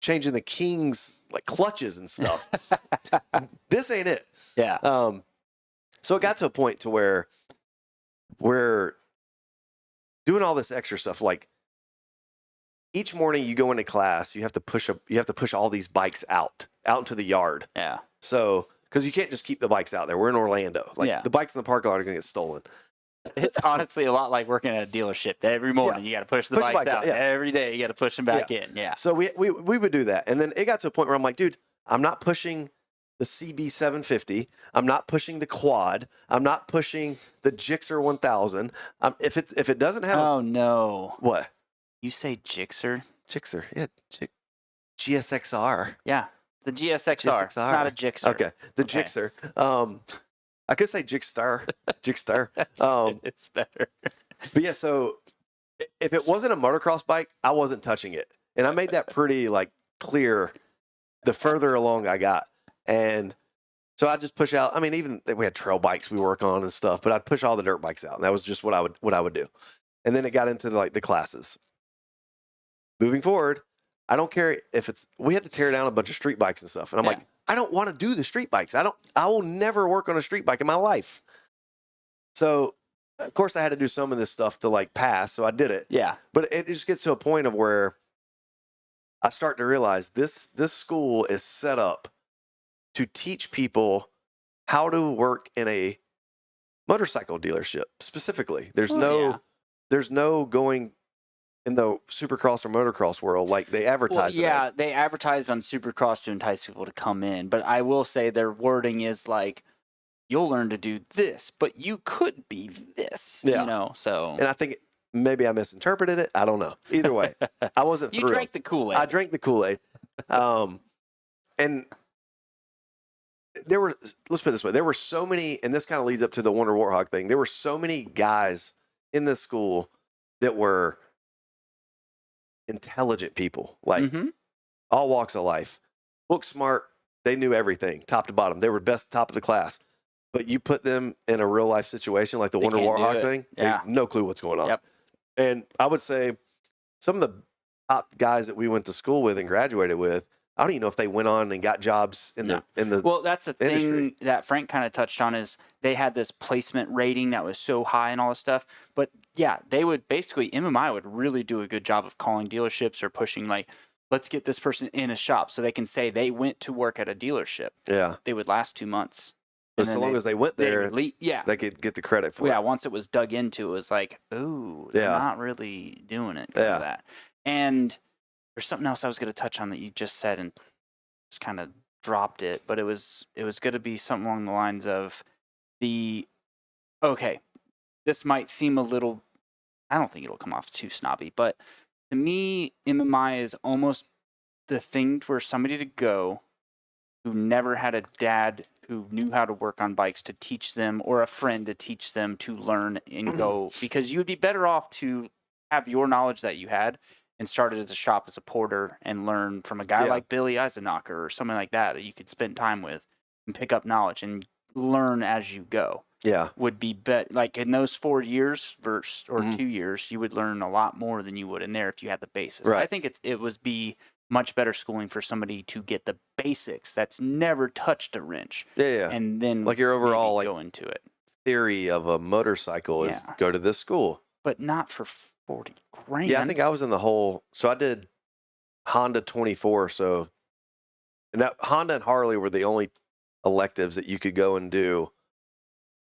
changing the King's like clutches and stuff. This ain't it. Yeah. So it got to a point to where we're doing all this extra stuff. Like each morning you go into class, you have to push all these bikes out into the yard. Yeah. So, because you can't just keep the bikes out there. We're in Orlando. Like Yeah. the bikes in the parking lot are going to get stolen. It's honestly a lot like working at a dealership. Every morning you got to push the bikes out. Yeah. Every day you got to push them back in. Yeah. So we would do that. And then it got to a point where I'm like, dude, I'm not pushing the CB 750. I'm not pushing the quad. I'm not pushing the Gixxer 1000. If it doesn't have Oh no. what? You say Gixxer? Gixxer. Yeah. GSXR. Yeah. The GSXR. It's not a Gixxer. Okay. The Gixxer. I could say Gixstar. Gixstar. It's better. But yeah, so if it wasn't a motocross bike, I wasn't touching it. And I made that pretty like clear the further along I got. And so I just push out. I mean, even we had trail bikes we work on and stuff, but I'd push all the dirt bikes out. And that was just what I would do. And then it got into like the classes. Moving forward, I don't care if we had to tear down a bunch of street bikes and stuff. And I'm like, I don't want to do the street bikes. I will never work on a street bike in my life. So of course I had to do some of this stuff to like pass. So I did it. Yeah. But it just gets to a point of where I start to realize this school is set up to teach people how to work in a motorcycle dealership specifically. There's no going in the supercross or motocross world like they advertise. Well, yeah, they advertise on Supercross to entice people to come in, but I will say their wording is like, you'll learn to do this, but you could be this. Yeah. You know, so. And I think maybe I misinterpreted it. I don't know. Either way, I wasn't You thrilled. drank the Kool-Aid. I drank the Kool-Aid. And let's put it this way, there were so many, and this kind of leads up to the Wonder Warthog thing. There were so many guys in this school that were intelligent people, like all walks of life, book smart. They knew everything, top to bottom. They were best top of the class. But you put them in a real life situation like the Wonder Warthog thing, they have no clue what's going on. Yep. And I would say some of the top guys that we went to school with and graduated with, I don't even know if they went on and got jobs in the Well, that's the industry. thing that Frank kind of touched on is they had this placement rating that was so high and all this stuff. But yeah, they would basically, MMI would really do a good job of calling dealerships or pushing like, let's get this person in a shop so they can say they went to work at a dealership. Yeah. They would last 2 months. But so long as they went there, they could get the credit for it. Once it was dug into, it was like, ooh, they're not really doing it because of that. And there's something else I was going to touch on that you just said and just kind of dropped it, but it was going to be something along the lines of this might seem a little, I don't think it'll come off too snobby, but to me, MMI is almost the thing where somebody to go who never had a dad who knew how to work on bikes to teach them or a friend to teach them to learn and go, because you would be better off to have your knowledge that you had and started as a shop as a porter and learn from a guy like Billy Eisenacher or something like that you could spend time with and pick up knowledge and learn as you go. Yeah. Would be like in those 4 years or 2 years, you would learn a lot more than you would in there if you had the basis. Right. I think it would be much better schooling for somebody to get the basics that's never touched a wrench. Yeah. And then like your overall like go into it. Theory of a motorcycle is go to this school. But not for $40,000. Yeah, I think I was in the whole, so I did Honda 24, so and that Honda and Harley were the only electives that you could go and do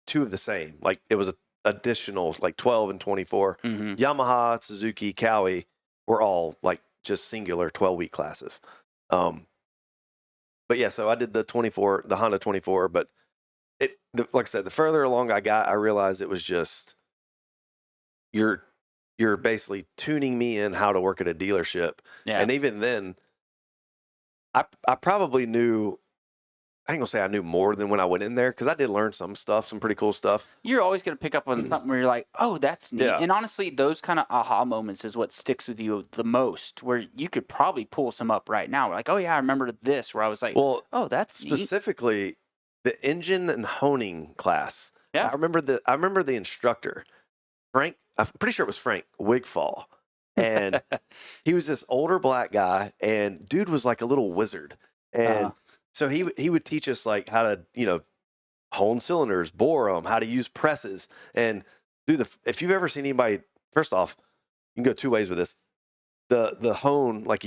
2 of the same. Like it was a additional like 12 and 24. Yamaha, Suzuki, Cowie were all like just singular 12-week classes. But yeah, so I did the Honda 24, but like I said, the further along I got, I realized it was just you're basically tuning me in how to work at a dealership. Yeah. And even then I probably knew, I ain't gonna say I knew more than when I went in there, because I did learn some pretty cool stuff. You're always going to pick up on something where you're like, oh, that's neat. Yeah. And honestly, those kind of aha moments is what sticks with you the most, where you could probably pull some up right now. Like, oh, yeah, I remember this, where I was like, Well, oh, that's neat. specifically the engine and honing class. Yeah. I remember the instructor, Frank. I'm pretty sure it was Frank Wigfall, and he was this older black guy, and dude was like a little wizard. And so he would teach us like how to, you know, hone cylinders, bore them, how to use presses, and do if you've ever seen anybody, first off, you can go 2 ways with this. The hone, like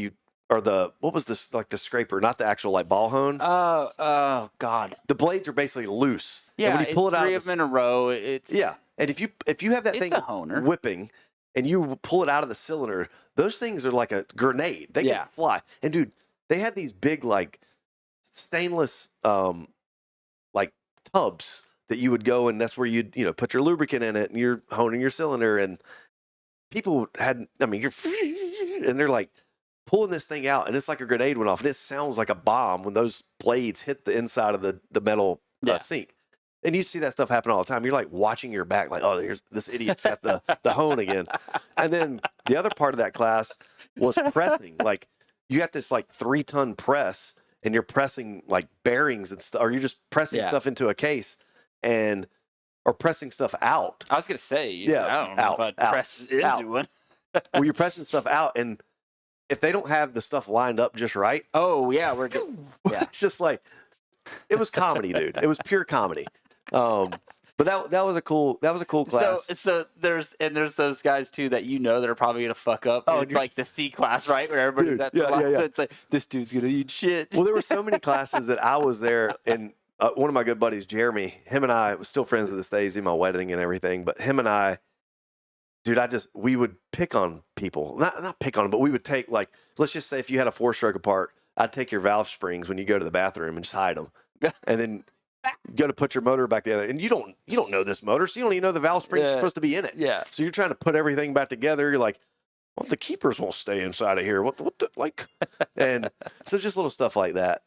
what was this, like the scraper, not the actual like ball hone. Oh God. The blades are basically loose. Yeah, and when you pull it out, 3 of them in a row. It's and if you have that It's thing a honer. whipping and you pull it out of the cylinder, those things are like a grenade. They can fly. And dude, they had these big like stainless like tubs that you would go, and that's where you'd, you know, put your lubricant in it and you're honing your cylinder, and people and they're like pulling this thing out, and it's like a grenade went off, and it sounds like a bomb when those blades hit the inside of the metal sink. And you see that stuff happen all the time. You're like watching your back, like, oh, there's this idiot's got the hone again. And then the other part of that class was pressing. Like you got this like 3-ton press, and you're pressing like bearings and stuff, or you're just pressing stuff into a case or pressing stuff out. I was gonna say, Yeah, I don't know if I'd press into one. Well, you're pressing stuff out, and if they don't have the stuff lined up just right, oh yeah, we're good. Yeah, it's just like, it was comedy, dude. It was pure comedy. But that was a cool class. So there's those guys too that you know that are probably gonna fuck up. Oh, It's like the C class, right? Where everybody's at the line. It's like, this dude's gonna eat shit. Well, there were so many classes that I was there, and one of my good buddies, Jeremy, him and I was still friends to this day. He's in my wedding and everything. But him and I, dude, we would pick on people. Not pick on them, but we would take, like, let's just say if you had a 4-stroke apart, I'd take your valve springs when you go to the bathroom and just hide them. And then you go to put your motor back together. And you don't know this motor, so you don't even know the valve springs are supposed to be in it. Yeah. So you're trying to put everything back together. You're like, well, the keepers won't stay inside of here. What the, like? And so just little stuff like that.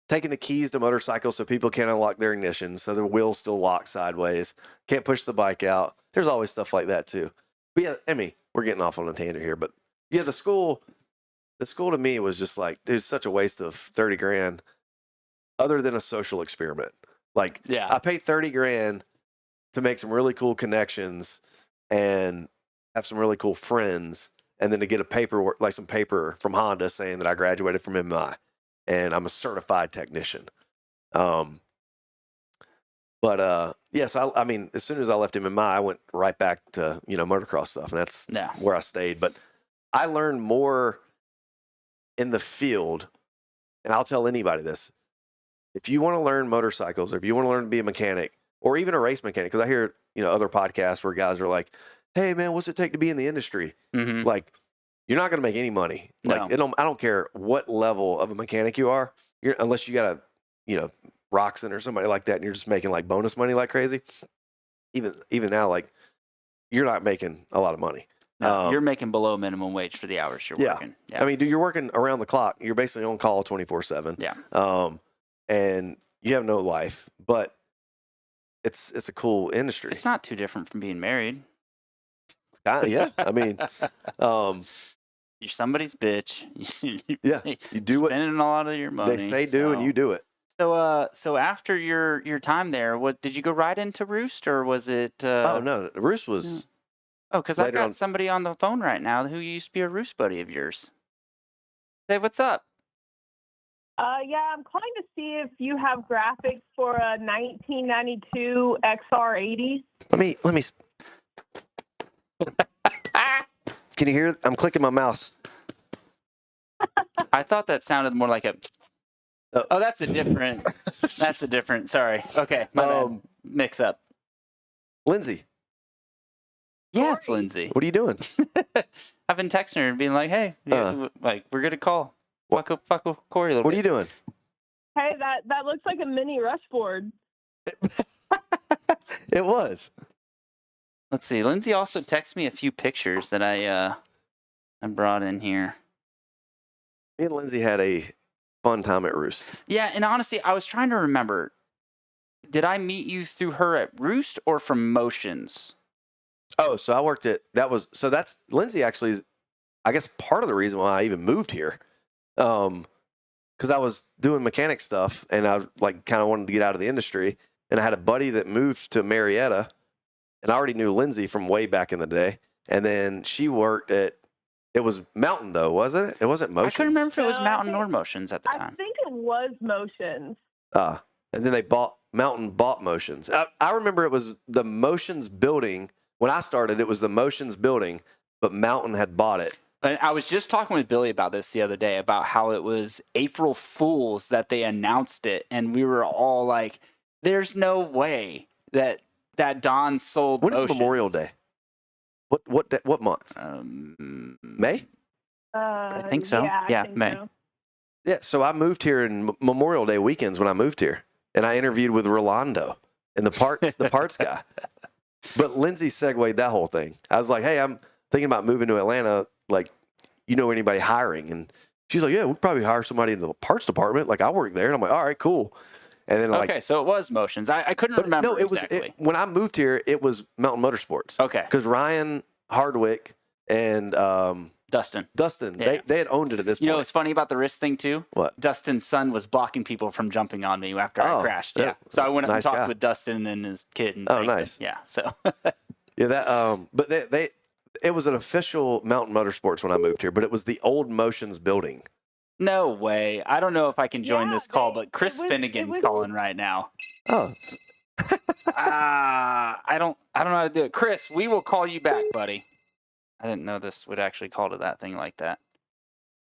Taking the keys to motorcycles so people can't unlock their ignition, so the wheels still lock sideways. Can't push the bike out. There's always stuff like that too. But yeah, Emmy, we're getting off on a tangent here, but yeah, the school to me was just like, there's such a waste of $30,000, other than a social experiment. Like, I paid $30,000 to make some really cool connections and have some really cool friends, and then to get some paper from Honda saying that I graduated from MI. And I'm a certified technician. So I mean, as soon as I left MMI, I went right back to, you know, motocross stuff, and that's where I stayed. But I learned more in the field, and I'll tell anybody this. If you want to learn motorcycles, or if you want to learn to be a mechanic, or even a race mechanic, because I hear, you know, other podcasts where guys are like, hey man, what's it take to be in the industry? Mm-hmm. Like, you're not going to make any money. Like, I don't care what level of a mechanic you are, unless you got Roxon or somebody like that, and you're just making like bonus money like crazy. Even now, like, you're not making a lot of money. No, you're making below minimum wage for the hours you're working. Yeah. I mean, dude, you're working around the clock. You're basically on call 24/7. Yeah. And you have no life, but it's a cool industry. It's not too different from being married. Yeah. I mean, you're somebody's bitch. You do it. Spending a lot of your money. They say do, and you do it. So after your time there, did you go right into Roost, or was it? Oh no, Roost was. Oh, because I've got somebody on the phone right now who used to be a Roost buddy of yours. Hey, what's up? Yeah, I'm calling to see if you have graphics for a 1992 XR80. Let me. Can you hear? I'm clicking my mouse. I thought that sounded more like a. Oh, that's a different. That's a different. Sorry. Okay, my bad. Mix up. Lindsay, Yeah, it's Lindsay. what are you doing? I've been texting her and being like, "Hey, like we're gonna call. Fuck with Corey a little What bit." are you doing? Hey, that looks like a mini rush board. It was. Let's see. Lindsay also texted me a few pictures that I brought in here. Me and Lindsay had a fun time at Roost. Yeah, and honestly, I was trying to remember. Did I meet you through her at Roost or from Motions? Oh, so I worked at that's Lindsay actually is, I guess, part of the reason why I even moved here. Because I was doing mechanic stuff and I like kind of wanted to get out of the industry. And I had a buddy that moved to Marietta, and I already knew Lindsay from way back in the day. And then she worked at, it was Mountain though, wasn't it? It wasn't Motions. I couldn't remember if it was No, I Mountain think- or Motions at the I time. think it was Motions. And then Mountain bought Motions. I remember it was the Motions building. When I started, it was the Motions building, but Mountain had bought it. And I was just talking with Billy about this the other day, about how it was April Fool's that they announced it. And we were all like, there's no way that Don sold When is Motions. Memorial Day? What month? May? I think so. Yeah, May. So. Yeah, so I moved here in Memorial Day weekends when I moved here, and I interviewed with Rolando and the parts guy. But Lindsay segued that whole thing. I was like, hey, I'm thinking about moving to Atlanta. Like, you know anybody hiring? And she's like, yeah, we'd probably hire somebody in the parts department. Like, I work there. And I'm like, all right, cool. And then Okay, so it was Motions. I couldn't remember no, it exactly. was when I moved here. It was Mountain Motorsports. Okay. Because Ryan Hardwick and Dustin, they had owned it at this point. You know what's funny about the wrist thing too? What? Dustin's son was blocking people from jumping on me after I crashed. yeah. Yeah. So I went up and Nice talked guy. with Dustin and his kid. And Oh, thanked him. nice. Yeah. So. Yeah, that but it was an official Mountain Motorsports when I moved here, but it was the old Motions building. No way. I don't know if I can join Yeah, this call, they- but Chris it was- Finnegan's it was- calling right now. Oh, I don't know how to do it. Chris, we will call you back, buddy. I didn't know this would actually call to that thing like that.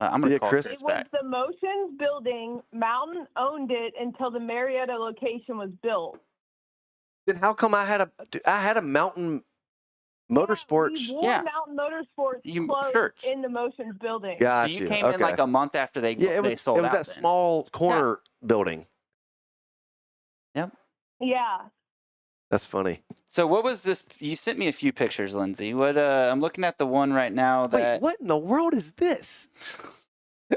I'm gonna Yeah, call Chris- Chris It was back. the Motions building. Mountain owned it until the Marietta location was built. then how come I had a Mountain Motorsports? We wore Yeah. Mountain Motorsports You- clothes shirts. in the Motions building. Got So you. you came okay. in like a month after they yeah, it they was sold it was out. that then. small corner building. Yeah. That's funny. So what was this? You sent me a few pictures, Lindsay. What? I'm looking at the one right now Wait, that what in the world is this?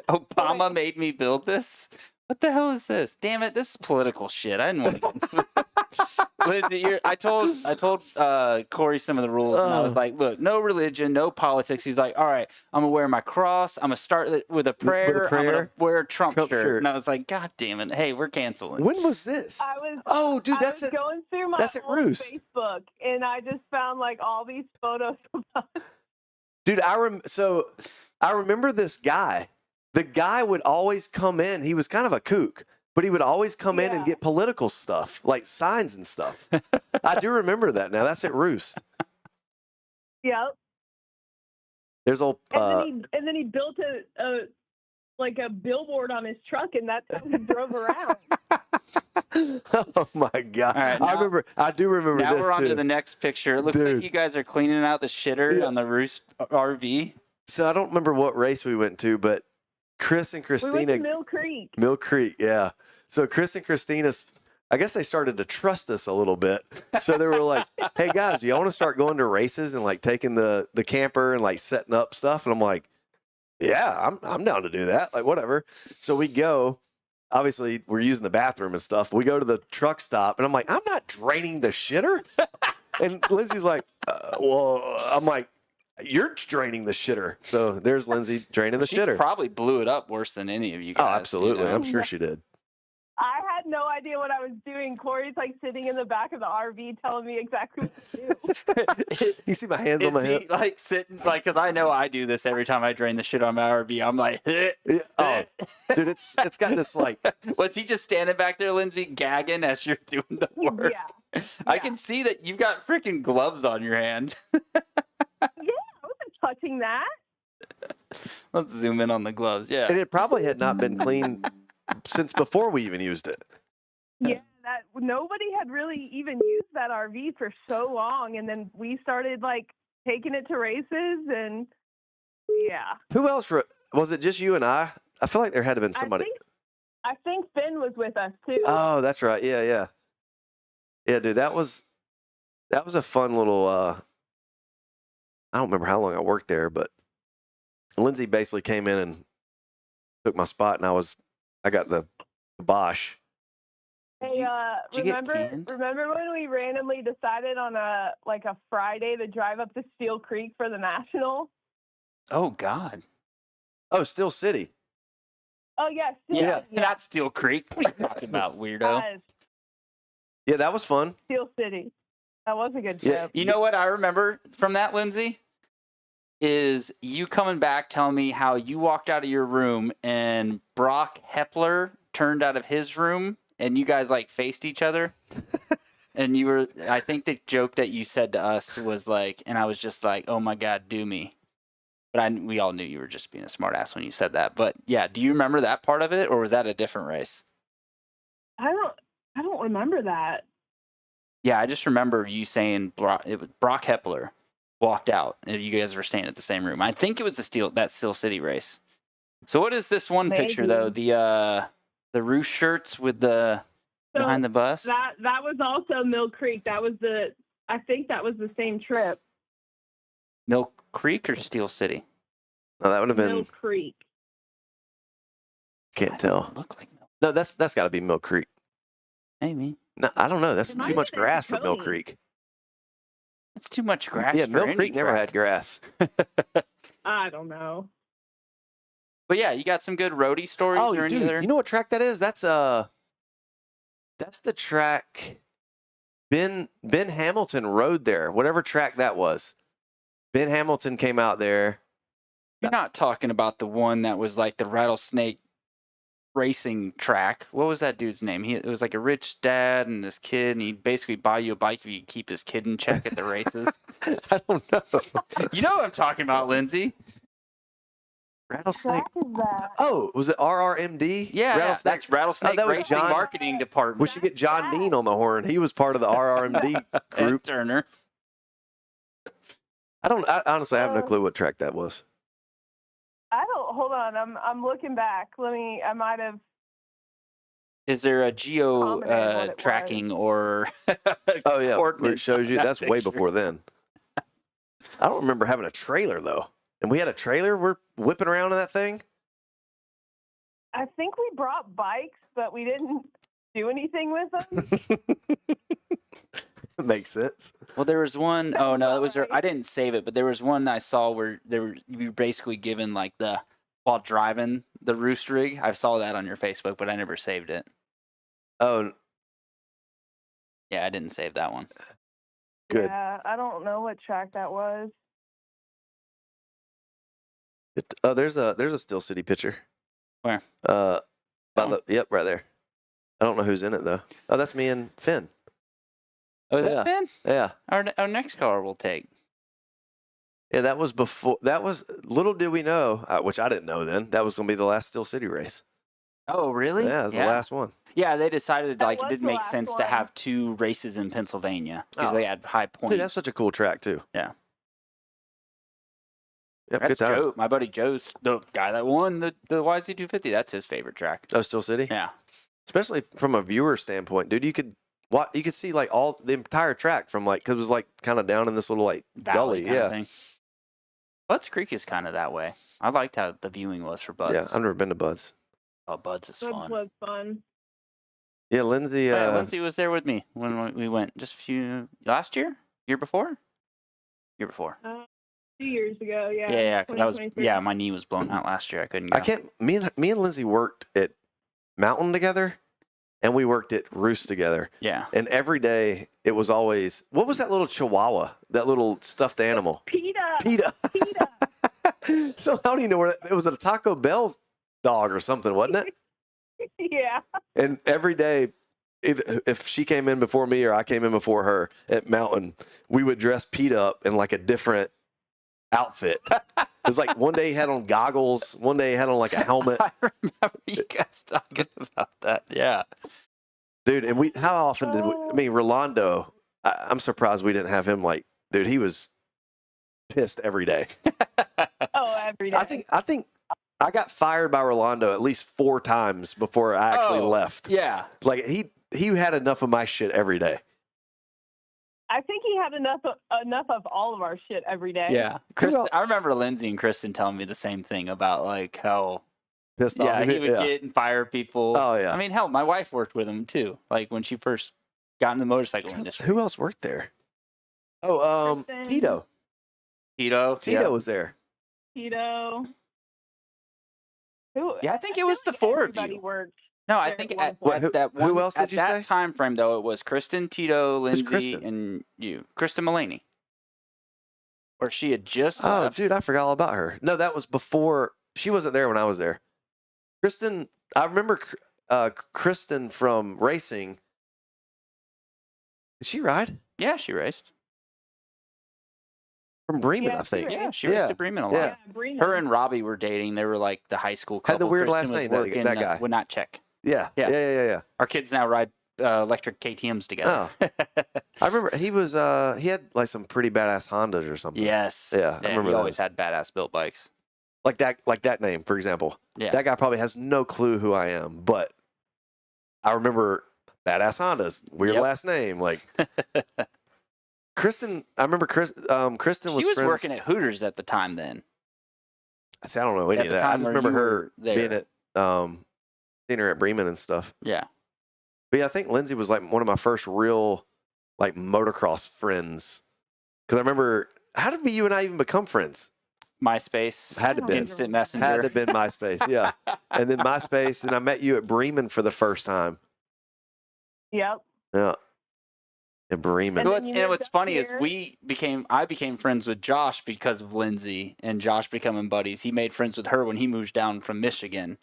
Obama made me build this. What the hell is this? Damn it! This is political shit. I didn't want to. I told Corey some of the rules, and I was like, "Look, no religion, no politics." He's like, "All right, I'm gonna wear my cross. I'm gonna start it with a prayer. I'm gonna prayer? wear a Trump shirt." shirt. And I was like, "God damn it! Hey, we're canceling." When was this? I was Oh, dude, I that's was it. going through my that's at old Roost. Facebook, and I just found like all these photos of us. Dude, I remember this guy. The guy would always come in. He was kind of a kook, but he would always come in and Yeah. get political stuff, like signs and stuff. I do remember that now. That's at Roost. Yep. There's old. And then he built a billboard on his truck, and that's how he drove around. Oh my god! All right, now- I do remember Now this we're on too. to the next picture. It looks Dude. like you guys are cleaning out the shitter Yeah. on the Roost RV. So I don't remember what race we went to, but Chris and We Christina. went to Mill Creek. Mill Creek, yeah. So Chris and Christina, I guess they started to trust us a little bit. So they were like, "Hey guys, y'all want to start going to races and like taking the camper and like setting up stuff?" And I'm like, "Yeah, I'm down to do that. Like whatever." So we go. Obviously, we're using the bathroom and stuff. We go to the truck stop, and I'm like, "I'm not draining the shitter." And Lindsay's like, "Well," I'm like, "You're draining the shitter." So there's Lindsay draining the She shitter. probably blew it up worse than any of you guys. Oh, absolutely. you know? I'm sure she did. I had no idea what I was doing. Corey's like sitting in the back of the RV telling me exactly what to do. You see my hands on Is my he, hip? like sitting like, because I know I do this every time I drain the shit on my RV. I'm like, Yeah. Oh, dude, it's got this like was he just standing back there, Lindsay, gagging as you're doing the work? Yeah. I can see that you've got freaking gloves on your hand. Yeah, I wasn't touching that. Let's zoom in on the gloves. Yeah. and it probably had not been cleaned since before we even used it. Yeah, that nobody had really even used that RV for so long, and then we started like taking it to races, and yeah. Who else? Was it just you and I? I feel like there had to have been somebody. I think Finn was with us too. Oh, that's right. Yeah, dude. That was a fun little. I don't remember how long I worked there, but Lindsay basically came in and took my spot, and I got the Bosch. Hey, remember when we randomly decided on a Friday to drive up to Steel Creek for the National? Oh God. Oh, Steel City. Oh yes. Yeah, not Steel Creek. What are you talking about, weirdo? Yeah, that was fun. Steel City. That was a good trip. You know what I remember from that, Lindsay? Is you coming back telling me how you walked out of your room and Brock Hepler turned out of his room and you guys like faced each other. And you were, I think the joke that you said to us was like, and I was just like, oh my God, do me. But we all knew you were just being a smart ass when you said that. But yeah, do you remember that part of it, or was that a different race? I don't remember that. Yeah, I just remember you saying it was Brock Hepler walked out, and you guys were staying at the same room. I think it was that Steel City race. So what is this one picture though? The Roost shirts with the behind the bus. That was also Mill Creek. I think that was the same trip. Mill Creek or Steel City? No, that would have been Mill Creek. Can't tell. Look like Mill. No, that's got to be Mill Creek. Maybe. No, I don't know. That's too much grass for Mill Creek. It's too much grass. Yeah, for Mill any Creek never track. had grass. I don't know. But yeah, you got some good roadie stories. Oh, or dude, any other? you know what track that is? That's the track Ben Hamilton rode there. Whatever track that was. Ben Hamilton came out there. You're not talking about the one that was like the rattlesnake racing track. What was that dude's name? It was like a rich dad and his kid, and he'd basically buy you a bike if you keep his kid in check at the races. I don't know. You know what I'm talking about, Lindsay? Rattlesnake. Oh, was it RRMD? Yeah, that's Rattlesnake that was Racing John, Marketing Department. We should get John Dean on the horn. He was part of the RRMD group. Turner. I honestly have no clue what track that was. I don't. Hold on. I'm looking back. I might have. Is there a geo tracking or? Oh yeah, where it shows you. That's way picture. before then. I don't remember having a trailer though. And we had a trailer. We're whipping around in that thing. I think we brought bikes, but we didn't do anything with them. Makes sense. Well, there was one oh no, it was I didn't save it, but there was one I saw where you were basically given like while driving the Roost rig. I saw that on your Facebook, but I never saved it. Oh. Yeah, I didn't save that one. Good. Yeah, I don't know what track that was. There's a Steel City picture. Where? Yep, right there. I don't know who's in it though. Oh, that's me and Finn. Oh, is that Finn? Yeah. Our next car we'll take. Yeah, that was before. That was little did we know, which I didn't know then. That was going to be the last Steel City race. Oh, really? Yeah, it was the last one. Yeah, they decided like it didn't make sense to one. have two races in Pennsylvania because they had high points. Dude, that's such a cool track too. Yeah. Yep, That's good time. Joe, my buddy Joe's the guy that won the YZ250. That's his favorite track. Oh, Steel City. Yeah. Especially from a viewer standpoint, dude. You could see like all the entire track from like, cause it was like kind of down in this little like Valley gully. kind Yeah. of thing. Bud's Creek is kind of that way. I liked how the viewing was for Bud's. Yeah, I've never been to Bud's. Oh, Bud's is That fun. was fun. Yeah, Lindsay. Lindsay was there with me when we went last year, year before. 2 years ago, yeah. Yeah, because 2023. my knee was blown out last year. I couldn't go. Me and Lindsay worked at Mountain together, and we worked at Roost together. Yeah. And every day it was always, what was that little Chihuahua? That little stuffed animal? PETA. So how do you know where it was? A Taco Bell dog or something, wasn't it? Yeah. And every day, if she came in before me or I came in before her at Mountain, we would dress Pete up in like a different outfit. It was like one day he had on goggles, one day he had on like a helmet. I remember you guys talking about that. Yeah. Dude, and how often did we, I mean, Rolando, I'm surprised we didn't have him like, dude, he was pissed every day. Oh, every day. I think I got fired by Rolando at least 4 times before I actually left. Yeah. Like he had enough of my shit every day. I think he had enough of all of our shit every day. Yeah. Kristen, I remember Lindsay and Kristen telling me the same thing about like how Pissed off. he would get and fire people. Oh, yeah. I mean, hell, my wife worked with him too. Like when she first got in the motorcycle industry. Who else worked there? Oh, Kristen. Tito. Tito Was there. Tito. Yeah, I think it was the 4 of everybody you. worked. No, I there think at one point. Who else did you at that say? time frame though, it was Kristen, Tito, Who's Lindsay, Kristen? and you, Kristen Mullaney. Or she had just Oh, left. dude, I forgot all about her. No, that was before. She wasn't there when I was there. Kristen, I remember Kristen from racing. Did she ride? Yeah, she raced. From Bremen, Yeah, I think. she Yeah, she raced at Bremen a lot. Yeah. Bremen. Her and Robbie were dating. They were like the high school couple. Had the weird Kristen last was name, working, that guy. Would not check. Yeah. Yeah. Yeah. Our kids now ride electric KTMs together. Oh. I remember he was he had like some pretty badass Hondas or something. Yes. Yeah, I remember He those. always had badass built bikes. Like that name, for example. Yeah. That guy probably has no clue who I am, but I remember badass Hondas, weird Yep. last name. Like Kristen, I remember Kristen was She was friends. working at Hooters at the time then. See, I don't know any at of the that. I time just where remember you her were there. being at seeing her at Bremen and stuff. Yeah. But yeah, I think Lindsay was like one of my first real like motocross friends. Because I remember, how did you and I even become friends? MySpace. Had to be. Instant Messenger. Had to have been MySpace, yeah. And then MySpace, and I met you at Bremen for the first time. Yep. Yeah. At Bremen. And then And you moved what's up funny is here. I became friends with Josh because of Lindsay and Josh becoming buddies. He made friends with her when he moved down from Michigan.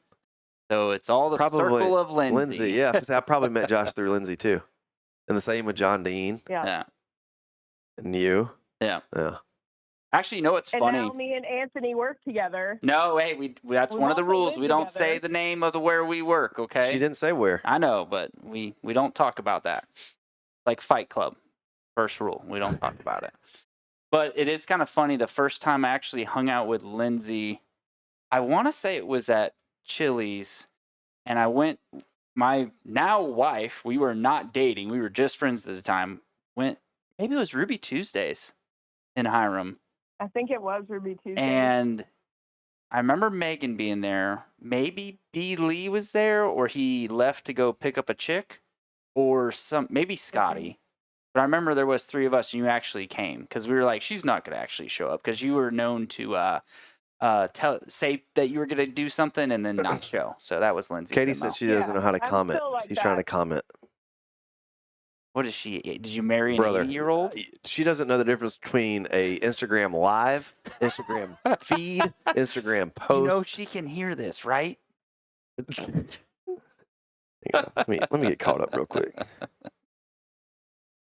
So it's all the circle of Lindsay. Yeah, because I probably met Josh through Lindsay too. And the same with John Dean Yeah. Yeah. and you. Yeah. Yeah. Actually, you know what's And funny? now me and Anthony work together. No, hey, we that's We one of the also rules. live We don't together. say the name of where we work, okay? She didn't say where. I know, but we don't talk about that. Like Fight Club. First rule, we don't talk about it. But it is kind of funny. The first time I actually hung out with Lindsay, I want to say it was at Chili's, and I went. My now wife, we were not dating. We were just friends at the time. Went maybe it was Ruby Tuesdays in Hiram, I think it was Ruby Tuesday. and I remember Megan being there. Maybe B. Lee was there, or he left to go pick up a chick, or maybe Scotty. But I remember there was 3 of us, and you actually came because we were like, she's not going to actually show up because you were known to say that you were going to do something and then not show. So that was Lindsay. Katie said she doesn't know how to I'm comment. still like She's trying to that. comment. What is she? Did you marry an Brother. 80-year-old? She doesn't know the difference between a Instagram live, Instagram feed, Instagram post. You know she can hear this, right? Hang on. Let me get caught up real quick.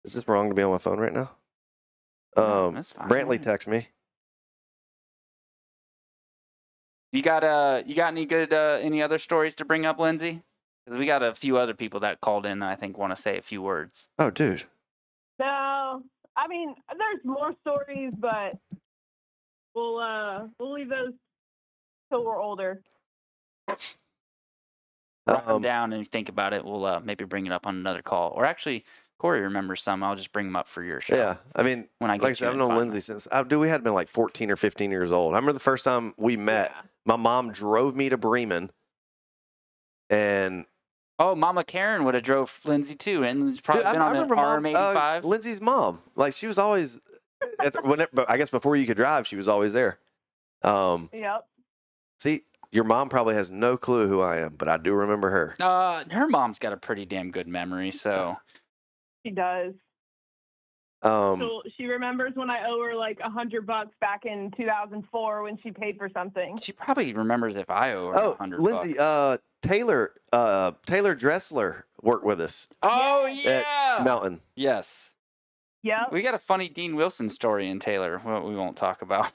Is this wrong to be on my phone right now? No, that's fine. Brantley text me. You got any good any other stories to bring up, Lindsay? Because we got a few other people that called in that I think want to say a few words. Oh, dude. No, I mean there's more stories, but we'll leave those till we're older. Write them down and think about it. We'll maybe bring it up on another call. Or actually, Corey remembers some. I'll just bring them up for your show. Yeah, I mean, when I get like I said, I've known Lindsay since we had been like 14 or 15 years old. I remember the first time we met. Yeah. My mom drove me to Bremen, and oh, Mama Karen would have drove Lindsay too, and it's probably dude, been on an RM85. Lindsay's mom, like she was always, but I guess before you could drive, she was always there. Yep. See, your mom probably has no clue who I am, but I do remember her. Her mom's got a pretty damn good memory, so She does. So she remembers when I owe her like $100 back in 2004 when she paid for something. she probably remembers if I owe her $100. Lindsay, Taylor Dressler worked with us Oh yeah, at Mountain. yes. Yep. We got a funny Dean Wilson story in Taylor. Well, we won't talk about.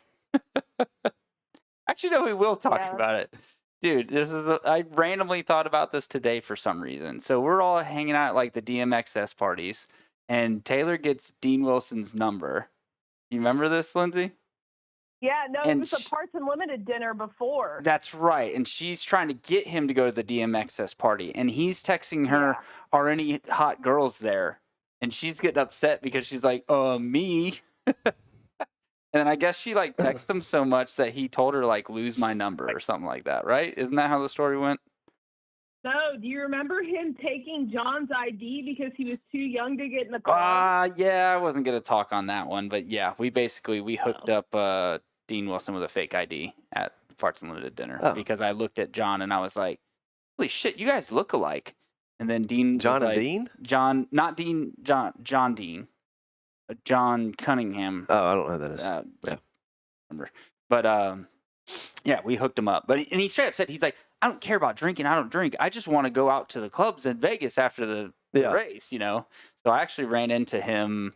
Actually, no, we will talk Yeah. about it. Dude, I randomly thought about this today for some reason. So we're all hanging out at like the DMXS parties, and Taylor gets Dean Wilson's number. You remember this, Lindsay? Yeah, no, And it was a Parts Unlimited dinner before. That's right. And she's trying to get him to go to the DMXS party. And he's texting her, are any hot girls there? And she's getting upset because she's like, me. And then I guess she like texted him so much that he told her like lose my number or something like that, right? Isn't that how the story went? No, do you remember him taking John's ID because he was too young to get in the car? Yeah, I wasn't gonna talk on that one, but yeah, we hooked up Dean Wilson with a fake ID at Parts Unlimited dinner because I looked at John and I was like, holy shit, you guys look alike. And then Dean John was and like, Dean? Not Dean, John Dean. John Cunningham. Oh, I don't know who that is. Yeah. Remember. But yeah, we hooked him up. And he straight up said, he's like, I don't care about drinking. I don't drink. I just want to go out to the clubs in Vegas after the race, you know? So I actually ran into him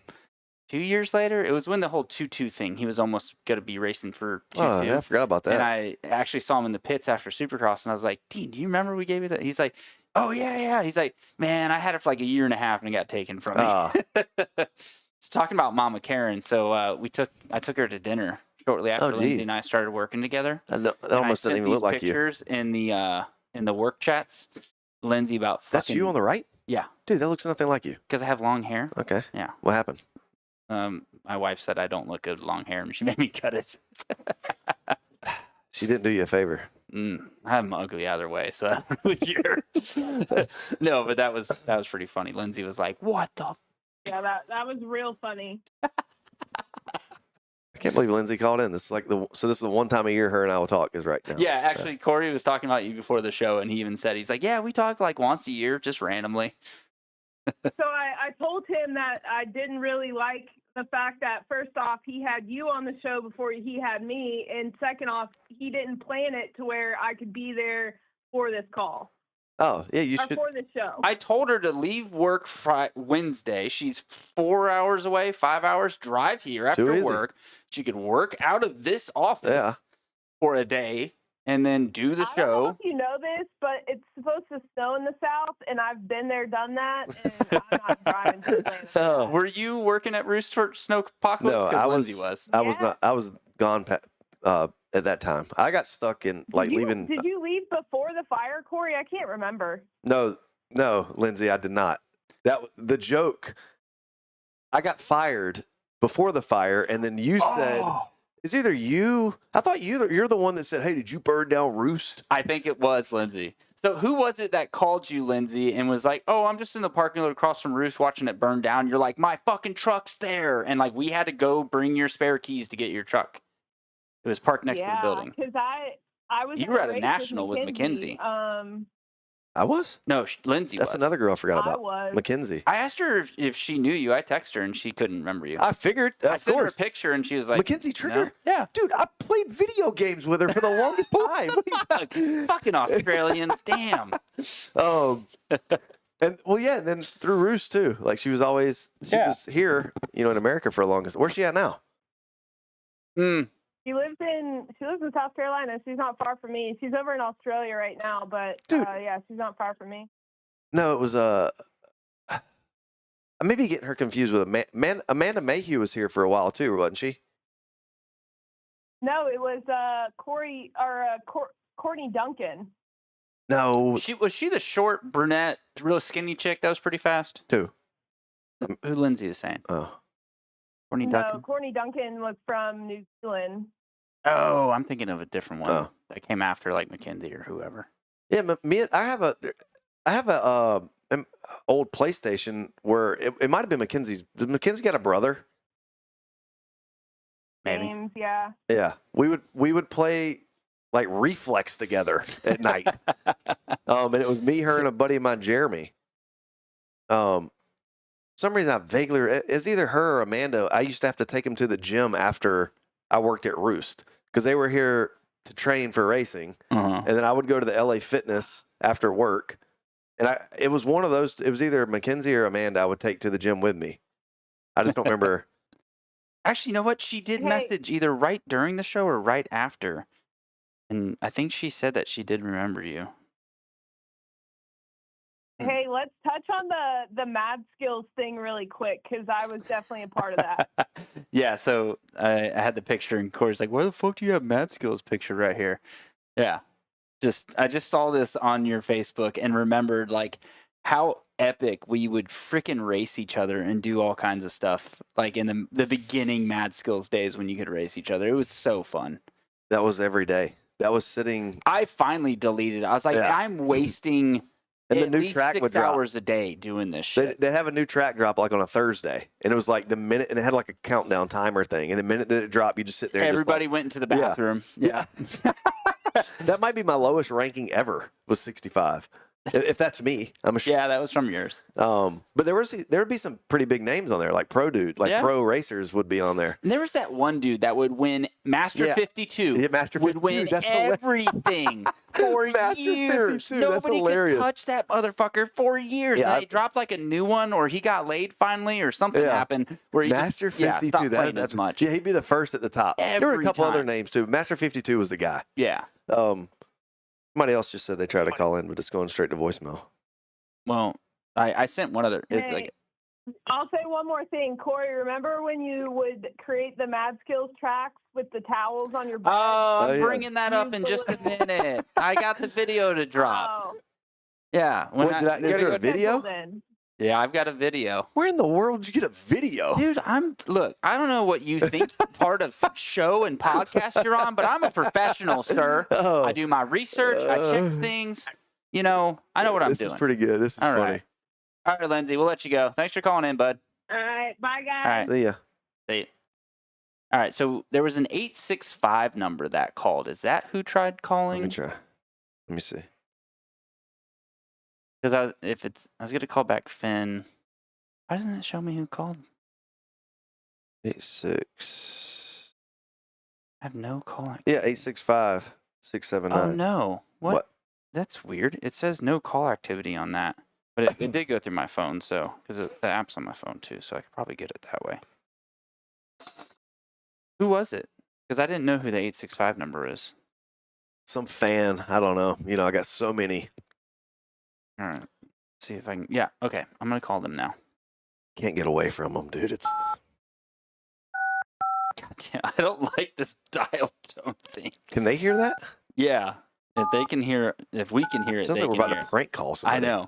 2 years later. It was when the whole 2-2 thing. He was almost going to be racing for 2-2. Oh, yeah, I forgot about that. And I actually saw him in the pits after Supercross, and I was like, Dean, do you remember we gave you that? He's like, oh, yeah. He's like, man, I had it for like a year and a half, and it got taken from me. It's talking about Mama Karen. So I took her to dinner shortly after Lindsay and I started working together. That almost doesn't even look like you. Pictures in the work chats. Lindsay about That's you on the right? Yeah. Dude, that looks nothing like you. Because I have long hair. Okay. Yeah. What happened? My wife said I don't look good with long hair, and she made me cut it. She didn't do you a favor. I'm ugly either way, so I don't really care. No, but that was pretty funny. Lindsay was like, "What the?" Yeah, that was real funny. I can't believe Lindsay called in. This is the one time a year her and I will talk is right now. Yeah, actually, Corey was talking about you before the show, and he even said, he's like, yeah, we talk like once a year, just randomly. So I told him that I didn't really like the fact that, first off, he had you on the show before he had me, and second off, he didn't plan it to where I could be there for this call. Oh, yeah, you should. For the show. I told her to leave work Wednesday. She's 4 hours away, 5 hours, drive here after work. She could work out of this office for a day and then do the show. I don't know if you know this, but it's supposed to snow in the South, and I've been there, done that, and I'm not driving to Atlanta. Were you working at Roost for Snow Apocalypse? No, Lindsay was. I was not. I was gone at that time. I got stuck in leaving. Did you leave before the fire, Corey? I can't remember. No, Lindsay, I did not. The joke. I got fired before the fire, and then you said, "It's either you." I thought you're the one that said, "Hey, did you burn down Roost?" I think it was Lindsay. So who was it that called you, Lindsay, and was like, "Oh, I'm just in the parking lot across from Roost watching it burn down." You're like, "My fucking truck's there," and like we had to go bring your spare keys to get your truck. It was parked next to the building. Because I was. You were at a national with Mackenzie. I was? No, Lindsay was. That's another girl I forgot about. I was. Mackenzie. I asked her if she knew you. I texted her and she couldn't remember you. I figured. I sent her a picture and she was like, Mackenzie Trigger? No? Yeah. Dude, I played video games with her for the longest time. What are you talking? Fucking Australians, damn. And and then through Roost too. Like she was was here, in America for the longest. Where's she at now? She lives in South Carolina. She's not far from me. She's over in Australia right now, but she's not far from me. No, it was I may be getting her confused with Amanda Mayhew was here for a while too, wasn't she? No, it was Courtney Duncan. No. Was she the short brunette, real skinny chick that was pretty fast? Who Lindsay is saying. Oh. Courtney Duncan? No, Courtney Duncan was from New Zealand. Oh, I'm thinking of a different one that came after, like Mackenzie or whoever. Yeah, I have a old PlayStation where it might have been Mackenzie's. Does Mackenzie got a brother? Maybe. James, yeah. Yeah, we would play like Reflex together at night. And it was me, her, and a buddy of mine, Jeremy. For some reason I vaguely, it's either her or Amanda. I used to have to take them to the gym after I worked at Roost because they were here to train for racing. And then I would go to the LA Fitness after work. And it was one of those, it was either Mackenzie or Amanda I would take to the gym with me. I just don't remember. Actually, you know what? She did Hey. message either right during the show or right after. And I think she said that she did remember you. Hey, let's touch on the mad skills thing really quick because I was definitely a part of that. Yeah, so I had the picture, and Corey's like, "Where the fuck do you have Mad Skills picture right here?" Yeah, I just saw this on your Facebook and remembered like how epic we would freaking race each other and do all kinds of stuff, like in the beginning Mad Skills days when you could race each other. It was so fun. That was every day. That was sitting. I finally deleted it. I was like, Yeah. I'm wasting And the at new least track 6 would drop. hours a day doing this shit. They'd have a new track drop like on a Thursday, and it was like the minute, and it had like a countdown timer thing. And the minute that it dropped, you just sit there. And Everybody just went into the Yeah. bathroom. Yeah. That might be my lowest ranking ever. Was 65. If that's me, I'm sure. Yeah, that was from yours. But there would be some pretty big names on there, like pro dude, like Yeah. pro racers would be on there. And there was that one dude that would win Master Yeah. 52. Yeah, Master would 52. win That's hilarious. everything for Master years. 52, that's Nobody hilarious. could touch that motherfucker for years. Yeah, and I- they dropped like a new one, or he got laid finally, or something Yeah. happened where he Master just, yeah, 52. stopped playing as much. Yeah, he'd be the first at the top. There were a Every couple other time. names too. Master 52 was the guy. Yeah. Somebody else just said they tried to call in, but it's going straight to voicemail. Well, I sent one other. It's Hey, like, I'll say one more thing. Corey, remember when you would create the mad skills tracks with the towels on your bed? oh, I'm yeah. bringing that up in just a minute. I got the video to drop. Oh, Yeah. When What, did I, you is gotta there go- a video? then. Yeah, I've got a video. Where in the world did you get a video? Dude, look, I don't know what you think part of show and podcast you're on, but I'm a professional, sir. Oh, I do my research, I check things. You know, I know what I'm this doing. is pretty good. This is All funny. right. All right, Lindsay, we'll let you go. Thanks for calling in, bud. All right. Bye, guys. All right. See ya. See you. All right, so there was an 865 number that called. Is that who tried Let me calling? try. Let me see. Because I was going to call back Finn. Why doesn't it show me who called? 86. I have no call. Yeah, 865 679. Oh, no. What? That's weird. It says no call activity on that. But it did go through my phone, so, because the app's on my phone too, so I could probably get it that way. Who was it? Because I didn't know who the 865 number is. Some fan. I don't know. You know, I got so many. All right. See if I can. Yeah, okay. I'm going to call them now. Can't get away from them, dude. It's God damn, I don't like this dial tone thing. Can they hear that? Yeah. If they can hear, if we can hear it, Sounds they like we're can about hear to it. prank call I somebody. know.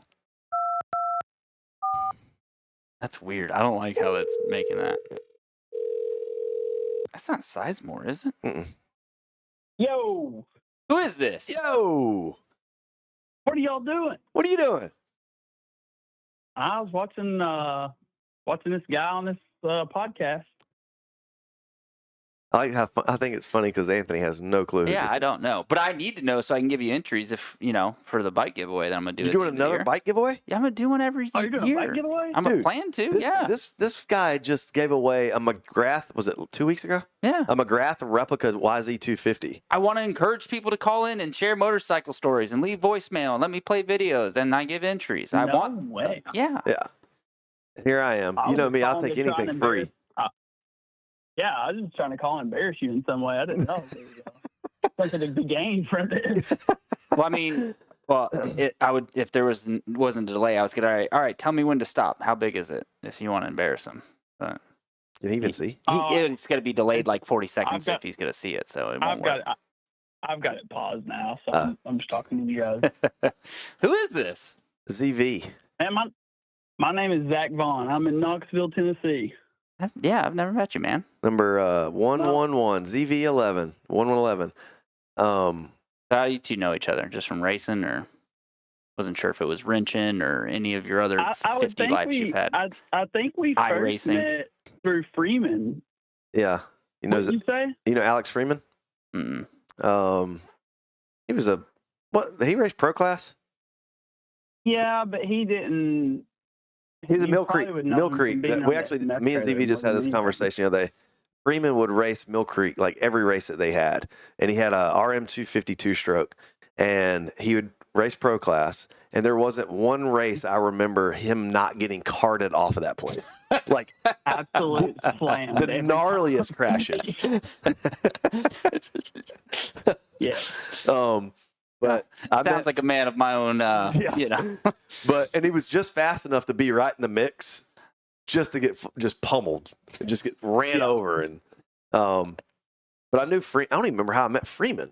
That's weird. I don't like how that's making that. That's not Sizemore, is it? Mm-mm. Yo, Who is this? Yo, what are y'all doing? what are you doing? I was watching this guy on this podcast. I like how I think it's funny because Anthony has no clue. Who Yeah, this I is. don't know, but I need to know so I can give you entries if for the bike giveaway that I'm gonna do. You at the doing end of the another year. bike giveaway? Yeah, I'm gonna do one every Oh, you're doing year. a bike giveaway? I'm a Dude, plan to. This, yeah, this guy just gave away a McGrath. Was it 2 weeks ago? yeah. A McGrath replica YZ250. I want to encourage people to call in and share motorcycle stories and leave voicemail and let me play videos and I give entries. I No want. way. Yeah. Yeah. Here I am. I You know was me. I'll calling take to try anything and free. Yeah, I was just trying to call and embarrass you in some way. I didn't know. Something to be gained from it. Well, I mean, I would if there wasn't a delay. I was gonna all right. Tell me when to stop. How big is it? If you want to embarrass him, but Can he even see? it's gonna be delayed like 40 seconds got- if he's gonna see it. So it won't I've got it paused now, so Uh. I'm just talking to you guys. work. Who is this? ZV. And my name is Zach Vaughn. I'm in Knoxville, Tennessee. I've never met you, man. Number 111. ZV11. 1111. How do you two know each other? Just from racing, or wasn't sure if it was wrenching or any of your other I would 50 think lives you've had. I think we first iRacing. met through Freeman. Yeah. You know, What did you say? you know Alex Freeman? Mm. He was he raced pro class? Yeah, but he didn't. He was a you Mill probably Creek. would know Mill him from Creek. being on We that actually, meth me and trailer ZV just more had than this anything. conversation the other day. Freeman would race Mill Creek like every race that they had, and he had a RM252 stroke, and he would race pro class, and there wasn't one race I remember him not getting carted off of that place. Like Absolute slam. the gnarliest crashes. Yeah. But Sounds like a man of my own. You know. And he was just fast enough to be right in the mix, just to get just pummeled, just get ran over, and But I knew I don't even remember how I met Freeman.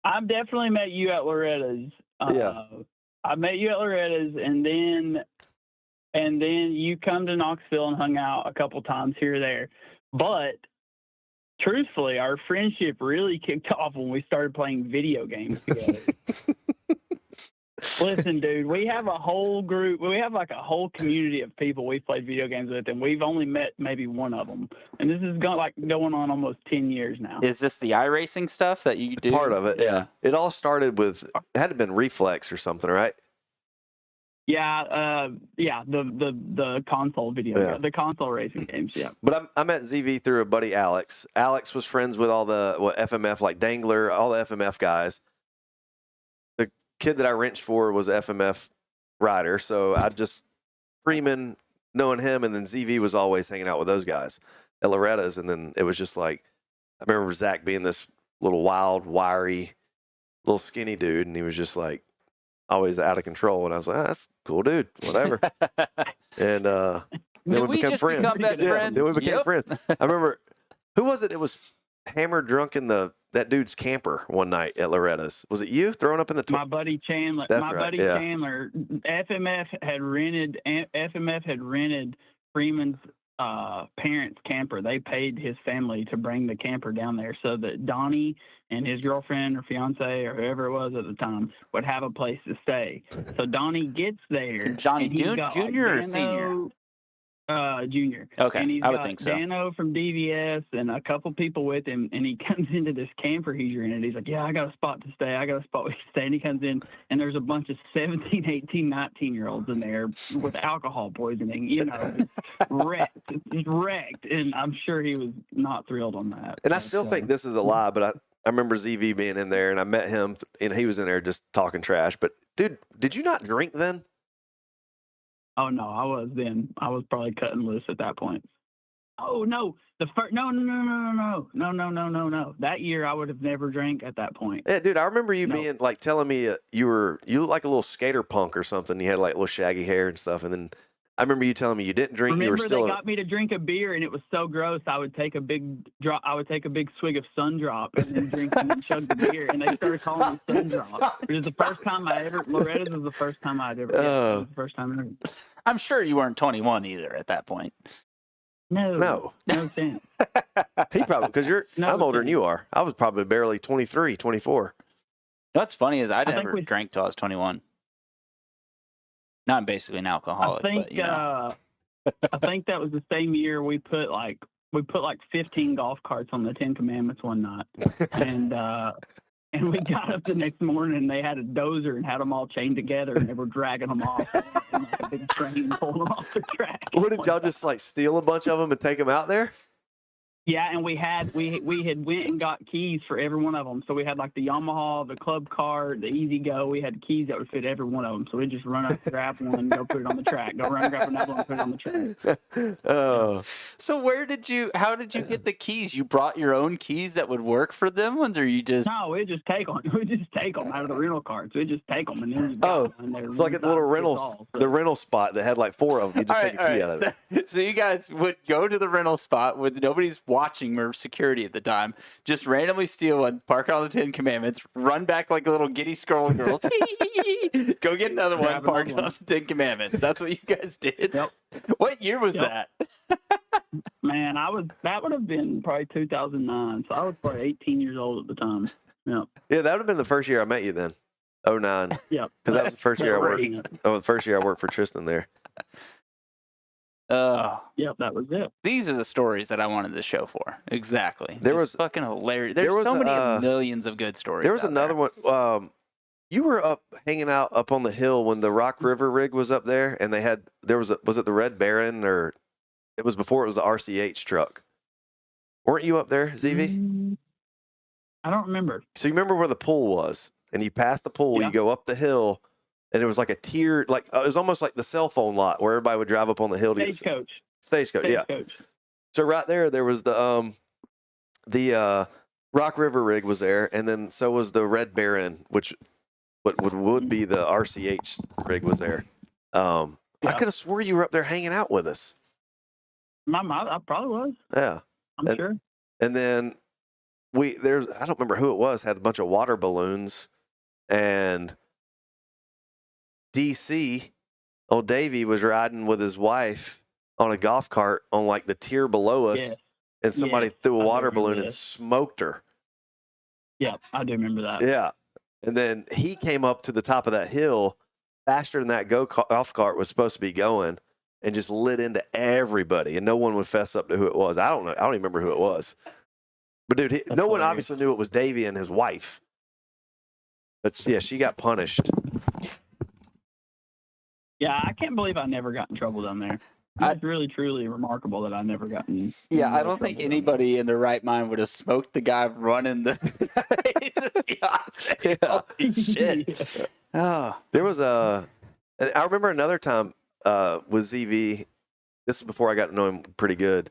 I've definitely met you at Loretta's. I met you at Loretta's, and then you come to Knoxville and hung out a couple times here or there. But truthfully, our friendship really kicked off when we started playing video games together. Listen, dude, we have a whole group. We have like a whole community of people we've played video games with, and we've only met maybe one of them. And this is going on almost 10 years now. Is this the iRacing stuff that you do? Part of it, yeah. It all started with, it had to have been Reflex or something, right? Yeah, the console video, the console racing games, yeah. But I met ZV through a buddy, Alex. Alex was friends with all the FMF, like Dangler, all the FMF guys. The kid that I wrenched for was an FMF rider, so I just, Freeman, knowing him, and then ZV was always hanging out with those guys at Loretta's, and then it was just like, I remember Zach being this little wild, wiry, little skinny dude, and he was just like, always out of control, and I was like, that's cool, dude, whatever. And then we became friends. Then we became friends. I remember, who was it? It was hammered drunk in that dude's camper one night at Loretta's. Was it you throwing up in the my buddy Chandler? That's my right, buddy Chandler. FMF had rented Freeman's parents' camper. They paid his family to bring the camper down there so that Donnie and his girlfriend or fiance or whoever it was at the time would have a place to stay. So Donnie gets there. Johnny Junior or Senior? Junior. Okay, and he's I would got think so. Dano from DVS and a couple people with him, and he comes into this camper he's rented. He's like, yeah, I got a spot to stay. I got a spot to stay. And he comes in, and there's a bunch of 17, 18, 19-year-olds in there with alcohol poisoning, wrecked. And I'm sure he was not thrilled on that. And I still think this is a lie, but I remember ZV being in there, and I met him, and he was in there just talking trash. But, dude, did you not drink then? Oh, no, I was then. I was probably cutting loose at that point. Oh, no. No. That year, I would have never drank at that point. Yeah, dude, I remember you being, like, telling me you look like a little skater punk or something. You had, like, little shaggy hair and stuff, and then I remember you telling me you didn't drink. Remember, you were still they got me to drink a beer, and it was so gross. I would take a big swig of Sun Drop and then drink and chug the beer, and they started calling me Sun Drop. It was the first time Loretta's was the first time I'd ever. It was the first time ever. I'm sure you weren't 21 either at that point. No chance. He probably, because I'm older than you are. I was probably barely 23, 24. What's funny is I never drank till I was 21. Now I'm basically an alcoholic. I think that was the same year we put like 15 golf carts on the 10 Commandments one night, and we got up the next morning and they had a dozer and had them all chained together and they were dragging them off and like a big train pulling them off the track. What, did y'all just like steal a bunch of them and take them out there? Yeah, and we had went and got keys for every one of them. So we had like the Yamaha, the Club Car, the Easy Go. We had keys that would fit every one of them. So we just run up, grab one, go put it on the track. Go run, grab another one, put it on the track. Oh. So how did you get the keys? You brought your own keys that would work for them ones, or you just? No, we just take them. We just take them out of the rental carts. We just take them and then you go. It's like at the little the rental spot that had like 4 of them. You just take a key out of it. So you guys would go to the rental spot with nobody's watching or security at the time, just randomly steal one, park it on the 10 Commandments, run back like little giddy scrolling girls, go get another one, park it on the 10 Commandments. That's what you guys did? Yep. What year was that? Man, that would have been probably 2009, so I was probably 18 years old at the time. Yep. Yeah, that would have been the first year I met you then. 09. Yeah. Because that was the first year I worked. That was the first year I worked for Tristan there. Yep, that was it. These are the stories that I wanted the show for. Exactly. There was fucking hilarious. There's so many millions of good stories. There was another one. You were up hanging out up on the hill when the Rock River rig was up there, and was it the Red Baron, or it was before it was the RCH truck? Weren't you up there, ZV? I don't remember. So you remember where the pool was, and you pass the pool, you go up the hill, and it was like a tier, like it was almost like the cell phone lot where everybody would drive up on the hill to Stagecoach, yeah. So right there was the Rock River rig was there, and then so was the Red Baron, which would be the RCH rig was there. I could have swore you were up there hanging out with us. I probably was. Yeah, I'm sure. And then I don't remember who it was, had a bunch of water balloons, and DC, old Davey was riding with his wife on a golf cart on like the tier below us, and somebody threw a water balloon and smoked her. Yeah, I do remember that. Yeah, and then he came up to the top of that hill faster than that golf cart was supposed to be going, and just lit into everybody, and no one would fess up to who it was. I don't know. I don't even remember who it was. But dude, no one obviously knew it was Davey and his wife. But yeah, she got punished. Yeah, I can't believe I never got in trouble down there. It's really, truly remarkable that I never got in. Yeah, I don't think anybody in their right mind would have smoked the guy running the Beyonce. Yeah. Holy shit. Oh, there was I remember another time with ZV. This is before I got to know him pretty good.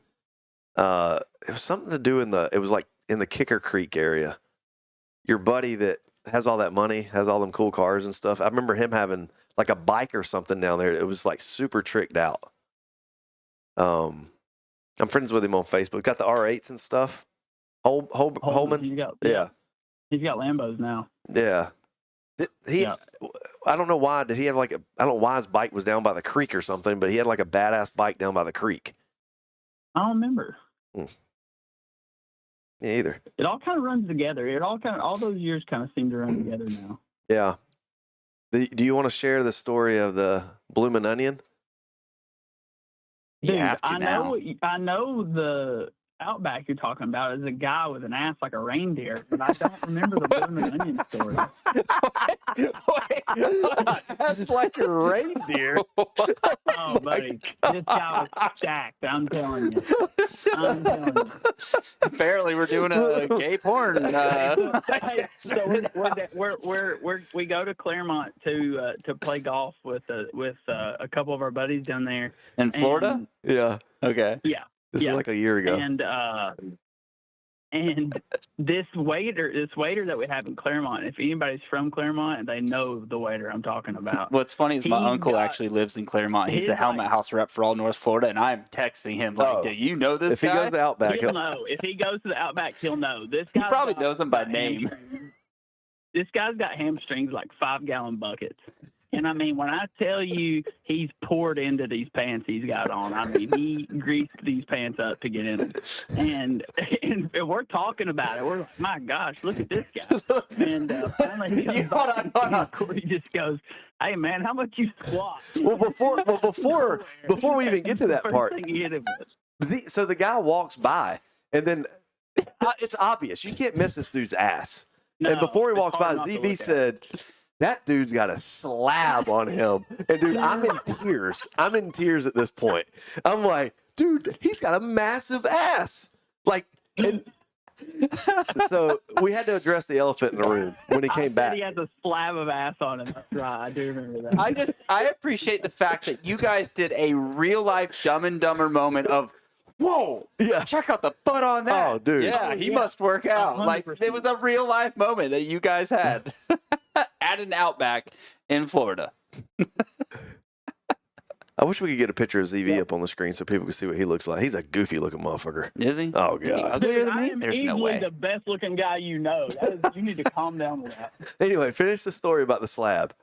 It was something to do it was like in the Kicker Creek area. Your buddy that has all that money, has all them cool cars and stuff. I remember him having like a bike or something down there. It was like super tricked out. I'm friends with him on Facebook. Got the R8s and stuff. Holman. Yeah. He's got Lambos now. Yeah. I don't know why. Did he have I don't know why his bike was down by the creek or something, but he had like a badass bike down by the creek. I don't remember. Yeah, either. It all kind of runs together. All those years kind of seem to run together now. Yeah. Do you want to share the story of the Bloomin' Onion? Dude, I know the Outback you're talking about is a guy with an ass like a reindeer, but I don't remember the Bloomin' Onion story. That's like a reindeer. Oh, buddy. This guy was stacked. I'm telling you. Apparently, we're doing a gay porn. So we go to Claremont to play golf with a couple of our buddies down there in Florida. Yeah. Okay. Yeah. This is like a year ago. And this waiter that we have in Claremont, if anybody's from Claremont, they know the waiter I'm talking about. What's funny is my uncle actually lives in Claremont. He's the Helmet House rep for all North Florida, and I'm texting him like, "Do you know this guy?" If he goes to the Outback, he'll know. If he goes to the Outback, he'll know. This guy probably knows him by name. This guy's got hamstrings like 5-gallon buckets. And I mean, when I tell you he's poured into these pants he's got on, I mean, he greased these pants up to get in them. And we're talking about it. We're like, my gosh, look at this guy. And finally, he hold on. Corey just goes, "Hey, man, how much you squat?" Well, before we even get to that part, so the guy walks by, and then it's obvious. You can't miss this dude's ass. No, and before he walks by, ZV said, "That dude's got a slab on him." And dude, I'm in tears. I'm in tears at this point. I'm like, dude, he's got a massive ass. Like, and so we had to address the elephant in the room when he came back. He has a slab of ass on him. That's right. I do remember that. I appreciate the fact that you guys did a real life Dumb and Dumber moment of, whoa, yeah, check out the butt on that. Oh, dude. Yeah, he must work out. 100%. Like, it was a real life moment that you guys had at an Outback in Florida. I wish we could get a picture of ZV up on the screen so people can see what he looks like. He's a goofy looking motherfucker. Is he? Oh, Is he God. uglier than me? I'm There's no way. the best looking guy you know. You need to calm down with that. Anyway, finish the story about the slab.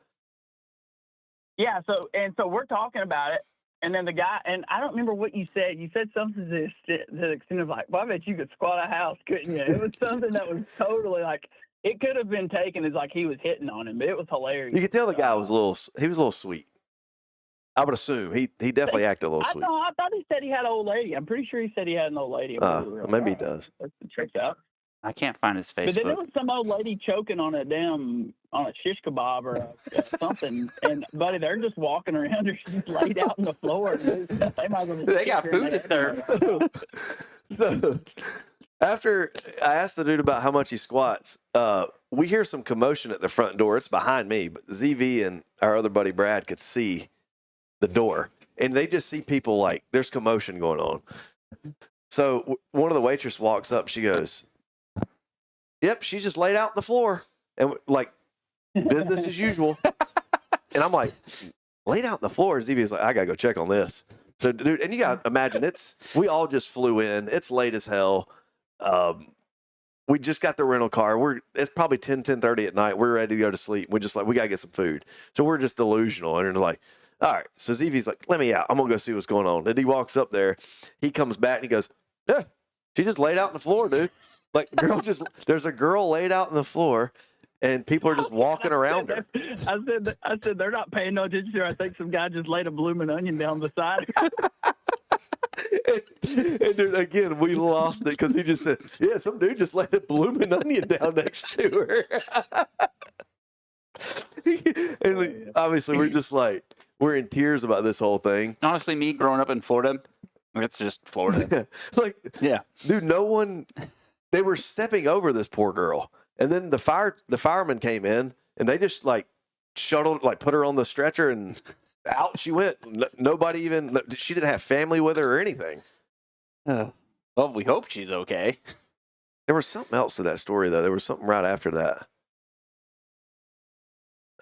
Yeah, so we're talking about it, and then the guy, and I don't remember what you said. You said something to the extent of like, "Well, I bet you could squat a house, couldn't you?" It was something that was totally like, it could have been taken as like he was hitting on him, but it was hilarious. You could tell the guy was a little sweet. I would assume he definitely acted a little sweet. I thought he said he had an old lady. I'm pretty sure he said he had an old lady. Maybe he does. That checks out. I can't find his Facebook. But then there was some old lady choking on a shish kebab or something, and buddy, they're just walking around. They're just laid out on the floor. They got food at there. So, after I asked the dude about how much he squats, we hear some commotion at the front door. It's behind me, but ZV and our other buddy Brad could see the door, and they just see people like there's commotion going on. So one of the waitress walks up. She goes, "Yep, she's just laid out on the floor," and like business as usual. And I'm like, laid out on the floor. ZV's like, I gotta go check on this. So, dude, and you gotta imagine we all just flew in. It's late as hell. We just got the rental car. It's probably 10:30 at night. We're ready to go to sleep. We gotta get some food. So we're just delusional. And they're like, all right. So ZV's like, let me out. I'm gonna go see what's going on. And he walks up there. He comes back and he goes, yeah, she just laid out on the floor, dude. Like, there's a girl laid out on the floor, and people are just walking around her. I said they're not paying no attention to her. I think some guy just laid a blooming onion down beside her. and dude, again, we lost it because he just said, yeah, some dude just laid a blooming onion down next to her. And obviously, we're just like, we're in tears about this whole thing. Honestly, me growing up in Florida, it's just Florida. Yeah. Dude, they were stepping over this poor girl. And then the fireman came in, and they just like shuttled, like put her on the stretcher, and out she went. Nobody even, she didn't have family with her or anything. Well, we hope she's okay. There was something else to that story, though. There was something right after that.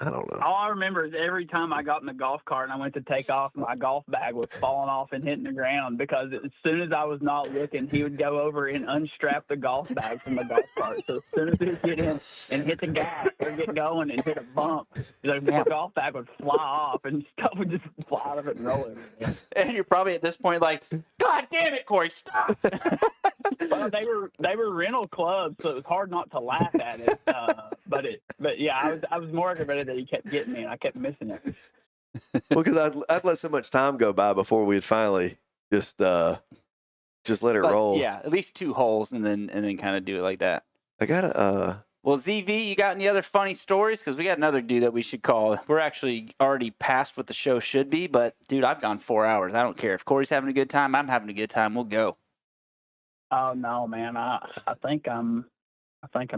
I don't know. All I remember is every time I got in the golf cart and I went to take off, my golf bag was falling off and hitting the ground because as soon as I was not looking, he would go over and unstrap the golf bag from the golf cart. So as soon as he would get in and hit the gas or get going and hit a bump, the golf bag would fly off and stuff would just fly out of it and roll everywhere. And you're probably at this point like, God damn it, Corey, stop. Well, they were rental clubs, so it was hard not to laugh at it. But yeah, I was more aggravated that he kept getting me and I kept missing it. Well, because I'd let so much time go by before we'd finally just let it roll. Yeah, at least 2 holes and then kind of do it like that. I gotta. Well, ZV, you got any other funny stories? Because we got another dude that we should call. We're actually already past what the show should be, but dude, I've gone 4 hours. I don't care if Corey's having a good time. I'm having a good time. We'll go. Oh no, man! I think I'm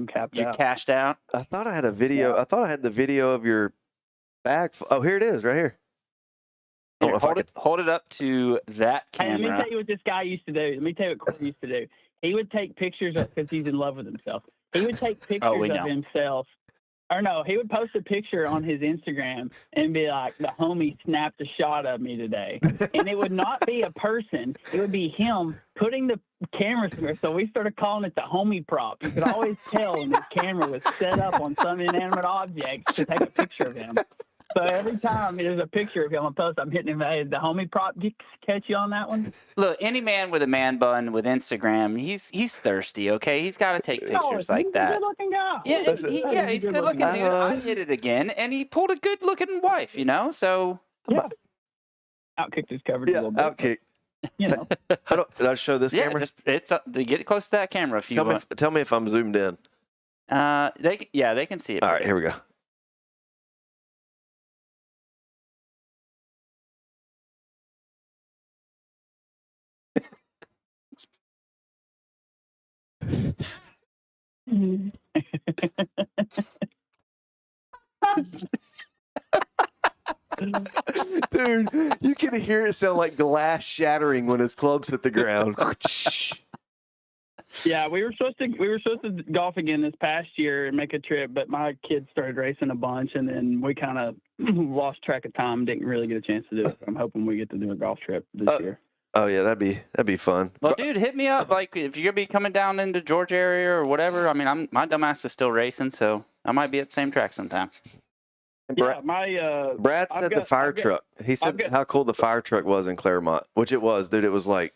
capped You out. cashed out? I thought I had a video. Yeah. I thought I had the video of your bag. Oh, here it is, right here. Here, hold it up to that camera. Hey, let me tell you what this guy used to do. Let me tell you what Corey used to do. He would take pictures because he's in love with himself. He would take pictures of himself. Or no, he would post a picture on his Instagram and be like, the homie snapped a shot of me today. And it would not be a person. It would be him putting the camera somewhere. So we started calling it the homie prop. You could always tell when this camera was set up on some inanimate object to take a picture of him. So every time there's a picture of him on post, I'm hitting him, hey, the homie prop, did you catch you on that one? Look, any man with a man bun with Instagram, he's thirsty, okay? He's got to take pictures like that. He's a good-looking guy. Yeah, he's a good-looking dude. I hit it again, and he pulled a good-looking wife, you know? So yeah. Outkicked his coverage a little bit. Outkick. You know. Did I show this camera? It's to get close to that camera if you want. Tell me if I'm zoomed in. They can see it. All right, here we go. Dude, you can hear it sound like glass shattering when his clubs hit the ground. Yeah, we were supposed to golf again this past year and make a trip, but my kids started racing a bunch, and then we kind of lost track of time. Didn't really get a chance to do it. I'm hoping we get to do a golf trip this year. Oh yeah, that'd be fun. Well, dude, hit me up. Like if you're gonna be coming down into Georgia area or whatever. I mean, my dumbass is still racing, so I might be at the same track sometime. Yeah, Brad said the fire truck. He said how cool the fire truck was in Claremont, which it was, dude. It was like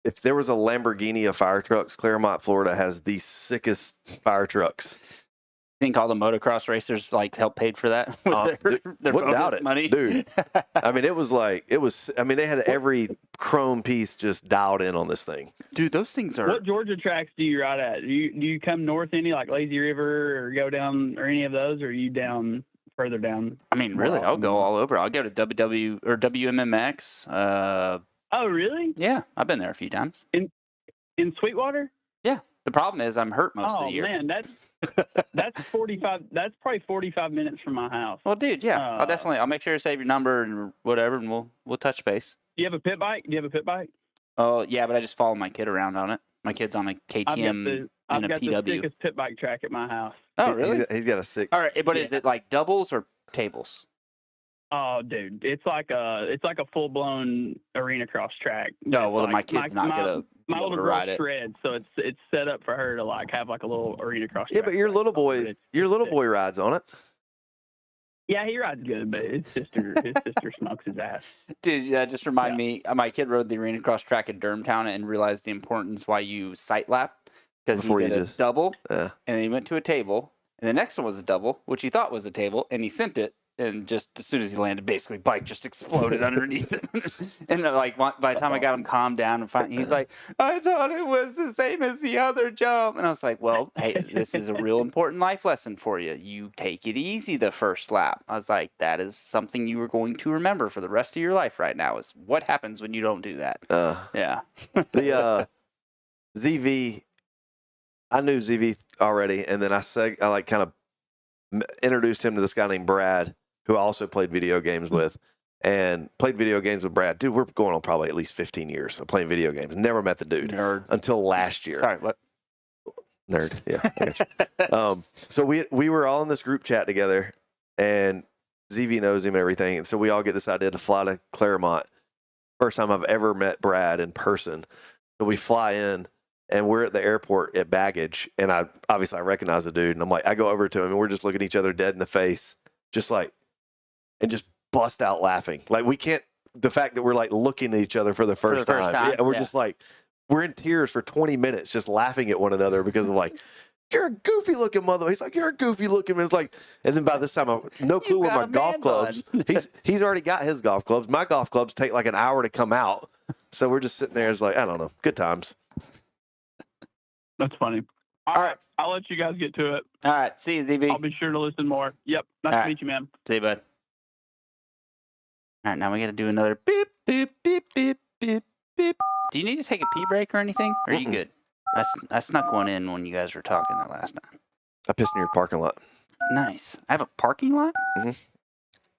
if there was a Lamborghini of fire trucks, Claremont, Florida has the sickest fire trucks. I think all the motocross racers like helped paid for that with their bonus money, dude. I mean, they had every chrome piece just dialed in on this thing, dude. Those things are. What Georgia tracks do you ride at? Do you come north any like Lazy River or go down or any of those, or are you down further down? I mean, really, I'll go all over. I'll go to WMMX. Oh, really? Yeah, I've been there a few times. In Sweetwater? Yeah. The problem is I'm hurt most of Oh the year. man, that's 45. That's probably 45 minutes from my house. Well, dude, yeah, I'll make sure to save your number and whatever, and we'll touch base. Do you have a pit bike? Oh yeah, but I just follow my kid around on it. My kid's on a KTM I've and a got the PW. sickest pit bike track at my house. Oh really? He's got a sick. All right, but is it like doubles or tables? Oh, dude, it's like a full blown arena cross track. No, well, like, my kid's not gonna my be able older to girl's ride it. shred, so it's set up for her to like have like a little arena cross. Yeah, track. but your little boy rides on it. Yeah, he rides good, but his sister smokes his ass. Dude, that just reminded me. My kid rode the arena cross track at Durhamtown and realized the importance why you sight lap, because he did a double, and then he went to a table, and the next one was a double, which he thought was a table, and he sent it, and just as soon as he landed, basically bike just exploded underneath him. And like by the time I got him calmed down and finally, he's like, "I thought it was the same as the other jump," and I was like, "Well, hey, this is a real important life lesson for you. You take it easy the first lap." I was like, "That is something you are going to remember for the rest of your life right now. Is what happens when you don't do that." Yeah. The ZV, I knew ZV already, and then I like kind of introduced him to this guy named Brad, who I also played video games with, and played video games with Brad. Dude, we're going on probably at least 15 years of playing video games. Never met the dude. Nerd. Until last year. Sorry, what? Nerd, yeah. I got you. So we were all in this group chat together, and ZV knows him and everything, and so we all get this idea to fly to Claremont. First time I've ever met Brad in person. So we fly in, and we're at the airport at baggage, and I recognize the dude, and I'm like, I go over to him, and we're just looking at each other dead in the face, just like, and just bust out laughing. Like the fact that we're like looking at each other for the first time. Yeah, and we're just like, we're in tears for 20 minutes just laughing at one another because of like, "You're a goofy looking mother." He's like, "You're a goofy looking." And it's like, and then by this time, no clue where my golf clubs. He's already got his golf clubs. My golf clubs take like an hour to come out. So we're just sitting there. It's like, I don't know. Good times. That's funny. All right. I'll let you guys get to it. All right. See you, ZV. I'll be sure to listen more. Yep. Nice to meet you, man. See you, bud. All right. Now we got to do another beep, beep, beep, beep, beep, beep. Do you need to take a pee break or anything? Or are you good? I snuck one in when you guys were talking that last time. I pissed in your parking lot. Nice. I have a parking lot? Mm-hmm.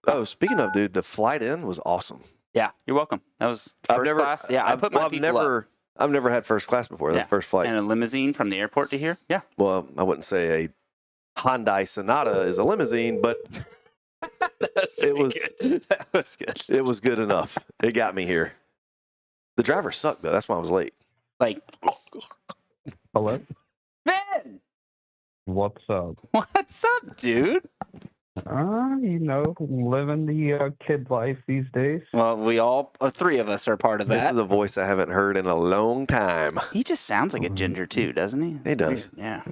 Oh, speaking of, dude, the flight in was awesome. Yeah, you're welcome. That was first class. Yeah, I put my people up. I've never had first class before. That's the first flight. And a limousine from the airport to here? Yeah. Well, I wouldn't say a Hyundai Sonata is a limousine, but it was good. That was good. It was good enough. It got me here. The driver sucked, though. That's why I was late. Like, hello? Ben! What's up? What's up, dude? Living the kid life these days. Well, we all, or three of us, are part of that. This is a voice I haven't heard in a long time. He just sounds like a ginger, too, doesn't he? He does. Yeah.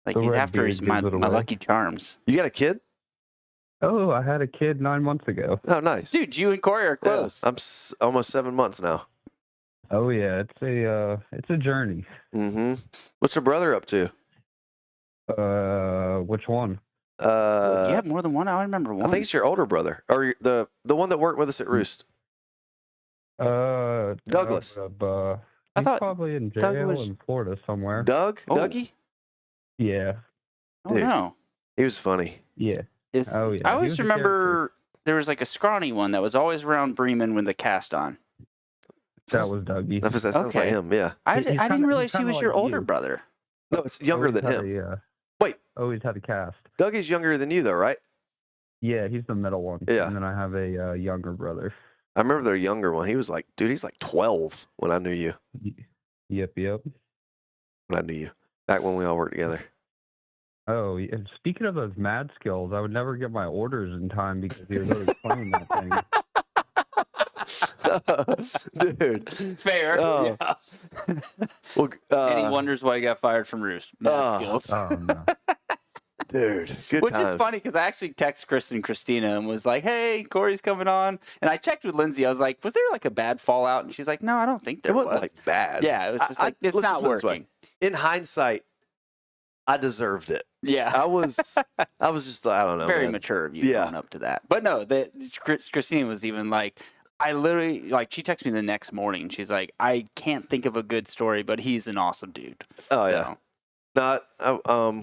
Like, The he's red after beard his gives my it away. Lucky Charms. You got a kid? Oh, I had a kid 9 months ago. Oh, nice. Dude, you and Corey are close. Yeah, I'm almost 7 months now. Oh yeah, it's a journey. Mm-hmm. What's your brother up to? Which one? Do you have more than one? I remember one. I think it's your older brother, or the one that worked with us at Roost. Douglas. He's probably in jail in Florida somewhere. Dougie? Yeah. Oh, no. He was funny. Yeah. I He always was a remember there was like a scrawny one that was always around Bremen with the cast on. That was Dougie. That sounds like him, yeah. I didn't realize he was your older you. brother. No, it's younger than him. Yeah. Wait. Always had a cast. Dougie's younger than you, though, right? Yeah, he's the middle one. Yeah. And then I have a younger brother. I remember their younger one. He was like, dude, he's like 12 when I knew you. Yep. When I knew you. Back when we all worked together. Oh, and speaking of those mad skills, I would never get my orders in time because he was always playing that thing. Dude. Fair. Oh. Yeah. Well, and he wonders why he got fired from Roost. Mad skills. Oh, no. Dude, good Which times. is funny because I actually texted Chris and Christina and was like, "Hey, Corey's coming on." And I checked with Lindsay. I was like, "Was there like a bad fallout?" And she's like, "No, I don't think there It wasn't was." like bad. Yeah, it was just like it's listen, not put it this way. working. In hindsight, I deserved it. Yeah, I was just, I don't know. very man. mature of you going up to that. But no, Christine was even like, I literally, like, she texted me the next morning. She's like, I can't think of a good story, but he's an awesome dude. Oh, yeah. No,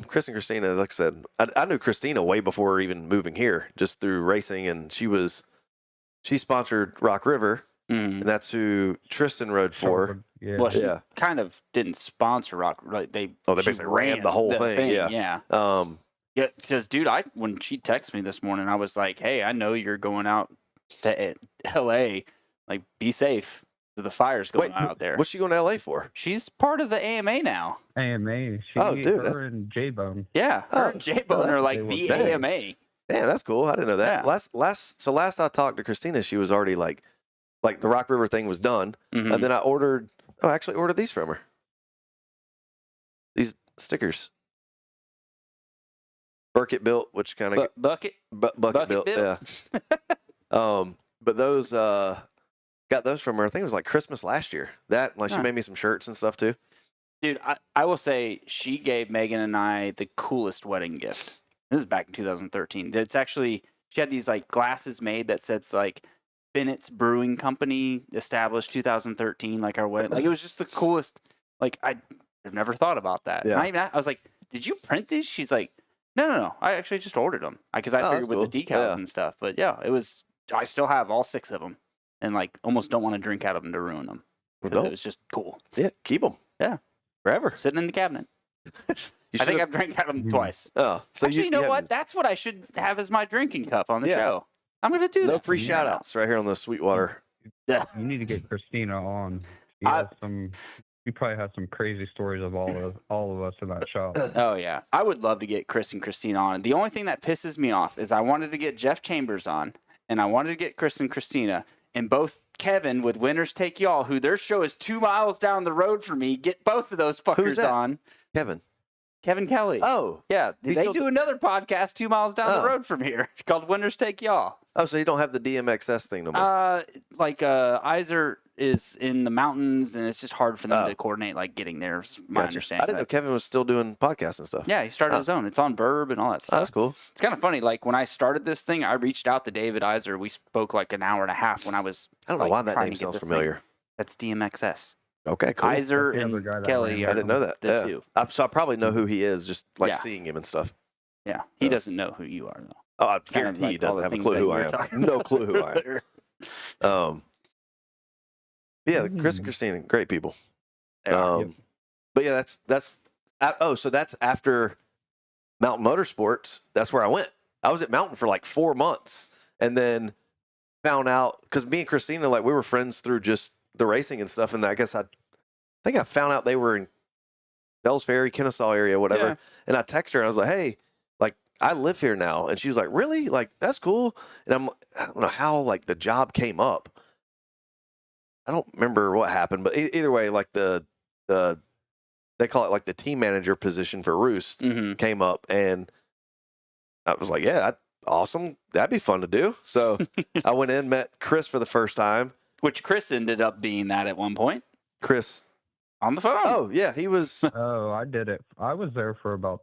Chris and Christina, like I said, I knew Christina way before even moving here, just through racing, and she sponsored Rock River, and that's who Tristan rode for. Yeah. Well, she kind of didn't sponsor Rock. Like they basically ran the whole thing. Yeah. Yeah. Because, dude, when she texted me this morning, I was like, hey, I know you're going out to L.A. Like, be safe. The fire's going on out there. What's she going to L.A. for? She's part of the AMA now. AMA. Her and J-Bone. Yeah, her and J-Bone are like the AMA. Damn, that's cool. I didn't know that. Yeah. Last I talked to Christina, she was already like the Rock River thing was done, and then I ordered these from her. These stickers. Burkett built, which kind of Bucket built. Yeah. But those got those from her. I think it was like Christmas last year. She made me some shirts and stuff too. Dude, I will say she gave Megan and I the coolest wedding gift. This is back in 2013. It's actually, she had these like glasses made that says like Bennett's Brewing Company established 2013, like our wedding. Like it was just the coolest. Like I've never thought about that. Yeah. I was like, did you print these? She's like, no. I actually just ordered them because I figured with the decals and stuff. But yeah, it was. I still have all 6 of them, and like almost don't want to drink out of them to ruin them. It was just cool. Yeah, keep them. Yeah, forever sitting in the cabinet. I think I've drank out of them twice. Oh, so actually, you know what? That's what I should have as my drinking cup on the show. I'm gonna do that. No free shout outs right here on the Sweetwater. You need to get Christina on. She probably has some crazy stories of all of us in that shop. Oh yeah, I would love to get Chris and Christina on. The only thing that pisses me off is I wanted to get Jeff Chambers on, and I wanted to get Chris and Christina, and both Kevin with Winners Take Y'all, who their show is 2 miles down the road from me. Get both of those fuckers Who's that? on. Kevin Kelly. Oh, yeah. They do another podcast 2 miles down the road from here called Winners Take Y'all. Oh, so you don't have the DMXS thing no more? Iser is in the mountains, and it's just hard for them to coordinate, like, getting there, is my understanding. I didn't know Kevin was still doing podcasts and stuff. Yeah, he started his own. It's on Verb and all that stuff. Oh, that's cool. It's kind of funny. Like, when I started this thing, I reached out to David Iser. We spoke, like, an hour and a half when I was I don't know why that name sounds familiar. That's DMXS. Okay, cool. Iser and Kelly. I didn't know that. The two. So I probably know who he is, just like seeing him and stuff. Yeah, he doesn't know who you are, though. Oh, I guarantee he doesn't have a clue who I am. No clue who I am. Yeah, Chris and Christina, great people. But yeah, that's so that's after Mountain Motorsports. That's where I went. I was at Mountain for like 4 months, and then found out because me and Christina, like, we were friends through just the racing and stuff. And I guess I think I found out they were in Bells Ferry, Kennesaw area, whatever. Yeah. And I texted her and I was like, hey, like, I live here now. And she was like, really? Like, that's cool. And I don't know how, like, the job came up. I don't remember what happened, but either way, like the they call it like the team manager position for Roost came up, and I was like, yeah, awesome. That'd be fun to do. So I went in, met Chris for the first time. Which Chris ended up being that at one point. Chris. On the phone. Oh, yeah, he was. Oh, I did it. I was there for about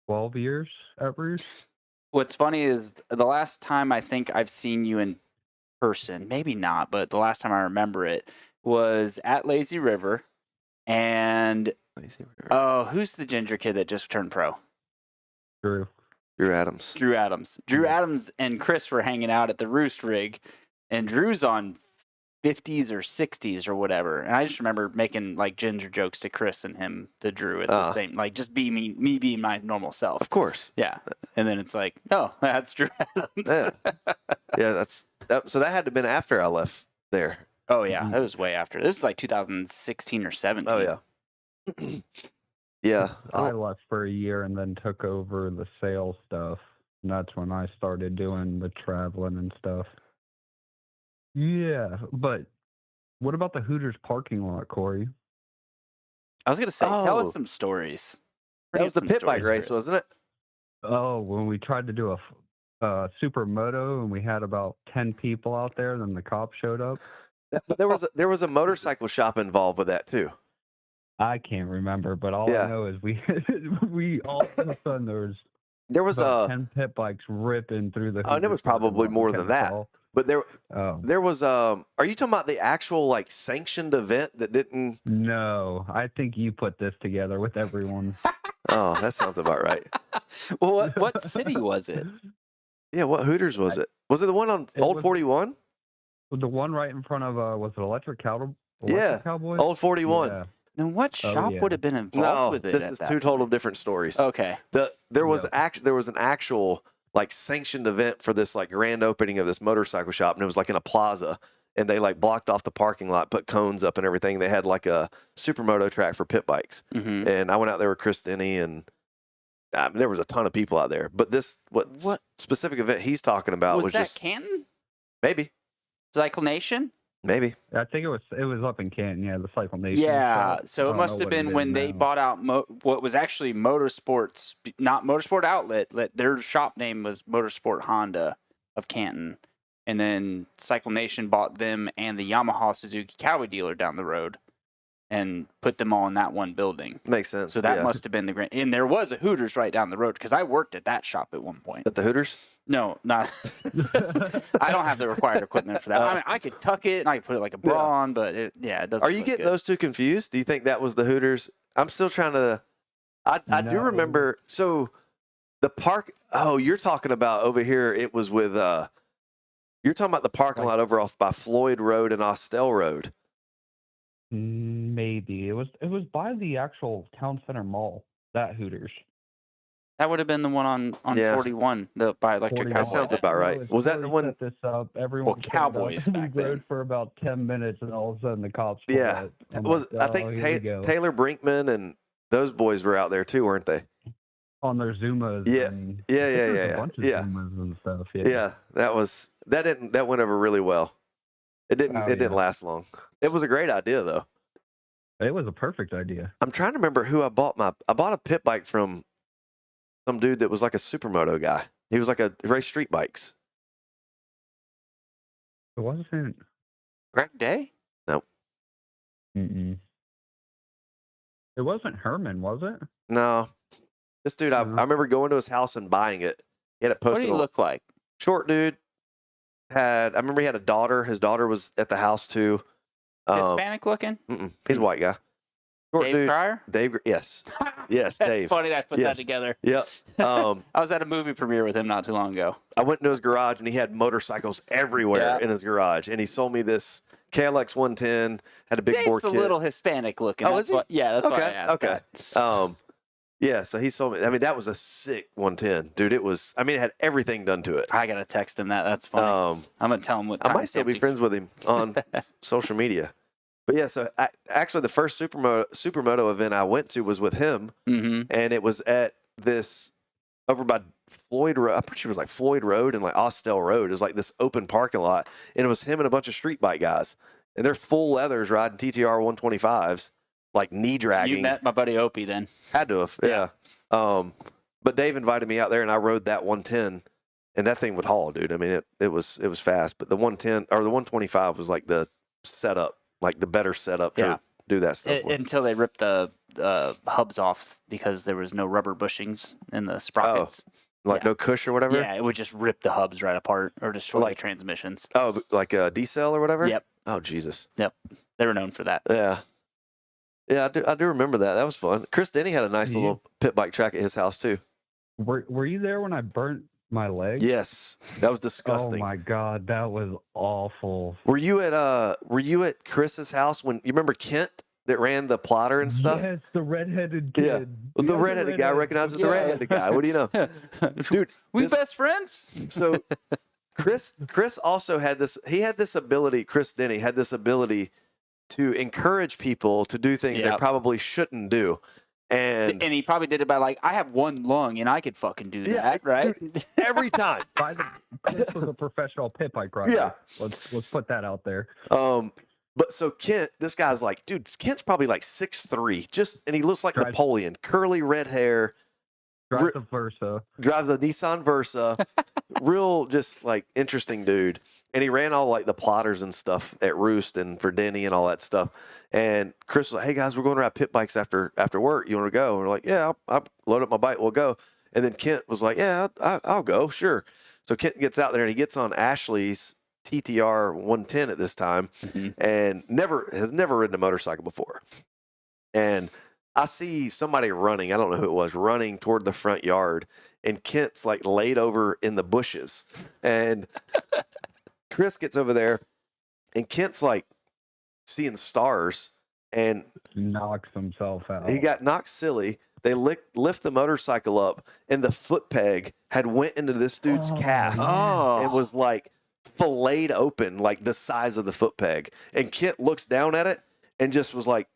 12 years at Roost. What's funny is the last time I think I've seen you in person, maybe not, but the last time I remember it was at Lazy River. And who's the ginger kid that just turned pro? Drew Adams. Drew Adams and Chris were hanging out at the Roost rig, and Drew's on 50s or 60s or whatever. And I just remember making like ginger jokes to Chris and him to Drew at the same, like, just be me being my normal self. Of course. Yeah. And then it's like, oh, that's Drew Adams. Yeah, so that had to have been after I left there. Oh yeah, that was way after. This is like 2016 or 17. Oh yeah. Yeah. I left for a year and then took over the sales stuff. And that's when I started doing the traveling and stuff. Yeah, but what about the Hooters parking lot, Corey? I was gonna say, tell us some stories. That was the pit bike race, wasn't it? Oh, when we tried to do a supermoto and we had about 10 people out there, then the cops showed up. There was a motorcycle shop involved with that too. I can't remember, but all I know is we all of a sudden there was 10 pit bikes ripping through the. Oh, and it was probably more than that. But there was are you talking about the actual like sanctioned event that didn't? No, I think you put this together with everyone. Oh, that sounds about right. Well, what city was it? Yeah, what Hooters was it? Was it the one on Old 41? The one right in front of was it Electric Cowboy? Old 41. Yeah. Now, what shop would have been involved No, with it? this at is that two total point? different stories. Okay. There was an actual like sanctioned event for this like grand opening of this motorcycle shop, and it was like in a plaza, and they like blocked off the parking lot, put cones up and everything. They had like a supermoto track for pit bikes, and I went out there with Chris Denny, and there was a ton of people out there. But what specific event he's talking about was that just Canton? maybe Cycle Nation? maybe. I think it was up in Canton. Yeah, the Cycle Nation. Yeah, stuff. so I it don't must know have what it been is when they now. bought out what was actually Motorsports, not Motorsport Outlet. Their shop name was Motorsport Honda of Canton. And then Cycle Nation bought them and the Yamaha Suzuki Cowboy dealer down the road and put them all in that one building. Makes sense. So that yeah. must have been the grand. And there was a Hooters right down the road because I worked at that shop at one point. At the Hooters? No, not. I don't have the required equipment for that. I mean, I could tuck it and I could put it like a bra on, but it doesn't. Are you look getting good. those two confused? Do you think that was the Hooters? I'm still trying to. I do remember. So the park. Oh, you're talking about over here. It was with. You're talking about the parking lot over off by Floyd Road and Austell Road. Maybe it was by the actual town center mall. That Hooters. That would have been the one on 41, the by Electric 41. That Cowboy. sounds about right. Was that the one? Set this up. Everyone Well, Cowboys stood up back and rode then. for about 10 minutes, and all of a sudden the cops. pulled Yeah, up. it I'm was. like, I think "Oh, here we go." Taylor Brinkman and those boys were out there too, weren't they? On their Zumas. Yeah. and Yeah, I think yeah, there was yeah, A bunch of yeah. Zumas and stuff. Yeah, that went over really well. It didn't. Oh, it didn't yeah. last long. It was a great idea though. It was a perfect idea. I'm trying to remember who I bought a pit bike from. Some dude that was like a supermoto guy. He was like a race street bikes. It wasn't. Greg Day? No. Mm-mm. It wasn't Herman, was it? No. This dude, I remember going to his house and buying it. He had it posted. What did he look like? Short dude. I remember he had a daughter. His daughter was at the house too. Hispanic looking? He's a white guy. Short Dave dude. Cryer? Dave, yes. Yes, That's Dave. funny that I put that Yes. together. Yep. I was at a movie premiere with him not too long ago. I went into his garage and he had motorcycles everywhere in his garage. And he sold me this KLX 110, had a big bore Dave's a kit. little Hispanic looking. Oh, That's is he? why- yeah, that's why I Okay. asked Okay. that. Yeah, so he sold me. I mean, that was a sick 110, dude. It was. I mean, it had everything done to it. I gotta text him that. That's funny. I'm gonna tell him what I time might still be friends with him on social media. But yeah, so actually, the first supermoto event I went to was with him, and it was at this over by Floyd Road. I'm pretty sure it was like Floyd Road and like Austell Road. It was like this open parking lot, and it was him and a bunch of street bike guys, and they're full leathers riding TTR 125s, like knee dragging. You met my buddy Opie then. Had to have, yeah. But Dave invited me out there, and I rode that 110, and that thing would haul, dude. I mean, it was fast, but the 110 or the 125 was like the setup, like the better setup to do that stuff. with. Until they ripped the hubs off because there was no rubber bushings in the sprockets. Like no cush or whatever. Yeah, it would just rip the hubs right apart or destroy the transmissions. Oh, like a D-cell or whatever. Yep. Oh Jesus. Yep. They were known for that. Yeah. Yeah, I do remember that. That was fun. Chris Denny had a nice little pit bike track at his house too. Were you there when I burnt my leg? Yes, that was disgusting. Oh my god, that was awful. Were you at Chris's house when you remember Kent that ran the plotter and stuff? Yes, the redheaded kid. Yeah, well, the redheaded guy recognizes the redheaded guy. What do you know, dude? We best friends. So Chris also had this. He had this ability. Chris Denny had this ability to encourage people to do things they probably shouldn't do. And he probably did it by like, I have one lung and I could fucking do that, right? Dude, every time. This was a professional pit bike rider. Yeah. Let's put that out there. But so Kent, this guy's like, dude, Kent's probably like 6'3", and he looks like Napoleon, curly red hair. Drives a Versa. Drives a Nissan Versa. Real, just like interesting dude. And he ran all like the plotters and stuff at Roost and for Denny and all that stuff. And Chris was like, hey guys, we're going to ride pit bikes after work. You want to go? And we're like, yeah, I'll load up my bike. We'll go. And then Kent was like, yeah, I'll go. Sure. So Kent gets out there and he gets on Ashley's TTR 110 at this time, and has never ridden a motorcycle before. And I see somebody running. I don't know who it was, running toward the front yard, and Kent's like laid over in the bushes, and Chris gets over there, and Kent's like seeing stars, and knocks himself out. he got knocked silly. They lift the motorcycle up, and the foot peg had went into this dude's calf and was like filleted open, like the size of the foot peg. And Kent looks down at it and just was like,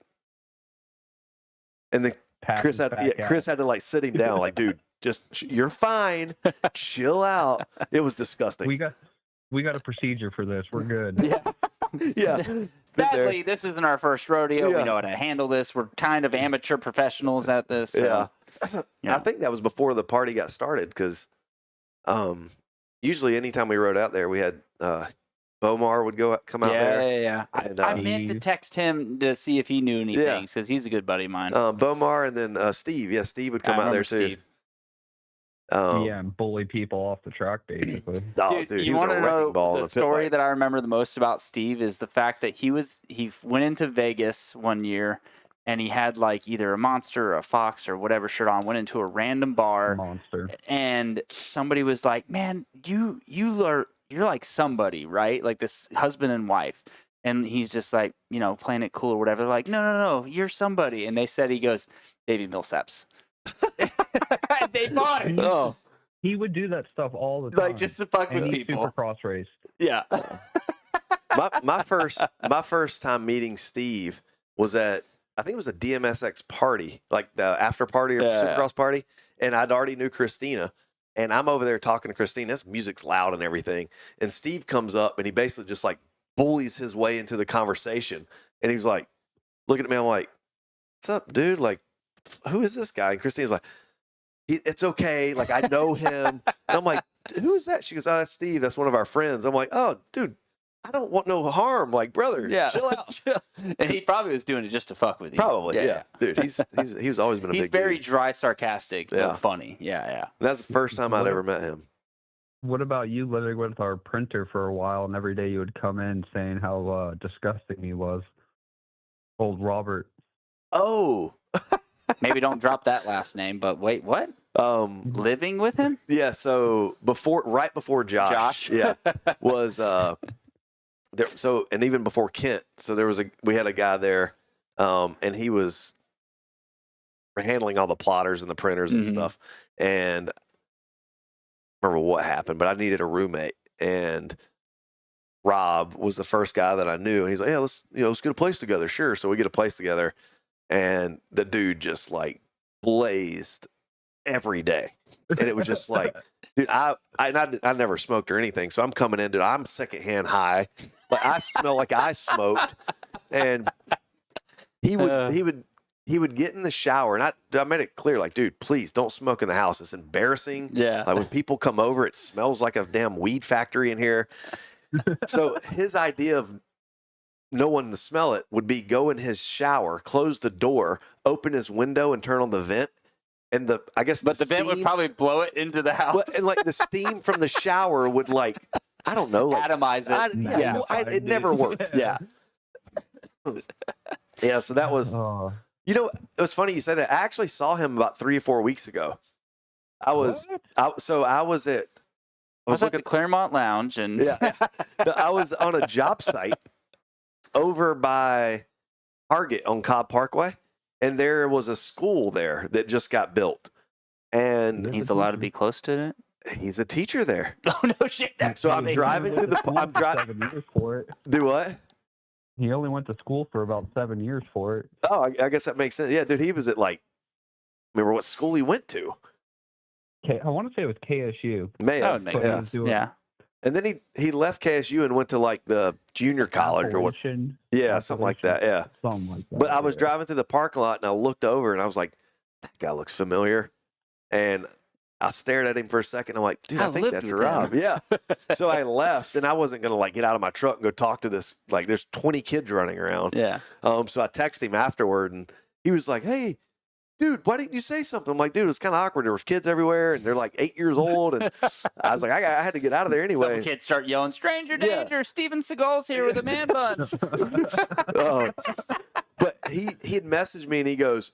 and then Chris had to like sit him down, like, dude, just you're fine, chill out. It was disgusting. We got a procedure for this. We're good. Yeah. Sadly, this isn't our first rodeo. Yeah. We know how to handle this. We're kind of amateur professionals at this. So, I think that was before the party got started, because usually anytime we rode out there, we had Bomar would come out there. Yeah. And, I meant to text him to see if he knew anything, because he's a good buddy of mine. Bomar, and then Steve. Yeah, Steve would come out there too. Steve. And bully people off the track, basically. Dude, you want to know the story that I remember the most about Steve is the fact that he went into Vegas one year, and he had like either a Monster or a Fox or whatever shirt on, went into a random bar. Monster. And somebody was like, man, you're like somebody, right? Like this husband and wife. And he's just like, playing it cool or whatever. They're like, no, you're somebody. And they said, he goes, Davey Millsaps. They bought it. Oh, he would do that stuff all the time, like just to fuck with people. Supercross race. Yeah. my first time meeting Steve was at, I think it was a DMSX party, like the after party or Supercross party, and I'd already knew Christina, and I'm over there talking to Christina. This music's loud and everything, and Steve comes up and he basically just like bullies his way into the conversation, and he was like, looking at me, I'm like, "What's up, dude? Like, who is this guy?" And Christina's like, it's okay. Like, I know him. And I'm like, who is that? She goes, oh, that's Steve. That's one of our friends. I'm like, oh, dude, I don't want no harm. Like, brother, chill out. And he probably was doing it just to fuck with you. Probably, yeah. Dude, he's always been a big He's very dude. dry, sarcastic, but funny. Yeah. That's the first time I'd ever met him. What about you living with our printer for a while, and every day you would come in saying how disgusting he was? Old Robert. Oh. Maybe don't drop that last name, but wait, what? Living with him? Yeah, so right before Josh was there, so, and even before Kent, so we had a guy there, and he was handling all the plotters and the printers and stuff, and I don't remember what happened, but I needed a roommate, and Rob was the first guy that I knew, and he's like, yeah, let's get a place together. Sure. So we get a place together. And the dude just like blazed every day. And it was just like, dude, I never smoked or anything. So I'm coming in, dude, I'm secondhand high. But I smell like I smoked. And he would get in the shower, and I made it clear, like, dude, please don't smoke in the house. It's embarrassing. Yeah. Like when people come over, it smells like a damn weed factory in here. So his idea of no one to smell it would be go in his shower, close the door, open his window, and turn on the vent. And the vent would probably blow it into the house. Well, and like the steam from the shower would like, I don't know, like, atomize it. It never worked. Yeah. Yeah. So that was, it was funny you said that. I actually saw him about 3 or 4 weeks ago. I was at the Claremont Lounge, and I was on a job site over by Target on Cobb Parkway, and there was a school there that just got built. And he's allowed to be close to it. He's a teacher there. Oh no shit! So I'm driving through I'm driving 7 years for it. Do what? He only went to school for about 7 years for it. Oh, I guess that makes sense. Yeah, dude, he was at remember what school he went to? I want to say it was KSU. May That have. would make sense. Yeah. And then he left KSU and went to like the junior college or what? Yeah, something like that. Yeah. Something like that. But I was driving through the parking lot and I looked over and I was like, that guy looks familiar. And I stared at him for a second. I'm like, dude, I think that's Rob. Yeah. So I left, and I wasn't going to like get out of my truck and go talk to this. Like, there's 20 kids running around. Yeah. So I texted him afterward, and he was like, hey, dude, why didn't you say something? I'm like, dude, it was kind of awkward. There was kids everywhere, and they're like 8 years old, and I was like, I had to get out of there anyway. Some kids start yelling, "Stranger danger! Steven Seagal's here with a man bun." But he had messaged me, and he goes,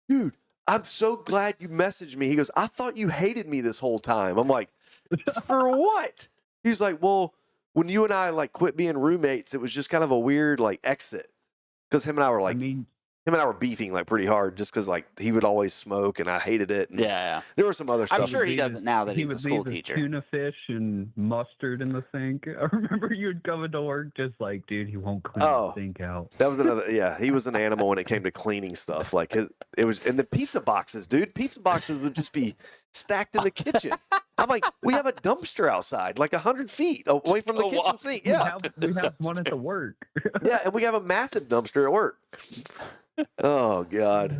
dude, I'm so glad you messaged me. He goes, I thought you hated me this whole time. I'm like, for what? He's like, well, when you and I like quit being roommates, it was just kind of a weird like exit, because him and I were like, him and I were beefing like pretty hard, just because like he would always smoke and I hated it. And yeah. There was some other stuff. I'm sure he doesn't now that he's a school teacher. Tuna fish and mustard in the sink. I remember you would come into work just like, dude, he won't clean the sink out. That was another. Yeah, he was an animal when it came to cleaning stuff. Like it was, and the pizza boxes, dude. Pizza boxes would just be stacked in the kitchen. I'm like, we have a dumpster outside, like 100 feet away from the kitchen sink. Yeah, we have one at the work. Yeah, and we have a massive dumpster at work. Oh God.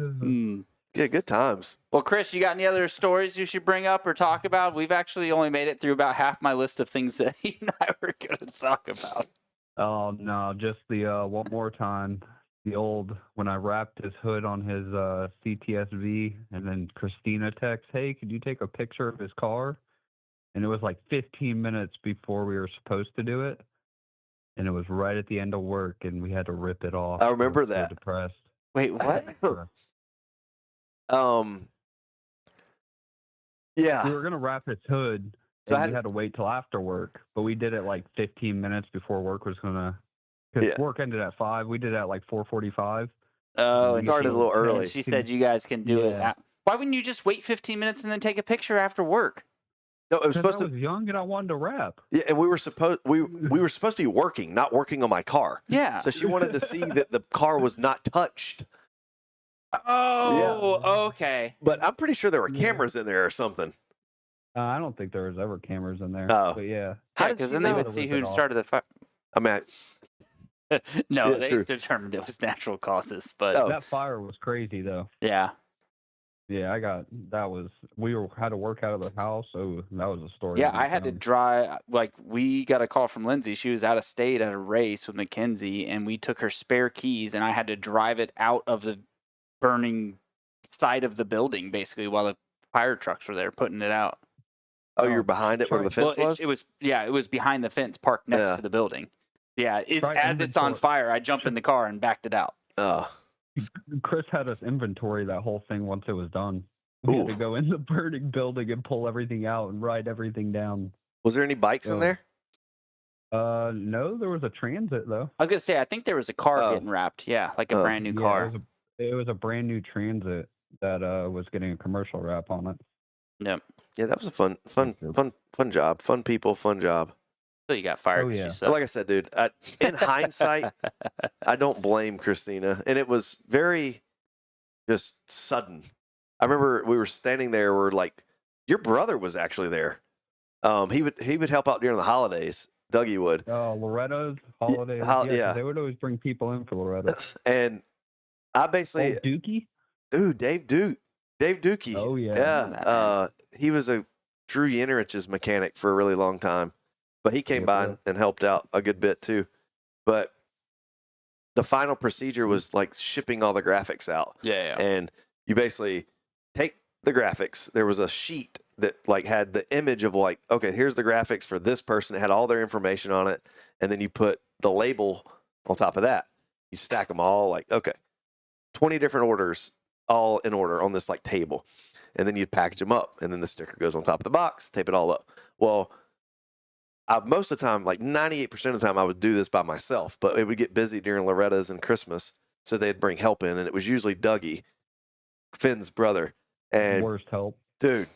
Yeah, good times. Well, Chris, you got any other stories you should bring up or talk about? We've actually only made it through about half my list of things that he and I were going to talk about. Oh no, just the one more time. The old, when I wrapped his hood on his CTSV, and then Christina texts, "Hey, could you take a picture of his car?" And it was like 15 minutes before we were supposed to do it. And it was right at the end of work, and we had to rip it off. I remember was that. So depressed. Wait, what? Yeah. We were gonna wrap his hood, so we had to wait till after work. But we did it like 15 minutes before work was gonna. Because work ended at 5. We did it at like 4:45. Oh, and started a little early. And she said you guys can do it. Why wouldn't you just wait 15 minutes and then take a picture after work? No, it was supposed I was young and I wanted to rap. Yeah, and we were supposed to be working, not working on my car. Yeah. So she wanted to see that the car was not touched. Oh, okay. But I'm pretty sure there were cameras in there or something. I don't think there was ever cameras in there. Oh. But yeah. How did then they would see who started the fire? I mean, no, Yeah, they true. determined it was natural causes, but That fire was crazy though. yeah. Yeah, had to work out of the house, so that was a story. Yeah, on I its had to own. drive. Like, we got a call from Lindsay. She was out of state at a race with Mackenzie, and we took her spare keys, and I had to drive it out of the burning side of the building, basically, while the fire trucks were there putting it out. Oh, you're behind it where the fence was? It was behind the fence, parked next to the building. Yeah, as it's on fire, I jumped in the car and backed it out. Oh. Chris had us inventory that whole thing once it was done. We had to go in the burning building and pull everything out and write everything down. Was there any bikes in there? No, there was a Transit though. I was gonna say, I think there was a car getting wrapped. Yeah, like a brand new car. It was a brand new Transit that was getting a commercial wrap on it. Yep. Yeah, that was a fun job. Fun people, fun job. So you got fired. Like I said, dude, in hindsight, I don't blame Christina. And it was very just sudden. I remember we were standing there, we're like, your brother was actually there. He would help out during the holidays. Dougie would. Oh, Loretta's holidays. Yeah. They would always bring people in for Loretta. And I basically Dookie? Dude, Dave Dookie. Oh yeah. Yeah. He was a Drew Yenerich's mechanic for a really long time. But he came by and helped out a good bit too. But the final procedure was like shipping all the graphics out. Yeah. And you basically take the graphics. There was a sheet that like had the image of like, okay, here's the graphics for this person. It had all their information on it. And then you put the label on top of that. You stack them all like, okay, 20 different orders, all in order on this like table. And then you package them up. And then the sticker goes on top of the box, tape it all up. Well, most of the time, like 98% of the time, I would do this by myself, but it would get busy during Loretta's and Christmas, so they'd bring help in, and it was usually Dougie, Finn's brother. And worst help, dude.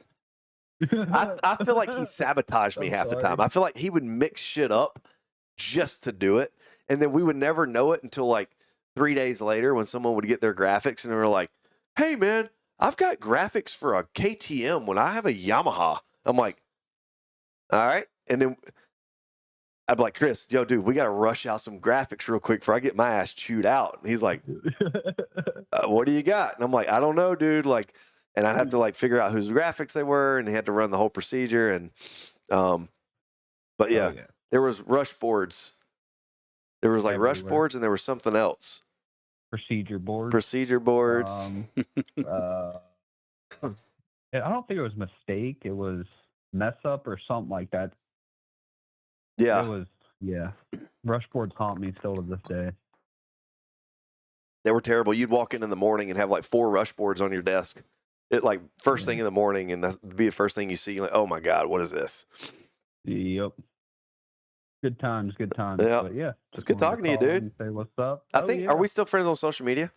I feel like he sabotaged me half the time. I feel like he would mix shit up just to do it, and then we would never know it until like 3 days later when someone would get their graphics, and they were like, "Hey, man, I've got graphics for a KTM when I have a Yamaha." I'm like, "All right." And then I'd be like, Chris, yo, dude, we got to rush out some graphics real quick before I get my ass chewed out. And he's like, what do you got? And I'm like, I don't know, dude. Like, and I'd have to like figure out whose graphics they were, and he had to run the whole procedure. And, but yeah, there was rush boards. There was like rush boards, and there was something else. procedure boards. Procedure boards. I don't think it was mistake. It was mess up or something like that. Yeah. It was, yeah. Rush boards haunt me still to this day. They were terrible. You'd walk in the morning and have like 4 rush boards on your desk. It like first thing in the morning, and that'd be the first thing you see. You're like, oh my God, what is this? Yep. Good times, good times. Yeah. But yeah. It's good talking to you, dude. Say what's up. I think, are we still friends on social media?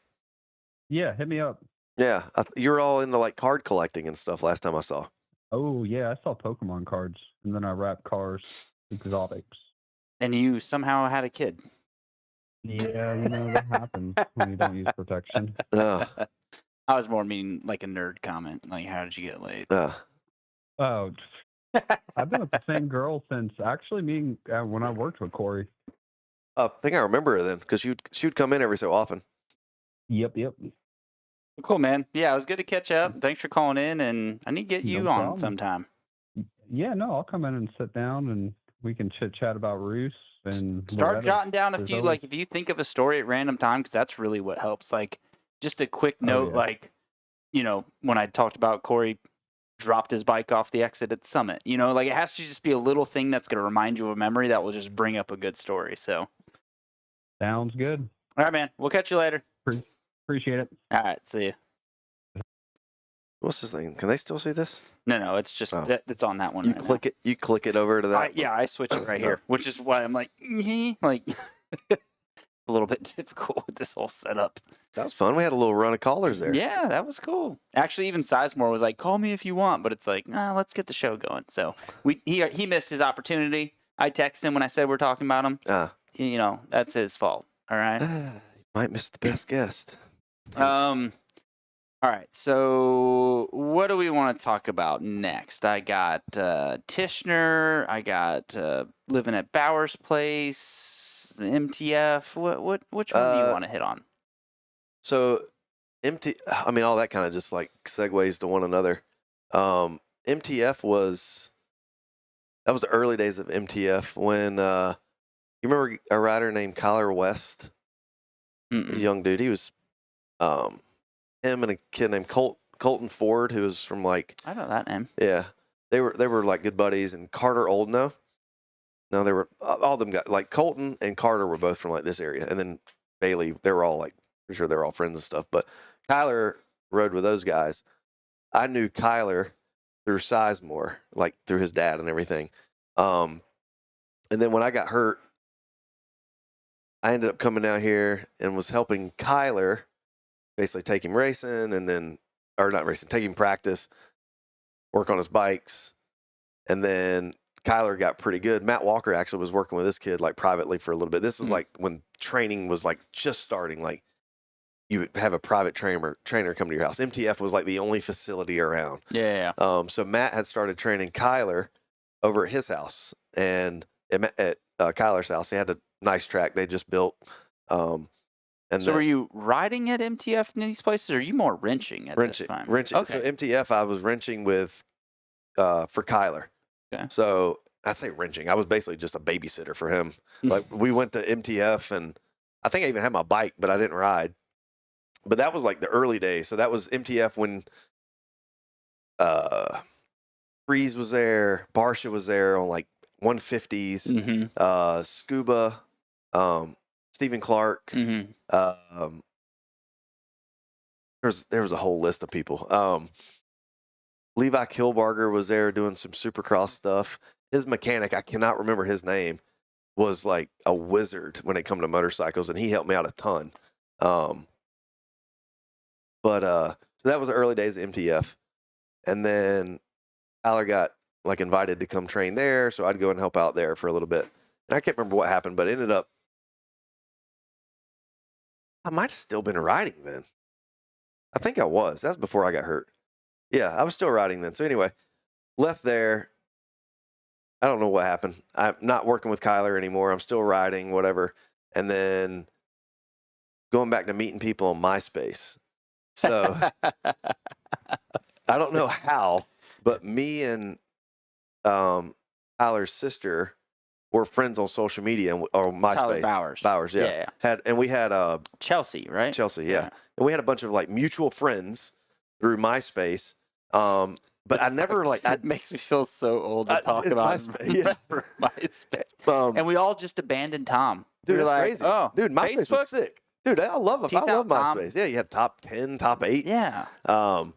Yeah, hit me up. Yeah. You're all into like card collecting and stuff last time I saw. Oh, yeah. I saw Pokemon cards, and then I wrapped cars, exotics. And you somehow had a kid. Yeah, that happens when you don't use protection. I was more meaning like a nerd comment. Like, how did you get laid? Oh, I've been with the same girl since actually when I worked with Corey. I think I remember her then, because she'd come in every so often. Yep. Cool, man. Yeah, it was good to catch up. Thanks for calling in, and I need to get you on sometime. Yeah, no, I'll come in and sit down, and we can chit-chat about Roost. And start Loretta. jotting down a few, like if you think of a story at random time, because that's really what helps. Like just a quick note, like, when I talked about Corey dropped his bike off the exit at the summit, like it has to just be a little thing that's going to remind you of a memory that will just bring up a good story. So sounds good. All right, man. We'll catch you later. Appreciate it. All right. See you. What's this thing? Can they still see this? No, it's just it's on that one. You click it. You click it over to that. I switch it right here, which is why I'm like a little bit difficult with this whole setup. That was fun. We had a little run of callers there. Yeah, that was cool. Actually, even Sizemore was like, "Call me if you want," but it's like, nah, let's get the show going. So he missed his opportunity. I texted him when I said we're talking about him. That's his fault. All right. Might miss the best guest. All right, so what do we want to talk about next? I got Tishner. I got living at Bauer's place, the MTF. Which one do you want to hit on? So all that kind of just like segues to one another. MTF was the early days of MTF when you remember a rider named Kyler West, a young dude. He was him and a kid named Colton Ford, who was from like, I know that name. Yeah, they were like good buddies. And Carter Oldno. No, they were all of them got like Colton and Carter were both from like this area, and then Bailey. They were all like, pretty sure they're all friends and stuff. But Kyler rode with those guys. I knew Kyler through Sizemore, like through his dad and everything. And then when I got hurt, I ended up coming down here and was helping Kyler. Basically take him racing take him practice, work on his bikes. And then Kyler got pretty good. Matt Walker actually was working with this kid like privately for a little bit. This is like when training was like just starting, like you would have a private trainer come to your house. MTF was like the only facility around. Yeah. So Matt had started training Kyler over at his house, and at Kyler's house, he had a nice track they just built. So were you riding at MTF in these places, or are you more wrenching at this time? Wrenching. Okay. So MTF, I was wrenching with for Kyler. Okay. So I'd say wrenching. I was basically just a babysitter for him. Like we went to MTF, and I think I even had my bike, but I didn't ride. But that was like the early days. So that was MTF when Freeze was there, Barsha was there on like 150s, Scuba, Stephen Clark. There was a whole list of people. Levi Kilbarger was there doing some Supercross stuff. His mechanic, I cannot remember his name, was like a wizard when it come to motorcycles, and he helped me out a ton. So that was the early days of MTF. And then Tyler got like invited to come train there, so I'd go and help out there for a little bit. And I can't remember what happened, but it ended up I might have still been riding then. I think I was. That's before I got hurt. Yeah, I was still riding then. So anyway, left there. I don't know what happened. I'm not working with Kyler anymore. I'm still riding, whatever. And then going back to meeting people on MySpace. So I don't know how, but me and Tyler's sister were friends on social media or MySpace. Tyler Bowers. Bowers, yeah. We had Chelsea, right? Chelsea, yeah. And we had a bunch of like mutual friends through MySpace. But I never like. That makes me feel so old to talk about MySpace. MySpace. And we all just abandoned Tom. Dude, we that's like, crazy. Oh, dude, MySpace Facebook? was sick. Dude, I love Peace out, Tom. MySpace. Yeah, you had top 10, top 8. Yeah. But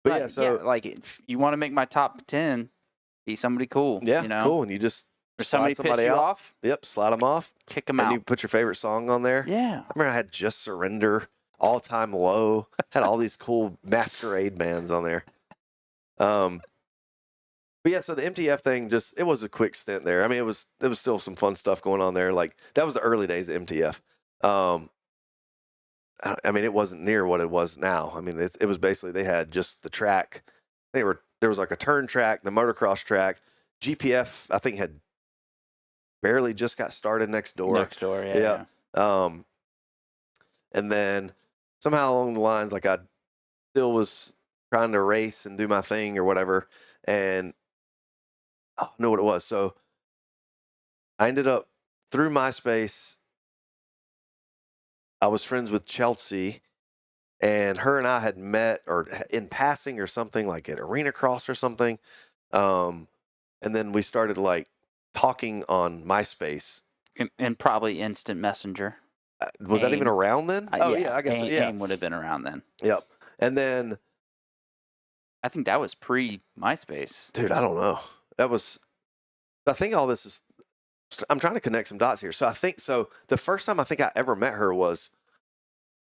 yeah, so like if you want to make my top 10, be somebody cool. yeah, you know? cool. And you just Or somebody slide somebody piss you out. off, Yep, slide them off. kick them And out. you put your favorite song on there. Yeah. I remember I had Just Surrender, All Time Low. Had all these cool masquerade bands on there. But yeah, so the MTF thing it was a quick stint there. I mean, it was still some fun stuff going on there. Like that was the early days of MTF. I mean, it wasn't near what it was now. I mean, it was basically they had just the track. There was like a turn track, the motocross track. GPF, I think, had barely just got started next door. Next door, yeah. And then somehow along the lines, like I still was trying to race and do my thing or whatever. And I don't know what it was. So I ended up through MySpace. I was friends with Chelsea, and her and I had met or in passing or something, like at Arena Cross or something. And then we started like talking on MySpace. And probably Instant Messenger. Was that even around then? Oh yeah, I guess AIM would have been around then. Yep. And then I think that was pre-MySpace. Dude, I don't know. I think all this is, I'm trying to connect some dots here. So the first time I think I ever met her was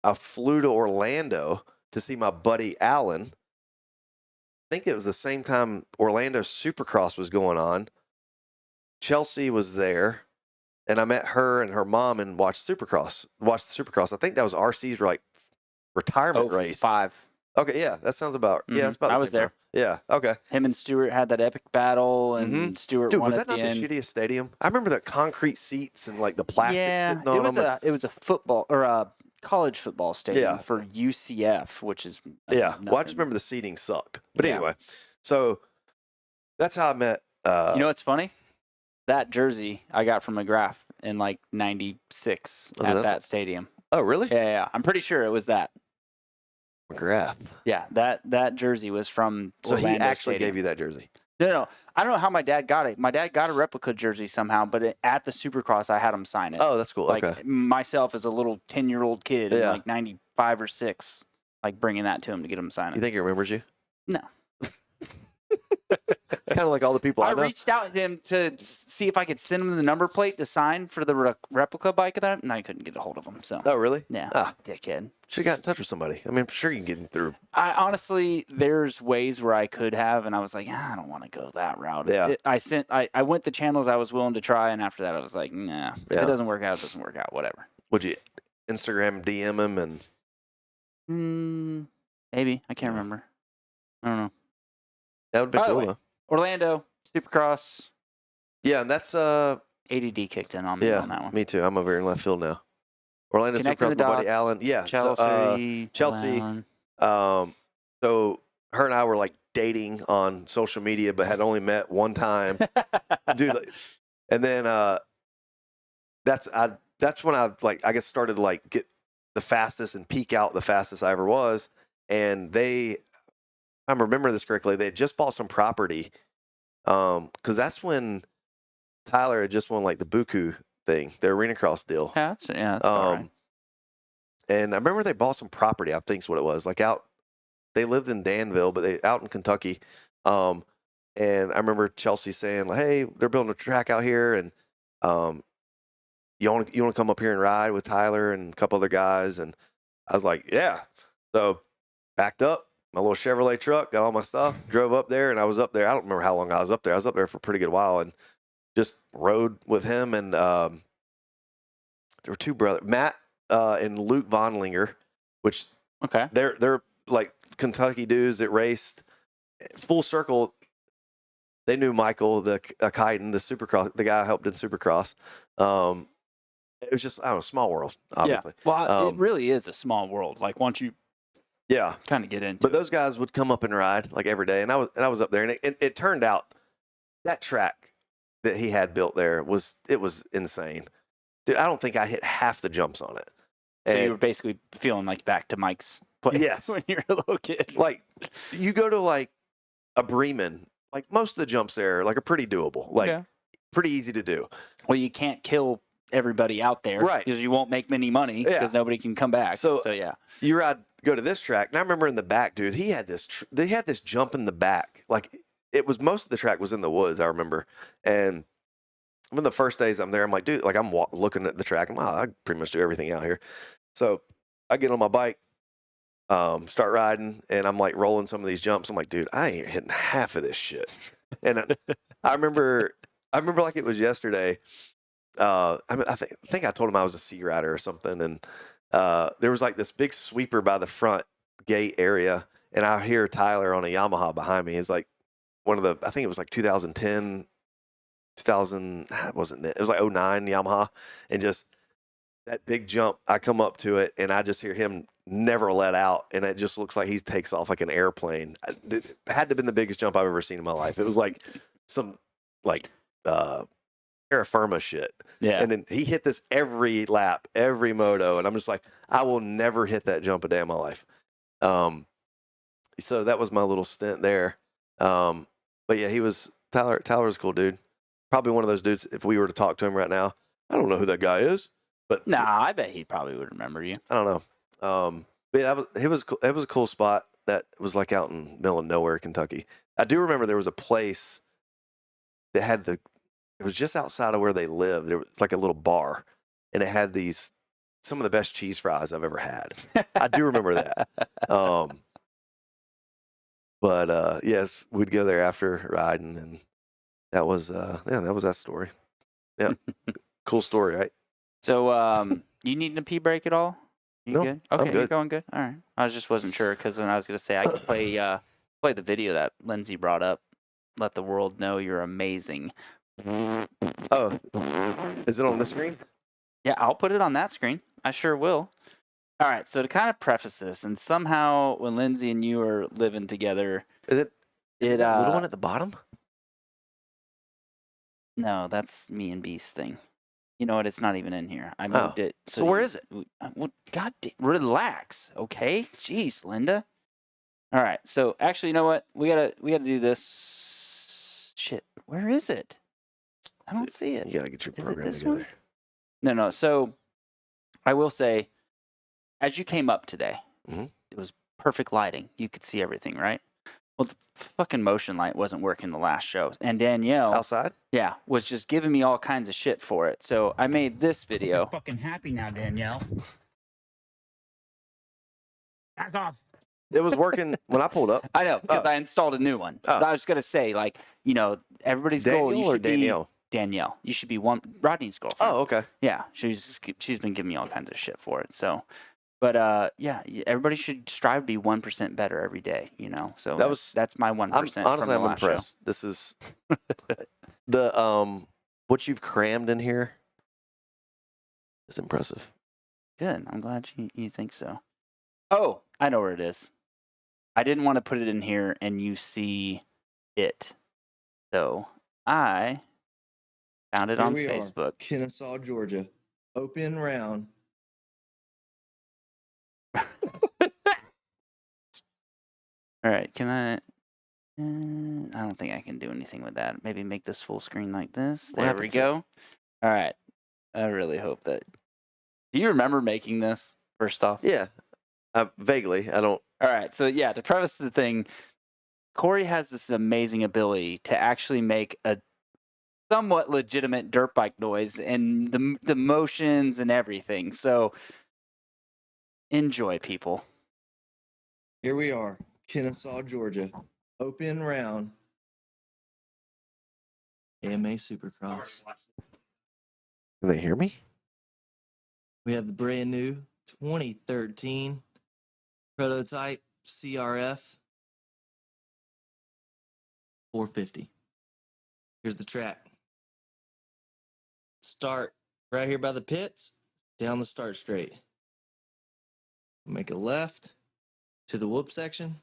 I flew to Orlando to see my buddy Alan. I think it was the same time Orlando Supercross was going on. Chelsea was there, and I met her and her mom and watched the Supercross. I think that was RC's retirement race. 5. Okay, yeah, that sounds about that's about. I was there. Time. Yeah, okay. Him and Stewart had that epic battle, and Stewart Dude, won was at that not the the end. shittiest stadium? I remember the concrete seats and like the plastic sitting on them. It was a football or a college football stadium for UCF, which is Well, I just nothing. remember the seating sucked. But anyway, so that's how I met. You know what's funny? That jersey I got from McGrath in like '96 at that stadium. Oh, really? Yeah. I'm pretty sure it was that. McGrath. Yeah, that jersey was from So Orlando he actually Stadium. gave you that jersey. No. I don't know how my dad got it. My dad got a replica jersey somehow, but at the Supercross, I had him sign it. Oh, that's cool. Like Okay. myself as a little 10-year-old kid in Yeah. like '95 or '6, like bringing that to him to get him to sign it. You think he remembers you? No. Kind of like all the people I know. reached out to him to see if I could send him the number plate to sign for the replica bike of that, and I couldn't get a hold of him. So. Oh, really? Yeah. Ah, dickhead. should have got in touch with somebody. I mean, I'm sure you can get him through. I honestly, there's ways where I could have, and I was like, I don't want to go that route. Yeah. I went the channels I was willing to try, and after that, I was like, nah. If Yeah. it doesn't work out, it doesn't work out. Whatever. Would you Instagram DM him and? Maybe I can't remember. I don't know. That would be By the cool. way, Though. Orlando Supercross. Yeah, and that's ADD kicked in on me yeah, on that one. me too. I'm over here in left field now. Orlando Connecting Supercross, the my buddy dots. Alan. Yeah, Chelsea. Chelsea. Alan. So her and I were like dating on social media, but had only met one time, dude. Like, and then that's when I like I guess started to like get the fastest and peak out the fastest I ever was. And if I remember this correctly, they had just bought some property, because that's when Tyler had just won like the Buku thing, the Arena Cross deal. Yeah, that's all right. And I remember they bought some property. I think's what it was. Like they lived in Danville, but they out in Kentucky. And I remember Chelsea saying, like, "Hey, they're building a track out here, and you want to come up here and ride with Tyler and a couple other guys?" And I was like, "Yeah." So backed up my little Chevrolet truck, got all my stuff, drove up there, and I was up there. I don't remember how long I was up there. I was up there for a pretty good while, and just rode with him. And there were two brothers, Matt and Luke Vonlinger, which they're like Kentucky dudes that raced full circle. They knew Michael, the Kiten, the Supercross, the guy I helped in Supercross. It was just, I don't know, small world, obviously. Yeah. Well, it really is a small world. Like once you kind of get into But those guys would come up and ride like every day. And I was up there, and it turned out that track that he had built there was insane. Dude, I don't think I hit half the jumps on it. So And you were basically feeling like back to Mike's place Yes. when you were a little kid. like you go to like a Bremen, like most of the jumps there like are pretty doable, like Yeah. pretty easy to do. Well, you can't kill everybody out there, Right. Because you won't make many money Yeah. because nobody can come back. So- So yeah, Go to this track, and I remember in the back, dude, he had this they had this jump in the back. Like it was most of the track was in the woods, I remember. And one of the first days I'm there, I'm like, dude, like I'm looking at the track, and wow, I pretty much do everything out here. So I get on my bike, start riding, and I'm like rolling some of these jumps. I'm like, dude, I ain't hitting half of this shit. And I remember like it was yesterday. I think I told him I was a sea rider or something, and there was like this big sweeper by the front gate area, and I hear Tyler on a Yamaha behind me. It's like I think it was like 2010, 2000, it wasn't it? It was like 09 Yamaha, and just that big jump, I come up to it, and I just hear him never let out, and it just looks like he takes off like an airplane. It had to have been the biggest jump I've ever seen in my life. It was like some like terra firma shit. yeah. And then he hit this every lap, every moto, and I'm just like, I will never hit that jump a day in my life. So that was my little stint there. But yeah, Tyler was a cool dude. Probably one of those dudes, if we were to talk to him right now, I don't know who that guy is, but Nah, I bet he probably would remember you. I don't know. But yeah, it was a cool spot that was like out in the middle of nowhere, Kentucky. I do remember there was a place that had it was just outside of where they lived. There was like a little bar, and it had some of the best cheese fries I've ever had. I do remember that. But yes, we'd go there after riding, and that was that story. Yeah, cool story, right? So, you need a pee break at all? You No, good? I'm Okay, you're good. going good. All right. I just wasn't sure because then I was gonna say I could play the video that Lindsay brought up. Let the world know you're amazing. Oh, is it on the screen? Yeah, I'll put it on that screen. I sure will. All right. So to kind of preface this, and somehow when Lindsay and you are living together, Is it it that little one at the bottom? no, that's me and Beast's thing. You know what? It's not even in here. I moved it. So where is it? Well, relax, okay? Jeez, Linda. All right. So actually, you know what? We gotta do this. Shit. Where is it? I don't see it. You gotta get your Is it program this together. one? No. So I will say, as you came up today, Mhm. it was perfect lighting. You could see everything, right? Well, the fucking motion light wasn't working the last show, and Danielle Outside? yeah, was just giving me all kinds of shit for it. So I made this video. Fucking happy now, Danielle. Back off. It was working when I pulled up. I know because Oh. I installed a new one. Oh. But I was gonna say, like, you know, everybody's goal. You Daniel or should be Danielle? Danielle. You should be Rodney's girlfriend. Oh, okay. Yeah, she's been giving me all kinds of shit for it. So, but yeah, everybody should strive to be 1% better every day. You know, so that's my 1%. Honestly, from the I'm last show. impressed. This is the what you've crammed in here is impressive. Good. I'm glad you think so. Oh, I know where it is. I didn't want to put it in here and you see it. So I found it Here on we Facebook. are, Kennesaw, Georgia. Open round. All right. Can I don't think I can do anything with that. Maybe make this full screen like this. What There happened we to it? go. All right. I really hope that. Do you remember making this, first off? Yeah, vaguely. I don't. All right. So, yeah, to preface the thing, Corey has this amazing ability to actually make a somewhat legitimate dirt bike noise and the motions and everything. So, enjoy, people. Here we are, Kennesaw, Georgia. Open round. AMA Supercross. Can they hear me? We have the brand new 2013 prototype CRF 450. Here's the track. Start right here by the pits, down the start straight. Make a left to the whoop section.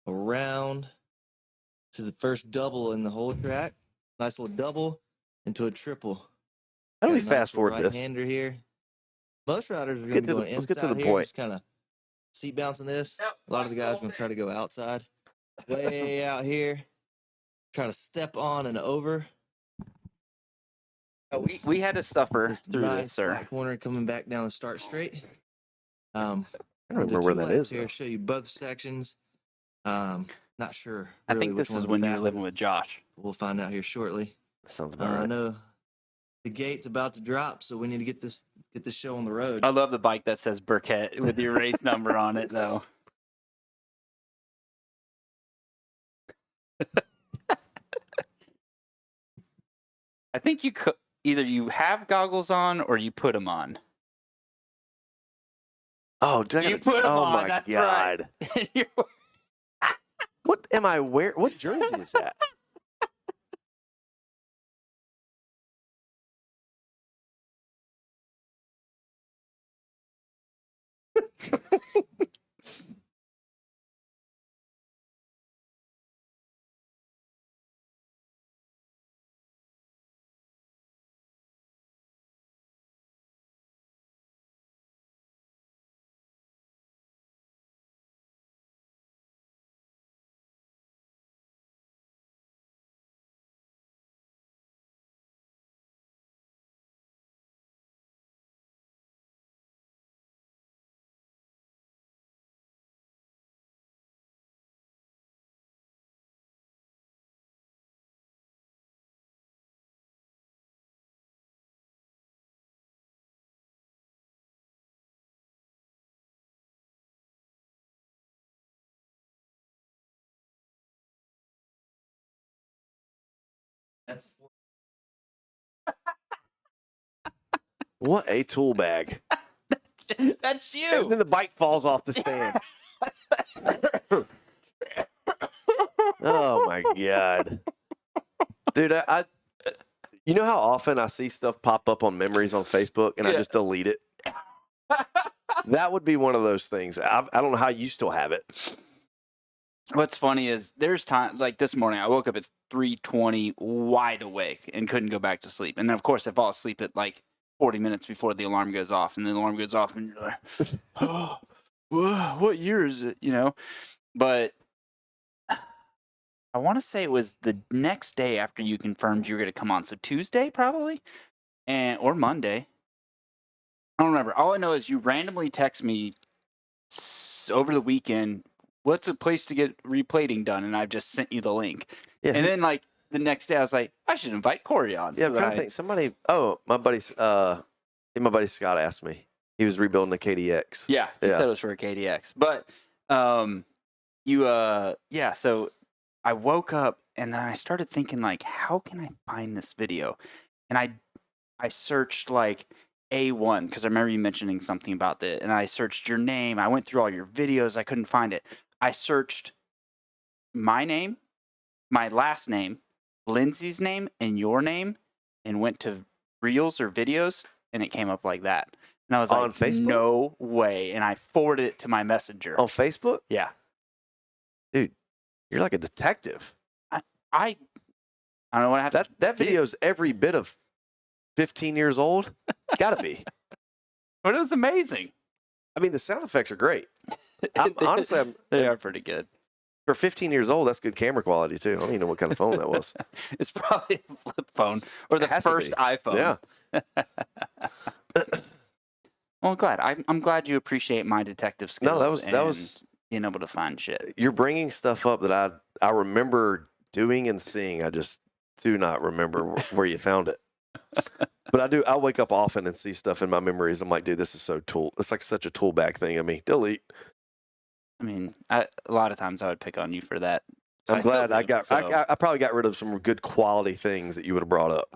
Around to the first double in the whole track. Nice little double into a triple. How do we Got a nice fast forward little this? right-hander here. Most riders are going Get to be to the- going let's get to inside the here, point. just kind of seat bouncing this. A lot of the guys are going to try to go outside. Way out here. Try to step on and over. We had to suffer This through nice this, sir. flat corner coming back down the start straight. I don't I'll do remember where 2 that laps is, here, though. show you both sections. Not sure. I Really think which this is one's when the you were living fastest. with Josh. We'll find out here shortly. That sounds about I right. know the gate's about to drop, so we need to get this show on the road. I love the bike that says Burkett with your race number on it, though. I think you could either you have goggles on or you put them on. Oh, do I You gotta- put 'em oh on, my that's god! right. What am I wearing? What jersey is that? That's What a tool bag! That's And you. then the bike falls off the stand. Oh my god, dude! I you know how often I see stuff pop up on memories on Facebook and I Yeah. just delete it. That would be one of those things. I don't know how you still have it. What's funny is there's time like this morning I woke up at 3:20 wide awake and couldn't go back to sleep. And then of course I fall asleep at like 40 minutes before the alarm goes off, and the alarm goes off and you're like, oh, what year is it, you know? But I want to say it was the next day after you confirmed you were going to come on. So Tuesday probably or Monday. I don't remember. All I know is you randomly text me over the weekend, what's a place to get replating done? And I've just sent you the link. Yeah. And then like the next day I was like, I should invite Corey on. Yeah, So I'm then trying to think. Somebody. Oh, my buddy Scott asked me. He was rebuilding the KDX. Yeah, he Yeah. said it was for a KDX. But yeah, so I woke up and then I started thinking like, how can I find this video? And I searched like A1 because I remember you mentioning something about that. And I searched your name. I went through all your videos. I couldn't find it. I searched my name, my last name, Lindsay's name, and your name, and went to reels or videos, and it came up like that. And I was On like, Facebook? no way. And I forwarded it to my messenger. On Facebook? Yeah. Dude, you're like a detective. I don't know what I have to That do. video's every bit of 15 years old. Gotta be. But it was amazing. I mean, the sound effects are great. Honestly, They are pretty good. for 15 years old, that's good camera quality too. I don't even know what kind of phone that was. It's probably a flip phone or the It has to first be. iPhone. Yeah. Well, I'm glad you appreciate my detective skills. No, that was and being able to find shit. You're bringing stuff up that I remember doing and seeing. I just do not remember where you found it. But I do. I wake up often and see stuff in my memories. I'm like, dude, this is so tool. It's like such a tool bag thing. I mean, delete. I mean, a lot of times I would pick on you for that. I'm glad I got. So. I probably got rid of some good quality things that you would have brought up.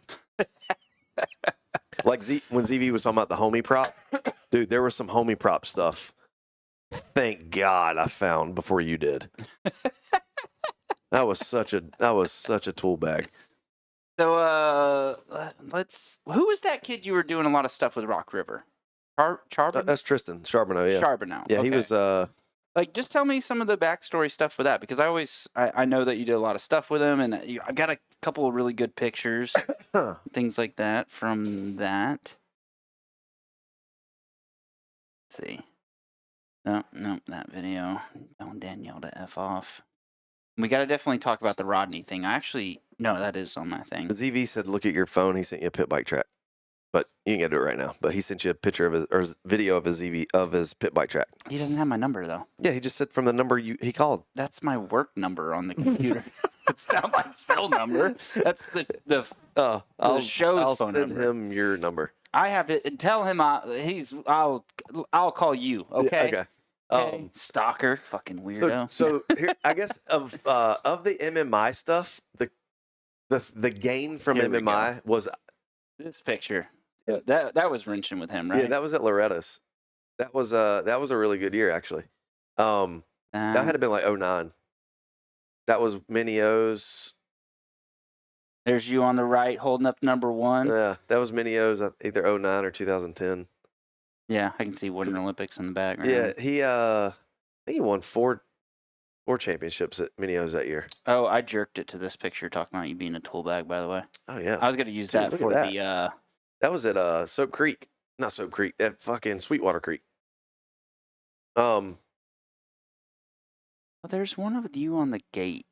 Like when ZV was talking about the homie prop, dude, there was some homie prop stuff. Thank God I found before you did. That was such a tool bag. So who was that kid you were doing a lot of stuff with Rock River? Charbonneau? That's Tristan Charbonneau. Yeah, Charbonneau. Yeah, he okay. was. Like, just tell me some of the backstory stuff with that, because I know that you did a lot of stuff with him, and I've got a couple of really good pictures, things like that from that. Let's see. No, that video. Telling Danielle to F off. We got to definitely talk about the Rodney thing. No, that is on my thing. ZV said, look at your phone. He sent you a pit bike track. But you ain't got to do it right now. But he sent you a picture of his video of his pit bike track. He doesn't have my number, though. Yeah, he just said from the number he called. That's my work number on the computer. It's not my cell number. That's the show's phone number. I'll send him your number. I have it. Tell him I'll call you. Okay. Yeah, okay. Stalker, fucking weirdo. So here, I guess of the MMI stuff, the gain from MMI was this picture. That was wrenching with him, right? Yeah, that was at Loretta's. That was a really good year actually. That had to have been like 09. That was Mini O's. There's you on the right holding up number 1. Yeah, that was Mini O's either 09 or 2010. Yeah, I can see Winter Olympics in the background. Yeah, I think he won four championships at Mini O's that year. Oh, I jerked it to this picture talking about you being a tool bag, by the way. Oh yeah. I was gonna use that for the That was at Soap Creek. Not Soap Creek, at fucking Sweetwater Creek. Well, there's one of you on the gate.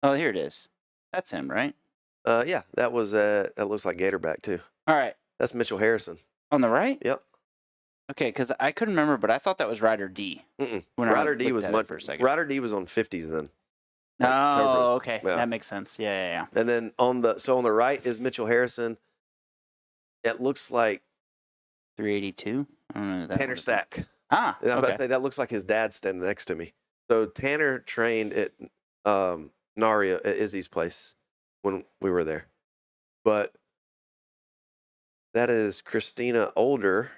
Oh, here it is. That's him, right? Yeah, that was that looks like Gatorback too. All right. That's Mitchell Harrison. On the right? Yep. Okay, because I couldn't remember, but I thought that was Ryder D. Ryder D was much for a second. Ryder D was on 50s then. Oh, okay. Yeah. That makes sense. Yeah. And then on the right is Mitchell Harrison. It looks like 382. I don't know. Tanner Stack. Ah, and I'm about to okay. say that looks like his dad standing next to me. So Tanner trained at Naria at Izzy's place when we were there. But that is Christina Older.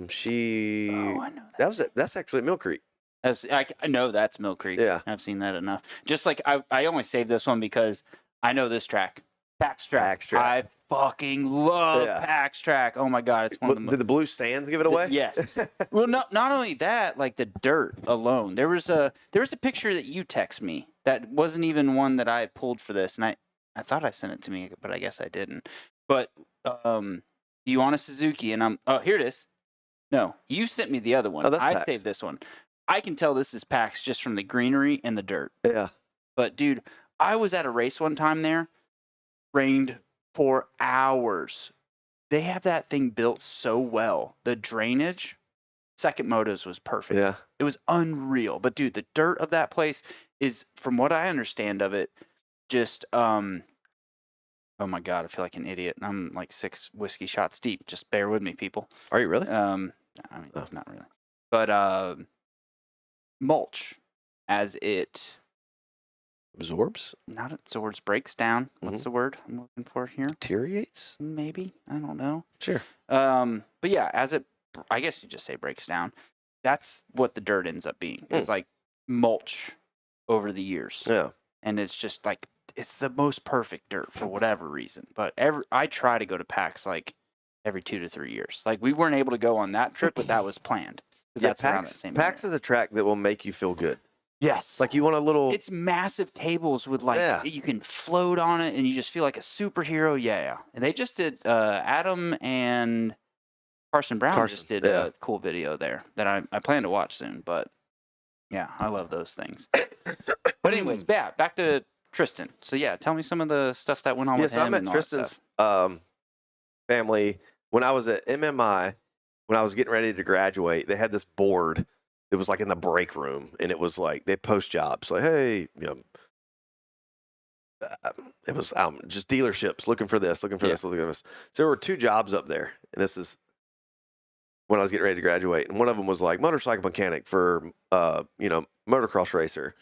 She. Oh, I know that. That's actually Mill Creek. I know that's Mill Creek. Yeah. I've seen that enough. Just like I only saved this one because I know this track. Pax Track. I fucking love Pax Track. Oh my god, it's one of the most. Did the blue stands give it away? Yes. Well, not only that, like the dirt alone. There was a picture that you text me that wasn't even one that I pulled for this, and I thought I sent it to me, but I guess I didn't. But you on a Suzuki, and here it is. No, you sent me the other one. Oh, that's I Pax. saved this one. I can tell this is Pax just from the greenery and the dirt. Yeah. But dude, I was at a race one time there. Rained for hours. They have that thing built so well. The drainage, Second Motos was perfect. Yeah. It was unreal. But dude, the dirt of that place is, from what I understand of it, just oh my god, I feel like an idiot. I'm like 6 whiskey shots deep. Just bear with me, people. Are you really? I mean, not really. But mulch, as it absorbs? Not absorbs, breaks down. What's the word I'm looking for here? Deteriorates? Maybe. I don't know. Sure. But yeah, as it, I guess you just say breaks down. That's what the dirt ends up being. It's like mulch over the years. Yeah. And it's just like, it's the most perfect dirt for whatever reason. But I try to go to PAX like every 2 to 3 years. Like we weren't able to go on that trip, but that was planned. Yeah, that's around the same PAX is a track that will make you feel good. Yes. Like you want a little. It's massive tables with like you can float on it and you just feel like a superhero. Yeah. And they just did Adam and Carson Brown just did a cool video there that I plan to watch soon. But yeah, I love those things. But anyways, back to Tristan. So yeah, tell me some of the stuff that went on with him. So I met Tristan's family when I was at MMI. When I was getting ready to graduate, they had this board. It was like in the break room, and it was like they post jobs. Like, hey, it was just dealerships looking for this, looking for this, looking for this. So there were 2 jobs up there, and this is when I was getting ready to graduate. And one of them was like motorcycle mechanic for motocross racer,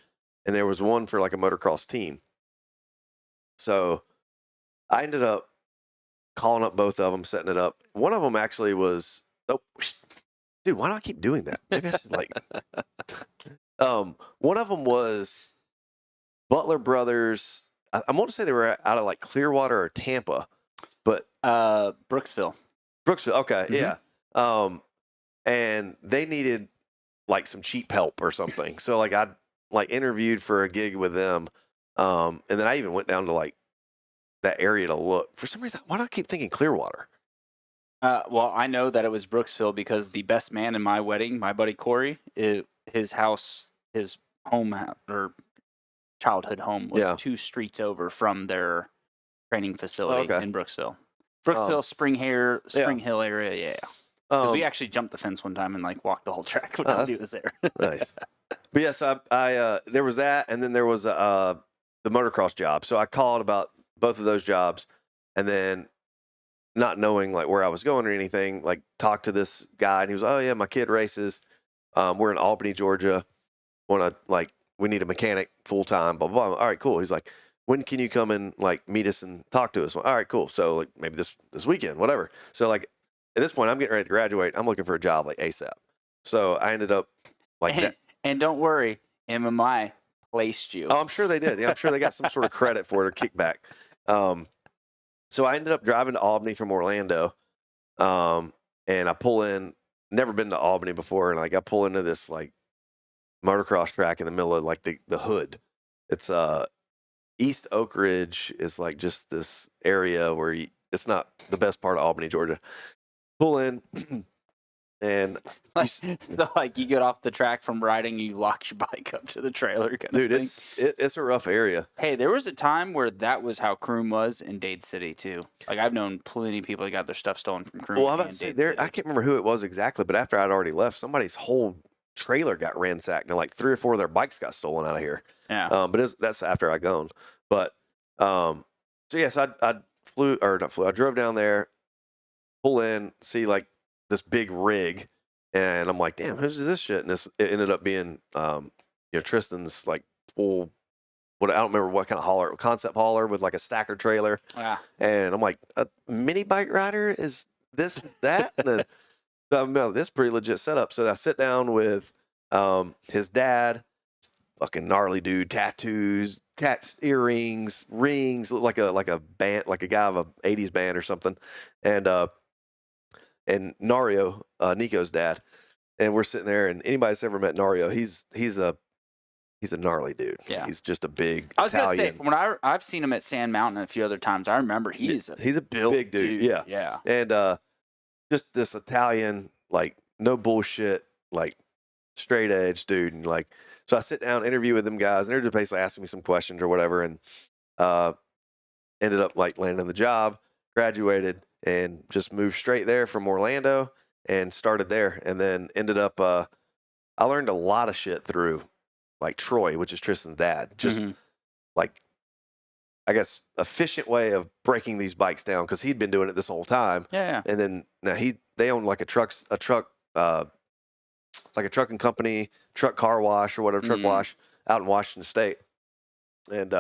and there was one for like a motocross team. So I ended up calling up both of them, setting it up. One of them actually was. Oh, dude, why do I keep doing that? Maybe I should like. One of them was Butler Brothers. I want to say they were out of like Clearwater or Tampa, but Brooksville. Okay, yeah. And they needed like some cheap help or something. So like I like interviewed for a gig with them, and then I even went down to like that area to look. For some reason, why do I keep thinking Clearwater? Well, I know that it was Brooksville because the best man in my wedding, my buddy Corey, his house, his home or childhood home was 2 streets over from their training facility in Brooksville. Brooksville, Spring Hill area, yeah. Because we actually jumped the fence one time and like walked the whole track when nobody was there. Nice. But yes, I there was that, and then there was the motocross job. So I called about both of those jobs, and then not knowing like where I was going or anything, like talked to this guy, and he was, oh yeah, my kid races. We're in Albany, Georgia. We need a mechanic full time. Blah, blah blah. All right, cool. He's like, when can you come and like meet us and talk to us? Well, all right, cool. So like maybe this weekend, whatever. So like at this point, I'm getting ready to graduate. I'm looking for a job like ASAP. So I ended up like that. And don't worry, MMI placed you. Oh, I'm sure they did. Yeah, I'm sure they got some sort of credit for it or kickback. So I ended up driving to Albany from Orlando, and I pull in. Never been to Albany before, and like I pull into this like motocross track in the middle of like the hood. It's East Oak Ridge is like just this area where it's not the best part of Albany, Georgia. Pull in, and you get off the track from riding, you lock your bike up to the trailer. Dude, it's a rough area. Hey, there was a time where that was how Croom was in Dade City too. Like I've known plenty of people that got their stuff stolen from Croom. Well, I'm about to say I can't remember who it was exactly, but after I'd already left, somebody's whole trailer got ransacked, and like 3 or 4 of their bikes got stolen out of here. Yeah. But that's after I gone. But so yes, I drove down there, pull in, see like this big rig, and I'm like, damn, who's this shit? And it ended up being Tristan's like full, I don't remember what kind of hauler, concept hauler with like a stacker trailer. Yeah. And I'm like, a mini bike rider is this that? And then this is pretty legit setup. So I sit down with his dad, fucking gnarly dude, tattoos, earrings, rings, look like a band, like a guy of a 80s band or something. And Nario, Nico's dad. And we're sitting there, and anybody that's ever met Nario, he's a gnarly dude. Yeah. He's just a big I was Italian. gonna say, from when I've seen him at Sand Mountain a few other times, I remember he's a big dude. Yeah. Yeah. And just this Italian, like no bullshit, like straight edge dude. And like, so I sit down, interview with them guys, and they're just basically asking me some questions or whatever, and ended up like landing the job, graduated, and just moved straight there from Orlando and started there. And then ended up, I learned a lot of shit through like Troy, which is Tristan's dad. Just like, I guess, efficient way of breaking these bikes down, because he'd been doing it this whole time. Yeah. And then now they own like a trucking company, truck car wash or whatever, truck wash out in Washington State. And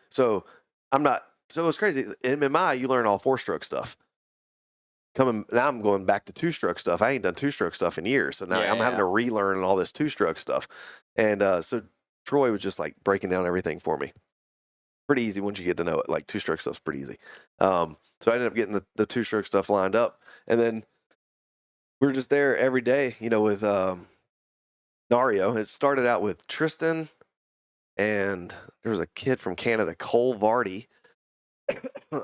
so it was crazy. In MMI, you learn all 4-stroke stuff. Now I'm going back to 2-stroke stuff. I ain't done 2-stroke stuff in years. So now I'm having to relearn all this 2-stroke stuff. And so Troy was just like breaking down everything for me. Pretty easy once you get to know it. Like 2-stroke stuff's pretty easy. So I ended up getting the 2-stroke stuff lined up. And then we were just there every day, with Nario. It started out with Tristan, and there was a kid from Canada, Cole Vardy.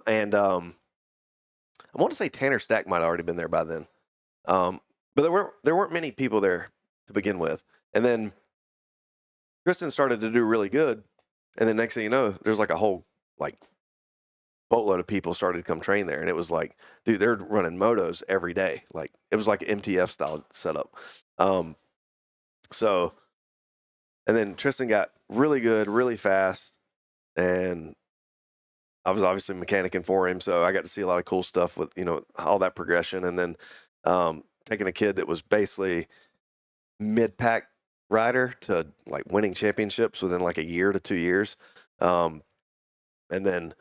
And I want to say Tanner Stack might have already been there by then. But there weren't many people there to begin with. And then Tristan started to do really good. And then next thing you know, there's like a whole like boatload of people started to come train there. And it was like, dude, they're running motos every day. Like it was like an MTF style setup. And then Tristan got really good, really fast. And I was obviously mechanicing for him, so I got to see a lot of cool stuff with, all that progression. And then taking a kid that was basically mid-pack rider to like winning championships within like a year to 2 years. And then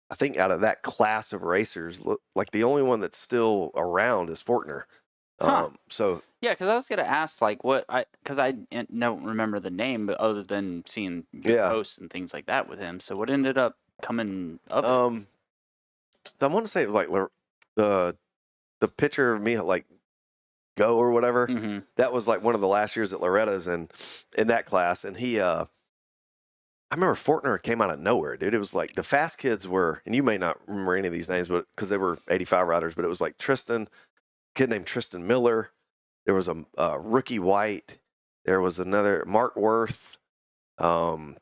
I think out of that class of racers, like the only one that's still around is Fortner. So yeah, because I was gonna ask like because I don't remember the name, but other than seeing posts and things like that with him. So what ended up coming up? So I want to say it was like the picture of me like go or whatever. Mm-hmm. That was like one of the last years at Loretta's and in that class. And he, I remember Fortner came out of nowhere, dude. It was like the fast kids were, and you may not remember any of these names, but because they were 85 riders, but it was like Tristan, a kid named Tristan Miller. There was a rookie White. There was another Mark Worth. There's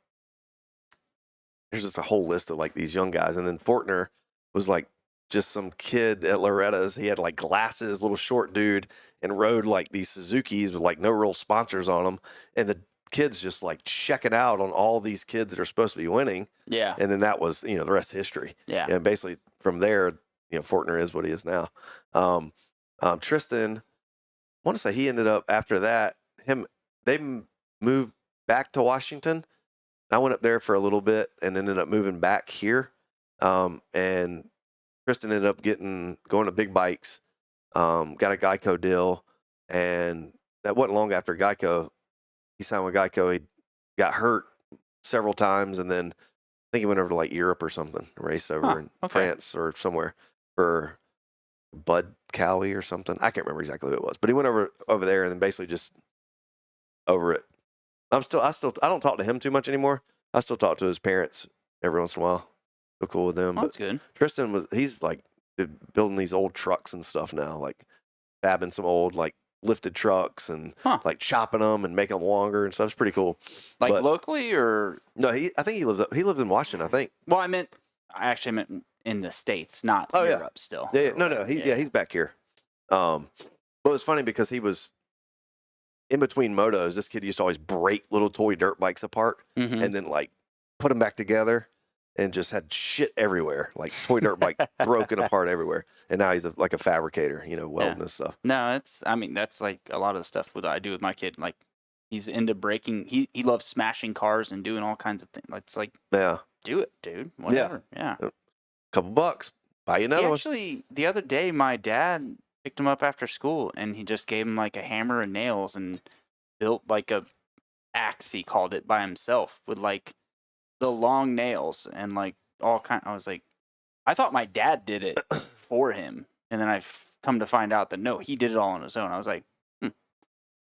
just a whole list of like these young guys. And then Fortner was like just some kid at Loretta's. He had like glasses, little short dude, and rode like these Suzukis with like no real sponsors on them. And the kids just like checking out on all these kids that are supposed to be winning. Yeah. And then that was, the rest history. Yeah. And basically from there, Fortner is what he is now. Tristan, I want to say he ended up after that, they moved back to Washington. I went up there for a little bit and ended up moving back here. And Tristan ended up going to big bikes, got a Geico deal. And that wasn't long after Geico. He signed with Geico. He got hurt several times. And then I think he went over to like Europe or something, race over in France or somewhere for Bud Cowie or something. I can't remember exactly what it was, but he went over there and then basically just over it. I don't talk to him too much anymore. I still talk to his parents every once in a while. So cool with them. That's good. Tristan he's like building these old trucks and stuff now, like fabbing some old like lifted trucks and like chopping them and making them longer and stuff. It's pretty cool. Like locally or no? I think he lives in Washington. I think. Well, I actually meant in the States, not Europe. Still. Yeah. No. He's back here. But it was funny because he was in between motos. This kid used to always break little toy dirt bikes apart and then like put them back together and just had shit everywhere, like toy dirt bike broken apart everywhere. And now he's like a fabricator, welding this stuff. No, that's like a lot of the stuff I do with my kid. Like he's into breaking. He loves smashing cars and doing all kinds of things. It's like, do it, dude. Whatever. Yeah. Couple bucks, buy you another one. Actually, the other day, my dad picked him up after school, and he just gave him like a hammer and nails and built like a axe, he called it, by himself with like the long nails and like all kind. I was like, I thought my dad did it for him, and then I've come to find out that no, he did it all on his own. I was like,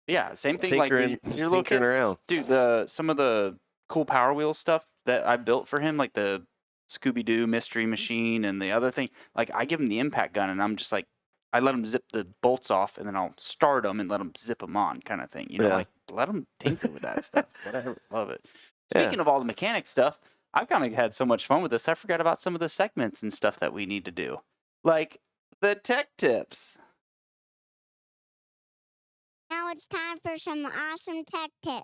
yeah, same thing. Like your little kid, around. Dude. Some of the cool Power Wheel stuff that I built for him, like the Scooby-Doo Mystery Machine and the other thing. Like I give him the impact gun, and I'm just like, I let him zip the bolts off, and then I'll start them and let him zip them on, kind of thing. Like let him tinker with that stuff. Whatever, love it. Speaking of all the mechanic stuff, I've kind of had so much fun with this. I forgot about some of the segments and stuff that we need to do, like the tech tips. Now it's time for some awesome tech tips.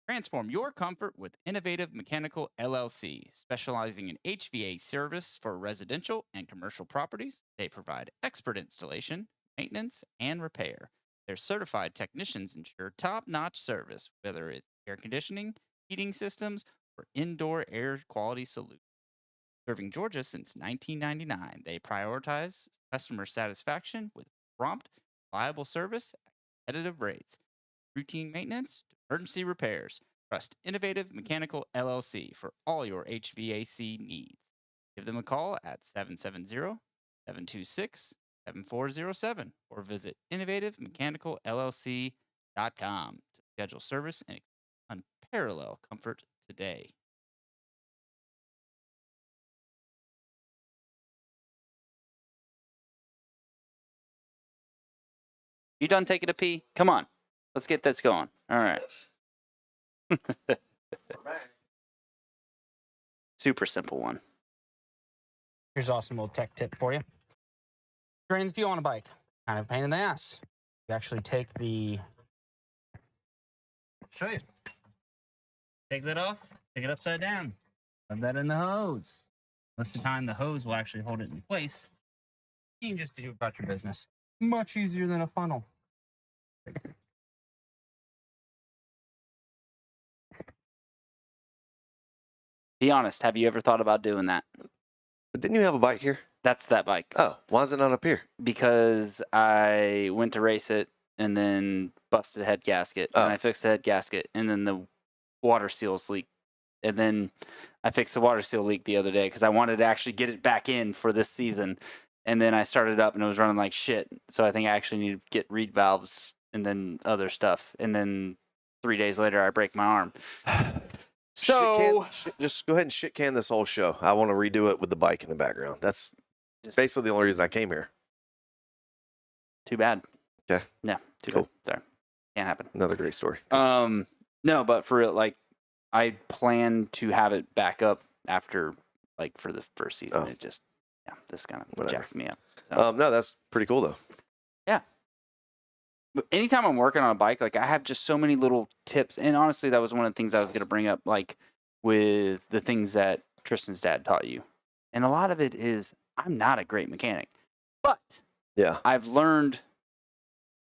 Transform your comfort with Innovative Mechanical LLC, specializing in HVAC service for residential and commercial properties. They provide expert installation, maintenance, and repair. Their certified technicians ensure top-notch service, whether it's air conditioning, heating systems, or indoor air quality solutions. Serving Georgia since 1999, they prioritize customer satisfaction with prompt, reliable service at competitive rates. Routine maintenance to emergency repairs. Trust Innovative Mechanical LLC for all your HVAC needs. Give them a call at 770-726-7407 or visit innovativemechanical.llc.com to schedule service and unparalleled comfort today. You done taking a pee? Come on. Let's get this going. All right. Super simple one. Here's an awesome little tech tip for you. Drain the fuel on a bike. Kind of a pain in the ass. You actually take the... I'll show you. Take that off. Take it upside down. Put that in the hose. Most of the time, the hose will actually hold it in place. You can just do about your business. Much easier than a funnel. Be honest, have you ever thought about doing that? Didn't you have a bike here? That's that bike. Oh, why is it not up here? Because I went to race it and then busted a head gasket. And I fixed the head gasket, and then the water seals leaked. And then I fixed the water seal leak the other day because I wanted to actually get it back in for this season. And then I started up and it was running like shit. So I think I actually need to get reed valves and then other stuff. And then 3 days later, I break my arm. So just go ahead and shit can this whole show. I want to redo it with the bike in the background. That's basically the only reason I came here. Too bad. Okay. Yeah. Too Cool. bad. Sorry. Can't happen. Another great story. No, but for real, like, I plan to have it back up after, like, for the first season. It just, this kind of jacked me up. So. No, that's pretty cool though. Yeah. But anytime I'm working on a bike, like, I have just so many little tips. And honestly, that was one of the things I was going to bring up, like, with the things that Tristan's dad taught you. And a lot of it is, I'm not a great mechanic, but I've learned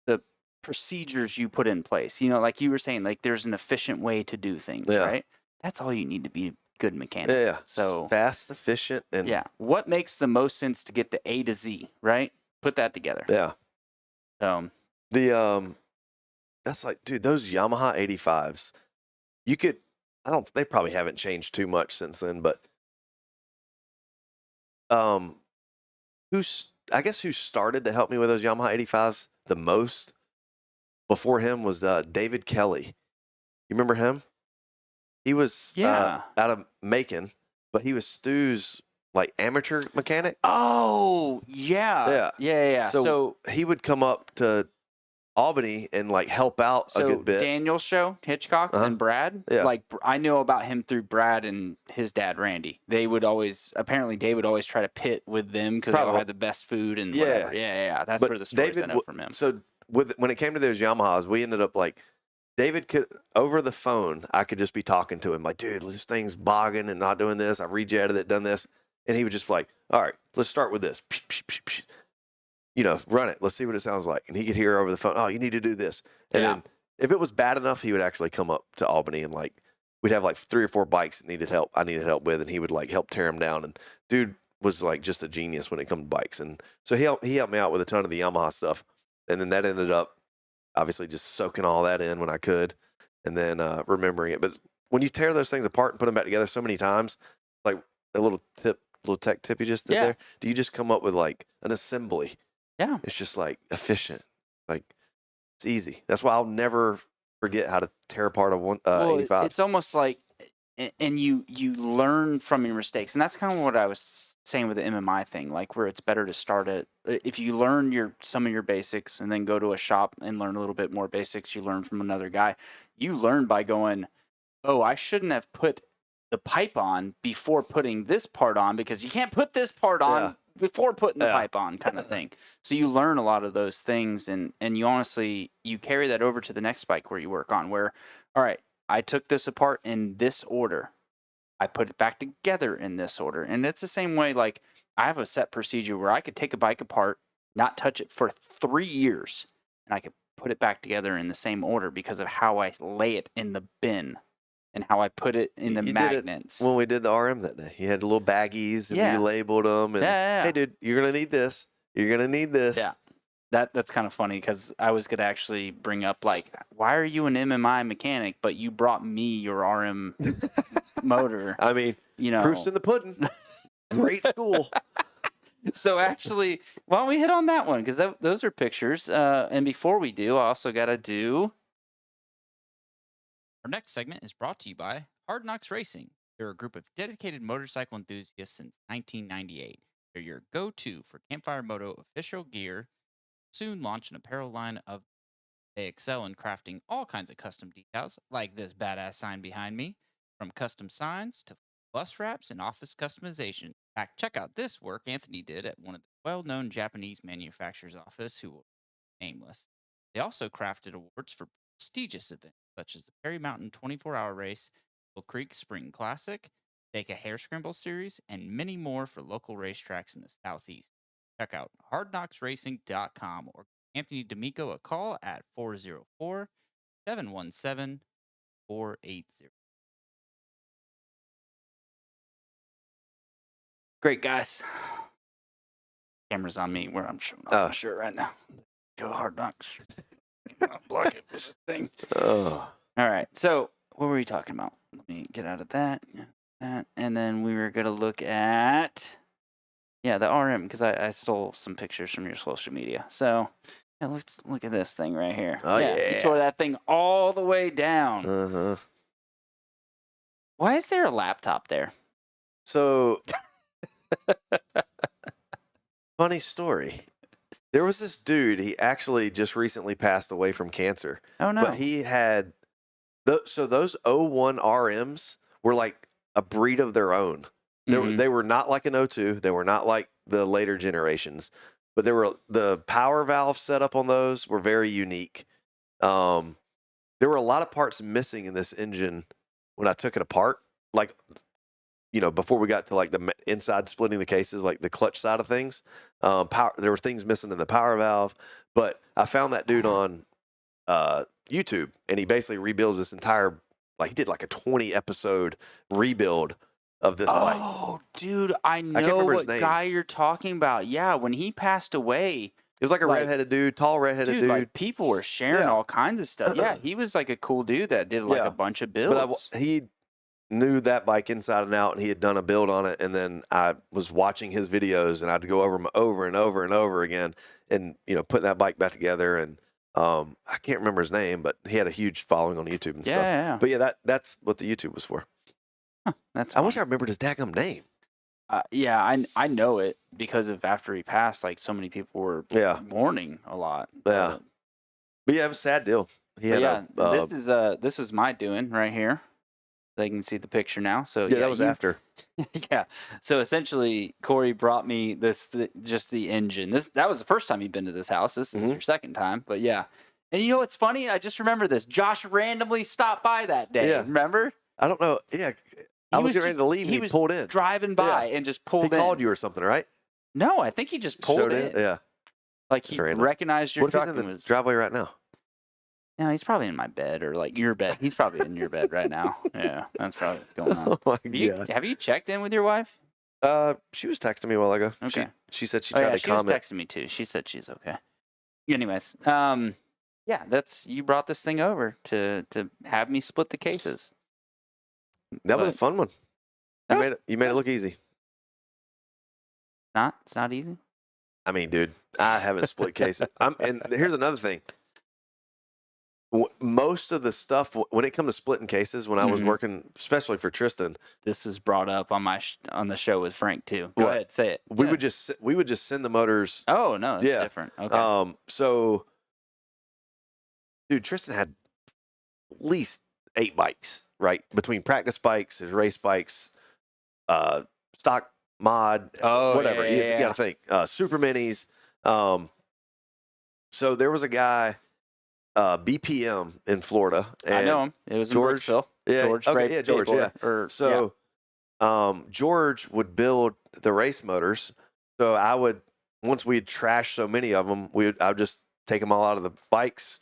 the procedures you put in place. You know, like you were saying, like, there's an efficient way to do things, right? That's all you need to be a good mechanic. Yeah. So fast, efficient, and what makes the most sense to get the A to Z, right? Put that together. Yeah. The that's like, dude, those Yamaha 85s, you could, they probably haven't changed too much since then, but I guess who started to help me with those Yamaha 85s the most before him was David Kelly. You remember him? He was out of Macon, but he was Stu's like amateur mechanic. Oh, yeah. So he would come up to Albany and like help out a good bit. Daniel's show, Hitchcock's and Brad. Yeah. Like, I know about him through Brad and his dad, Randy. They would apparently Dave would always try to pit with them because they all had the best food and whatever. Yeah. That's where the stories I know from him. So when it came to those Yamahas, we ended up like, David could, over the phone, I could just be talking to him like, dude, this thing's bogging and not doing this. I rejetted it, done this. And he would just like, all right, let's start with this. You know, run it. Let's see what it sounds like. And he could hear over the phone, oh, you need to do this. And then if it was bad enough, he would actually come up to Albany and like, we'd have like 3 or 4 bikes that I needed help with. And he would like help tear them down. And dude was like just a genius when it comes to bikes. And so he helped me out with a ton of the Yamaha stuff. And then that ended up obviously just soaking all that in when I could. And then remembering it. But when you tear those things apart and put them back together so many times, like a little tech tip you just did there, do you just come up with like an assembly? Yeah. It's just like efficient. Like it's easy. That's why I'll never forget how to tear apart a 85. It's almost like, and you learn from your mistakes. And that's kind of what I was saying with the MMI thing, like where it's better to start it. If you learn some of your basics and then go to a shop and learn a little bit more basics, you learn from another guy. You learn by going, oh, I shouldn't have put the pipe on before putting this part on because you can't put this part on before putting the pipe on, kind of thing. So you learn a lot of those things, and you honestly, you carry that over to the next bike where you work on, where, all right, I took this apart in this order. I put it back together in this order. And it's the same way, like, I have a set procedure where I could take a bike apart, not touch it for 3 years, and I could put it back together in the same order because of how I lay it in the bin. And how I put it in the magnets. When we did the RM that day, you had little baggies and you labeled them. And hey, dude, you're gonna need this. You're gonna need this. Yeah, that's kind of funny because I was gonna actually bring up like, why are you an MMI mechanic, but you brought me your RM motor? I mean, you know, proof's in the pudding. Great school. So actually, why don't we hit on that one because those are pictures. And before we do, I also gotta do. Our next segment is brought to you by Hard Knocks Racing. They're a group of dedicated motorcycle enthusiasts since 1998. They're your go-to for Campfire Moto official gear. Soon launch an apparel line of. They excel in crafting all kinds of custom decals, like this badass sign behind me, from custom signs to bus wraps and office customization. In fact, check out this work Anthony did at one of the well-known Japanese manufacturers' office, who will be nameless. They also crafted awards for prestigious events, such as the Perry Mountain 24-hour race, Mill Creek Spring Classic, Deka Hair Scramble Series, and many more for local racetracks in the Southeast. Check out hardknocksracing.com or Anthony D'Amico a call at 404-717-480. Great, guys. Camera's on me where I'm showing off my shirt right now. Go Hard Knocks. Block it with the thing. All right. So what were we talking about? Let me get out of that. And then we were going to look at Yeah, the RM, because I stole some pictures from your social media. So yeah, let's look at this thing right here. Oh, You yeah. tore that thing all the way down. Uh-huh. Why is there a laptop there? So, funny story. There was this dude, he actually just recently passed away from cancer. Oh, no. But he had, so those 01 RMs were like a breed of their own. They were not like an 02. They were not like the later generations. But the power valve setup on those were very unique. There were a lot of parts missing in this engine when I took it apart. Like, before we got to like the inside splitting the cases, like the clutch side of things, there were things missing in the power valve. But I found that dude on YouTube, and he basically rebuilds this entire, like he did like a 20 episode rebuild of this bike. Oh, dude, I know what guy you're talking about. Yeah, when he passed away. It was like a redheaded dude, tall redheaded dude. Like people were sharing all kinds of stuff. Yeah, he was like a cool dude that did like a bunch of builds. But he knew that bike inside and out, and he had done a build on it. And then I was watching his videos, and I'd go over them over and over and over again, and putting that bike back together. And I can't remember his name, but he had a huge following on YouTube and stuff. Yeah. But yeah, that's what the YouTube was for. That's I wish I remembered his daggum name. Yeah, I know it because of after he passed, like so many people were mourning a lot. Yeah. But yeah, it was a sad deal. He had this was my doing right here. They can see the picture now. So that was after. Yeah. So essentially, Corey brought me just the engine. That was the first time you'd been to this house. This is your second time, but yeah. And you know what's funny? I just remember this. Josh randomly stopped by that day. Yeah. Remember? I don't know. Yeah. I was getting ready to leave. He was pulled in, driving by, and just pulled in. He called you or something, right? No, I think he just pulled in. Yeah. Like he recognized your truck and was driveway right now. No, he's probably in my bed or like your bed. He's probably in your bed right now. Yeah, that's probably what's going on. Oh my God. Have you checked in with your wife? She was texting me a while ago. Okay. She said she tried to comment. She was texting me too. She said she's okay. Anyways, you brought this thing over to have me split the cases. That was a fun one. You made it look easy. It's not easy. I mean, dude, I haven't split cases. And here's another thing. Most of the stuff when it comes to splitting cases, when I was working, especially for Tristan, this was brought up on on the show with Frank too. Go ahead, say it. We would just send the motors. Oh no, that's different. Okay. So, dude, Tristan had at least 8 bikes, right? Between practice bikes, his race bikes, stock mod, whatever. You got to think. Super minis. So there was a guy, BPM in Florida. And I know him. It was George. In Brooksville. Yeah, George. George would build the race motors. So I would, once we'd trash so many of them, I would just take them all out of the bikes,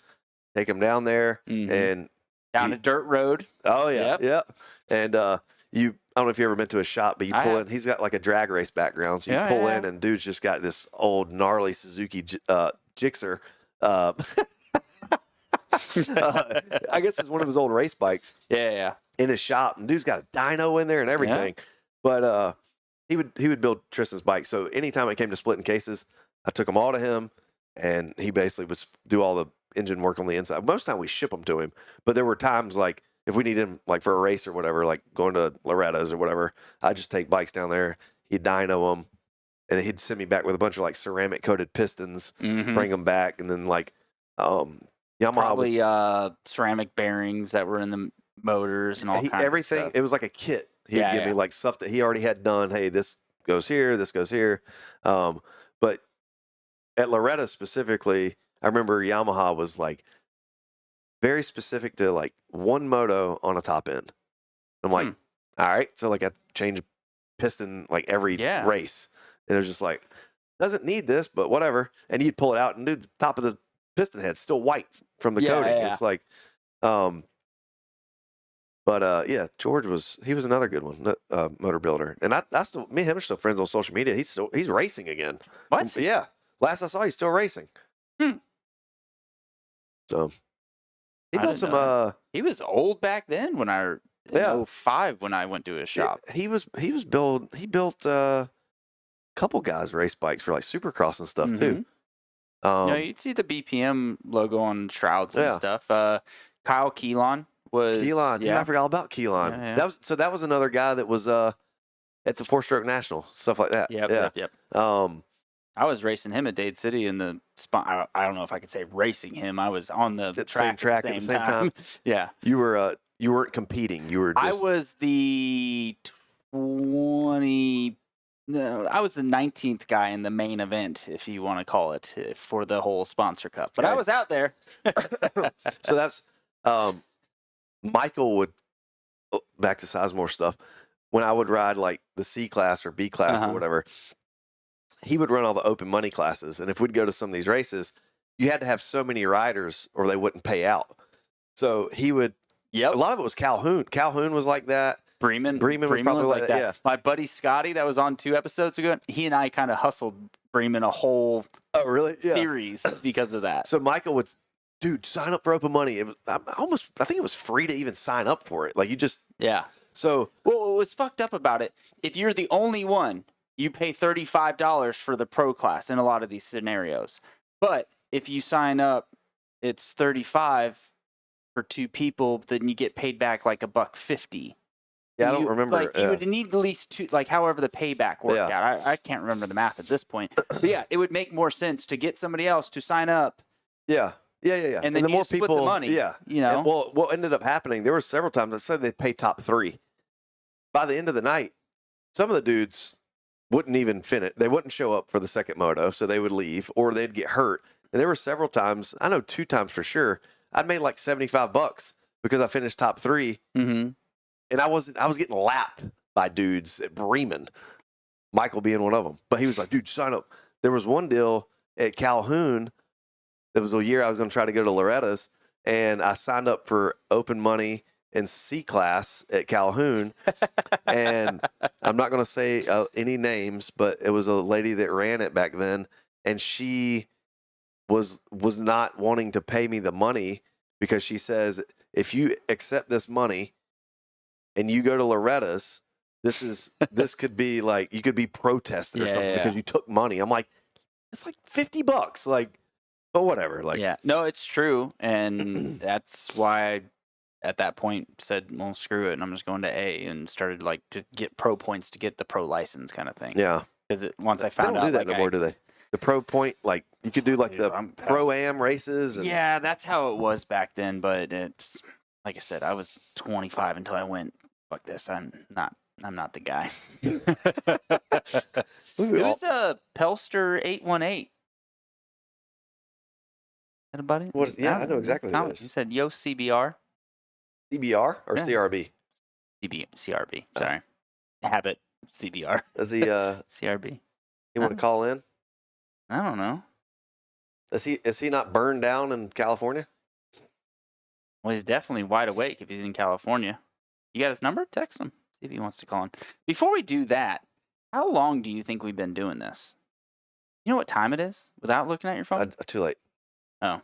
take them down there, and down a dirt road. Oh yeah, yeah. And I don't know if you ever been to a shop, but you pull in. He's got like a drag race background, so you pull in, and dude's just got this old gnarly Suzuki Gixxer. I guess it's one of his old race bikes. Yeah. In his shop, and dude's got a dyno in there and everything. Yeah. But he would build Tristan's bike. So anytime it came to splitting cases, I took them all to him, and he basically would do all the engine work on the inside. Most of the time we ship them to him, but there were times like if we needed him like for a race or whatever, like going to Loretta's or whatever, I'd just take bikes down there. He'd dyno them, and he'd send me back with a bunch of like ceramic coated pistons, bring them back, and then like Yamaha probably ceramic bearings that were in the motors and all kinds everything. of stuff. It was like a kit. He'd give me like stuff that he already had done. Hey, this goes here, this goes here. But at Loretta specifically, I remember Yamaha was like very specific to like one moto on a top end. I'm like, all right. So like I change piston like every race. And it was just like, doesn't need this, but whatever. And you'd pull it out and dude, the top of the piston head's still white from the coating. Yeah. It's like, George was another good one, motor builder. And I still, me and him are still friends on social media. He's racing again. What? Yeah. Last I saw, he's still racing. So he built some. He was old back then when I 05 when I went to his shop. He built couple guys race bikes for like Supercross and stuff too. You'd see the BPM logo on shrouds and Yeah. stuff. Kyle Keelan was Keelan, yeah, I forgot all about Keelan. Yeah. That was another guy that was at the 4-stroke national, stuff like that. Yep. I was racing him at Dade City in the spot. I don't know if I could say racing him. I was on the track at the same time. Yeah. You weren't competing. You were. I was the 19th guy in the main event, if you want to call it, for the whole sponsor cup. But I was out there. So that's Michael would, back to Sizemore stuff. When I would ride like the C class or B class or whatever, he would run all the open money classes. And if we'd go to some of these races, you had to have so many riders or they wouldn't pay out. So he would. A lot of it was Calhoun. Calhoun was like that. Bremen was probably like that. Yeah. My buddy Scotty, that was on 2 episodes ago, he and I kind of hustled Bremen a whole series because of that. So Michael would, dude, sign up for open money. It was I think it was free to even sign up for it. Like you just So what was fucked up about it? If you're the only one, you pay $35 for the pro class in a lot of these scenarios. But if you sign up, it's $35 for 2 people. Then you get paid back like $1.50. Yeah, I don't remember. Like you would need at least 2, like however the payback worked out. I can't remember the math at this point. But yeah, it would make more sense to get somebody else to sign up. Yeah. And then the you more split people, the money. Yeah. You know. And, well, what ended up happening, there were several times that said they'd pay top 3. By the end of the night, some of the dudes wouldn't even finish. They wouldn't show up for the second moto, so they would leave or they'd get hurt. And there were several times, I know 2 times for sure, I'd made like $75 because I finished top 3. Mm-hmm. And I was getting lapped by dudes at Bremen, Michael being one of them. But he was like, dude, sign up. There was one deal at Calhoun. It was a year I was going to try to go to Loretta's, and I signed up for open money in C class at Calhoun. And I'm not going to say any names, but it was a lady that ran it back then, and she was not wanting to pay me the money because she says, if you accept this money and you go to Loretta's, this could be like, you could be protested or something because you took money. I'm like, it's like $50. Like, but whatever. Like, no, it's true. And that's why I, at that point, said, well, screw it. And I'm just going to A and started like to get pro points to get the pro license kind of thing. Yeah. Because once I found out, they don't do that like, no more, do they? The pro point, like you could do like the pro-am races. And... Yeah, that's how it was back then. But it's, like I said, I was 25 until I went, fuck this. I'm not the guy. It was a Pelster 818. That a buddy? I know exactly what it is. He said, yo, CBR. CBR or CRB? CRB. Sorry. Habit CBR. Is he CRB? You want to call in? I don't know. Is he not burned down in California? Well, he's definitely wide awake if he's in California. You got his number? Text him. See if he wants to call in. Before we do that, how long do you think we've been doing this? You know what time it is without looking at your phone? Too late. Oh.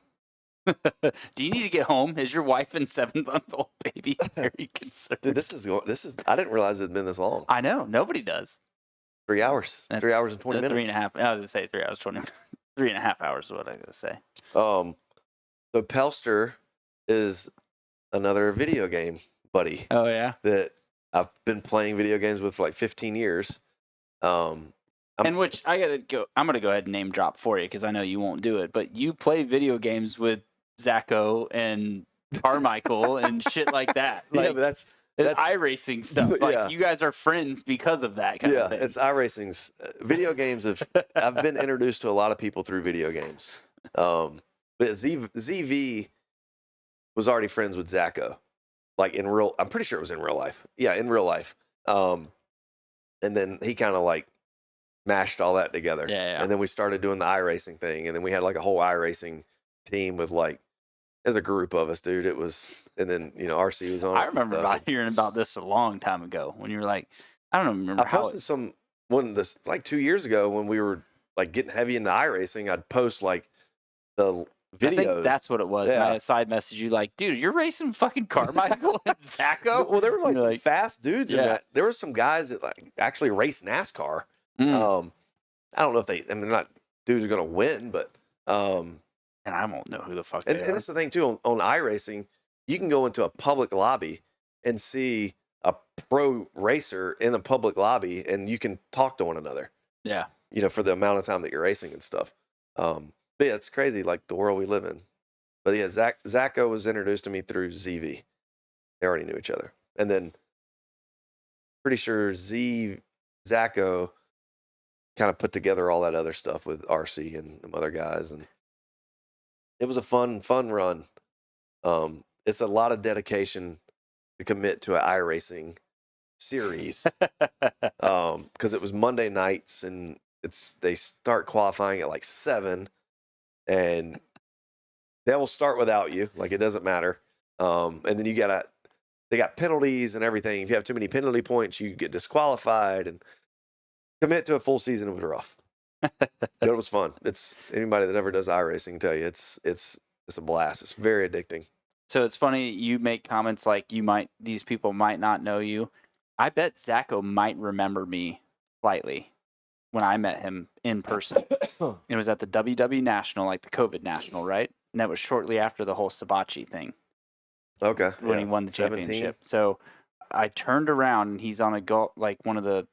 Do you need to get home? Is your wife and 7-month-old baby very concerned? Dude, this is. I didn't realize it had been this long. I know. Nobody does. 3 hours. 3 hours and 20 minutes. 3.5. I was gonna say 3 hours 20. 3.5 hours is what I was gonna say. So Pelster is another video game buddy. Oh yeah. That I've been playing video games with for like 15 years. And which I'm gonna go ahead and name drop for you because I know you won't do it. But you play video games with Zacho and Carmichael and shit like that. Like, yeah, but that's iRacing stuff. Like you guys are friends because of that kind of thing. It's iRacing's video games. I've been introduced to a lot of people through video games. But ZV was already friends with Zacho, like I'm pretty sure it was in real life. Yeah, in real life. And then he kind of like mashed all that together. Yeah. And then we started doing the iRacing thing, and then we had like a whole iRacing team with like, there's a group of us, dude. It was, and then RC was on. I remember hearing about this a long time ago when you were like, I don't remember. I posted like 2 years ago when we were like getting heavy into iRacing. I'd post like the videos. I think that's what it was. Yeah. I side message you like, dude, you're racing fucking Carmichael and Zacho. Well, there were like some fast dudes in that. There were some guys that like actually race NASCAR. I don't know if I mean, not dudes are going to win, but and I won't know who the fuck they are. And that's the thing too on iRacing, you can go into a public lobby and see a pro racer in a public lobby, and you can talk to one another. Yeah, you know, for the amount of time that you're racing and stuff. But yeah, it's crazy, like the world we live in. But yeah, Zacho was introduced to me through ZV. They already knew each other, and then pretty sure Zacho kind of put together all that other stuff with RC and some other guys, and it was a fun run. It's a lot of dedication to commit to an iRacing series, because it was Monday nights, and they start qualifying at like 7, and they will start without you, like it doesn't matter. And then they got penalties and everything. If you have too many penalty points, you get disqualified. And commit to a full season, it was rough. But it was fun. It's anybody that ever does iRacing can tell you it's a blast. It's very addicting. So it's funny you make comments like these people might not know you. I bet Zacho might remember me slightly when I met him in person. It was at the WW National, like the COVID National, right? And that was shortly after the whole Sabachi thing. Okay. When he won the championship. So I turned around, and he's on like one of the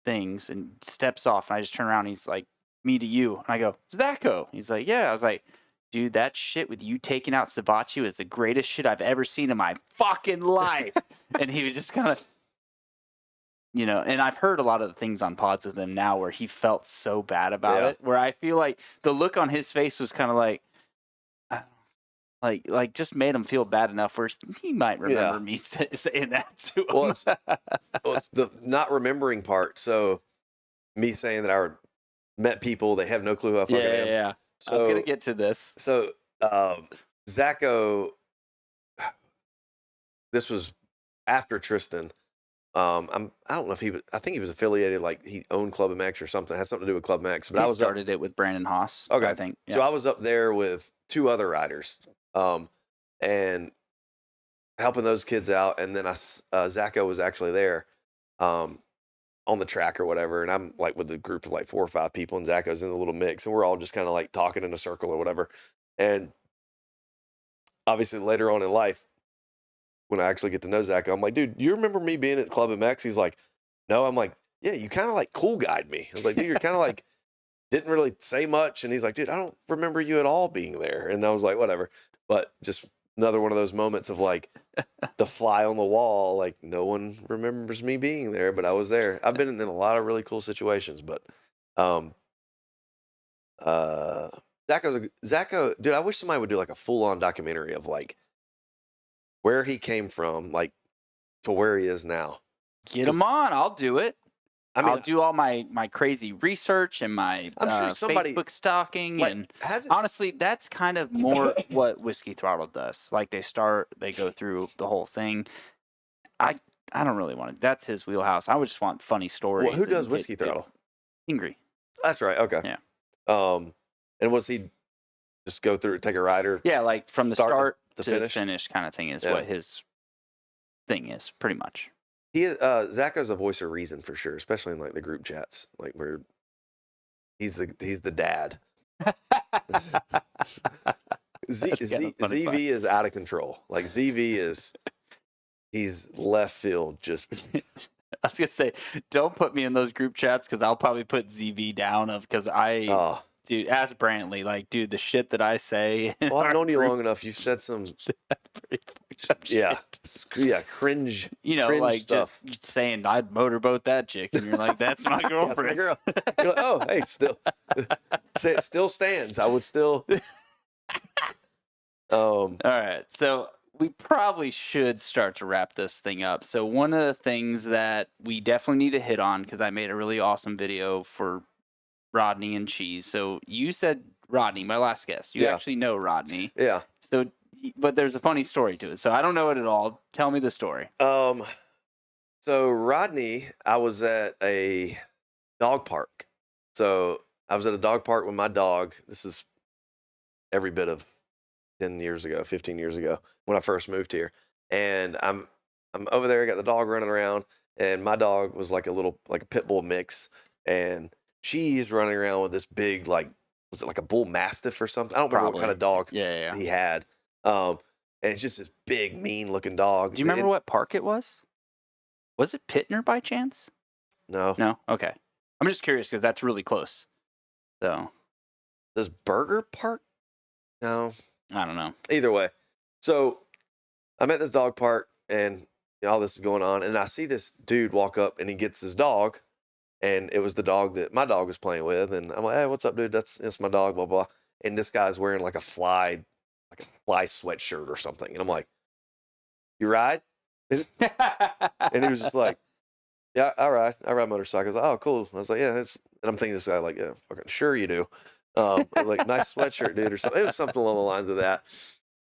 things, and steps off, and I just turn around, and he's like, "Me to you." And I go, "Zacho." He's like, "Yeah." I was like, "Dude, that shit with you taking out Sabachi was the greatest shit I've ever seen in my fucking life." And he was just kind of, you know, and I've heard a lot of the things on pods with him now where he felt so bad about it, where I feel like the look on his face was kind of like just made him feel bad enough where he might remember me saying that to him. Well, it's the not remembering part. So me saying that I met people, they have no clue who I fucking am. Yeah. So, I was gonna get to this. So Zacho, this was after Tristan. I don't know if I think he was affiliated, like he owned Club MX or something. It had something to do with Club MX. But I was started it with Brandon Haas. Okay. I think. Yeah. So I was up there with 2 other riders, and helping those kids out. And then Zacho was actually there, on the track or whatever. And I'm like with a group of like 4 or 5 people, and Zacho's in a little mix, and we're all just kind of like talking in a circle or whatever. And obviously later on in life, when I actually get to know Zacho, I'm like, "Dude, you remember me being at Club MX?" He's like, "No." I'm like, "Yeah, you kind of like cool guyed me." I was like, "Dude, you're kind of like didn't really say much." And he's like, "Dude, I don't remember you at all being there." And I was like, "Whatever." But just another one of those moments of like the fly on the wall, like no one remembers me being there, but I was there. I've been in a lot of really cool situations, but Zacho, dude, I wish somebody would do like a full-on documentary of like where he came from, like to where he is now. Get him on. I'll do it. I mean, I'll do all my crazy research and my Facebook stalking. Like, and honestly, that's kind of more what Whiskey Throttle does. Like they go through the whole thing. I don't really want to. That's his wheelhouse. I would just want funny stories. Well, who does Whiskey Throttle? Ingrid. That's right. Okay. Yeah. And was he just go through, take a rider? Yeah, like from the start to finish kind of thing is what his thing is, pretty much. Zacho's a voice of reason for sure, especially in like the group chats, like where he's the dad. ZV is out of control. Like ZV he's left field. Just I was gonna say, don't put me in those group chats because I'll probably put ZV down because dude, ask Brantley, like, dude, the shit that I say. Well, I've known you long enough. You've said some, cringe. You know, cringe like stuff. just saying I'd motorboat that chick, and you're like, that's my girlfriend. That's my girl. You're like, oh, hey, still, say it still stands. I would still. All right, so we probably should start to wrap this thing up. So one of the things that we definitely need to hit on, because I made a really awesome video for Rodney and Cheese. So you said Rodney, my last guest. You actually know Rodney. Yeah. So, but there's a funny story to it. So I don't know it at all. Tell me the story. So Rodney, I was at a dog park. So I was at a dog park with my dog. This is every bit of 10 years ago, 15 years ago when I first moved here. And I'm over there, got the dog running around, and my dog was like a pit bull mix, and she's running around with this big, like, was it like a bull mastiff or something? I don't remember what kind of dog he had. And it's just this big, mean looking dog. Do you remember what park it was? Was it Pittner by chance? No. No? Okay. I'm just curious because that's really close. So. Does Burger Park? No. I don't know. Either way. So I'm at this dog park and all this is going on. And I see this dude walk up and he gets his dog. And it was the dog that my dog was playing with. And I'm like, hey, what's up, dude? That's my dog, blah, blah. And this guy's wearing like a fly sweatshirt or something. And I'm like, you ride? And he was just like, yeah, I ride motorcycles. Oh, cool. I was like, yeah. And I'm thinking this guy like, yeah, fucking sure you do. Like, nice sweatshirt, dude, or something. It was something along the lines of that.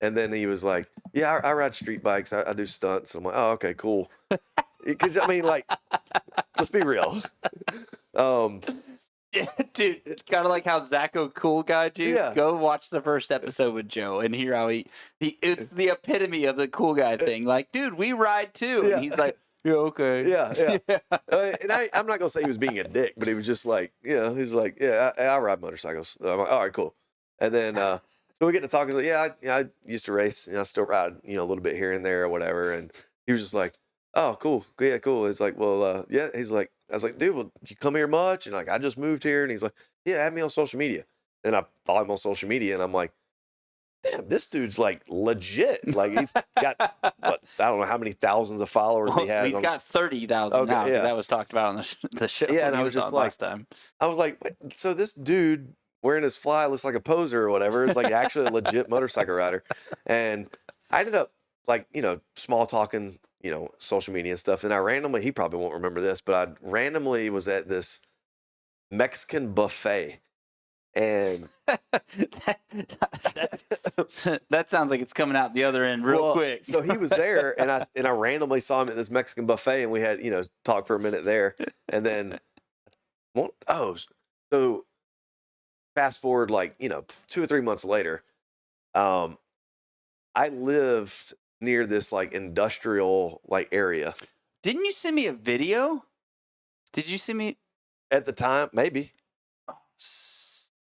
And then he was like, yeah, I ride street bikes. I do stunts. And I'm like, oh, okay, cool. Because, I mean, like, let's be real. Yeah, dude, kind of like how Zacho Cool Guy, dude. Yeah. Go watch the first episode with Joe and hear how it's the epitome of the cool guy thing. Like, dude, we ride too. Yeah. And he's like, yeah, okay. Yeah. And I'm not going to say he was being a dick, but he was just like, he's like, yeah, I ride motorcycles. I'm like, all right, cool. And then, so we get to talking. Like, I used to race. I still ride, a little bit here and there or whatever. And he was just like, oh, cool. Yeah, cool. It's like, well, yeah. He's like, I was like, dude, well, you come here much? And like, I just moved here. And he's like, yeah, add me on social media. And I follow him on social media. And I'm like, damn, this dude's like legit. Like, he's got, I don't know how many thousands of followers he has. We've got 30,000 now. yeah. That was talked about on the show. Yeah, and when I he was just on like, last time. I was like, wait, so this dude wearing his fly looks like a poser or whatever. It's like actually a legit motorcycle rider. And I ended up like, small talking, social media and stuff. And I randomly, he probably won't remember this, but I randomly was at this Mexican buffet. And that sounds like it's coming out the other end real quick. So he was there, and I randomly saw him at this Mexican buffet, and we had talked for a minute there, and then so fast forward like 2 or 3 months later, I lived near this like industrial like area. Didn't you send me a video? Did you send me at the time? Maybe.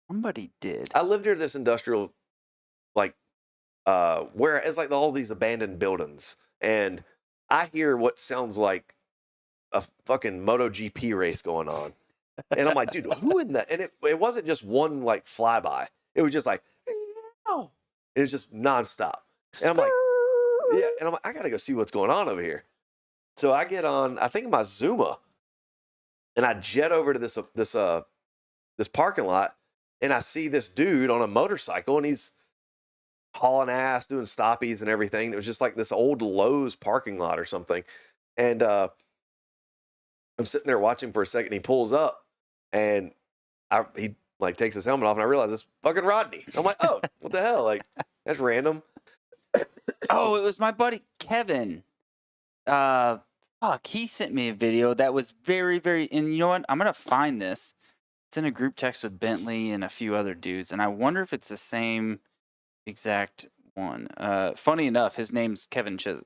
Somebody did. I lived near this industrial, like, where it's like all these abandoned buildings, and I hear what sounds like a fucking MotoGP race going on, and I'm like, dude, who in that? And it wasn't just one like flyby; it was just like, oh, it was just nonstop, and I'm like, yeah, and I'm like, I gotta go see what's going on over here. So I get on, I think my Zuma, and I jet over to this parking lot. And I see this dude on a motorcycle, and he's hauling ass, doing stoppies and everything. It was just like this old Lowe's parking lot or something. And I'm sitting there watching for a second. He pulls up, and he like takes his helmet off, and I realize it's fucking Rodney. I'm like, oh, what the hell? Like, that's random. Oh, it was my buddy Kevin. He sent me a video that was very, very. And you know what? I'm gonna find this. It's in a group text with Bentley and a few other dudes, and I wonder if it's the same exact one. Funny enough, his name's Kevin Chisholm.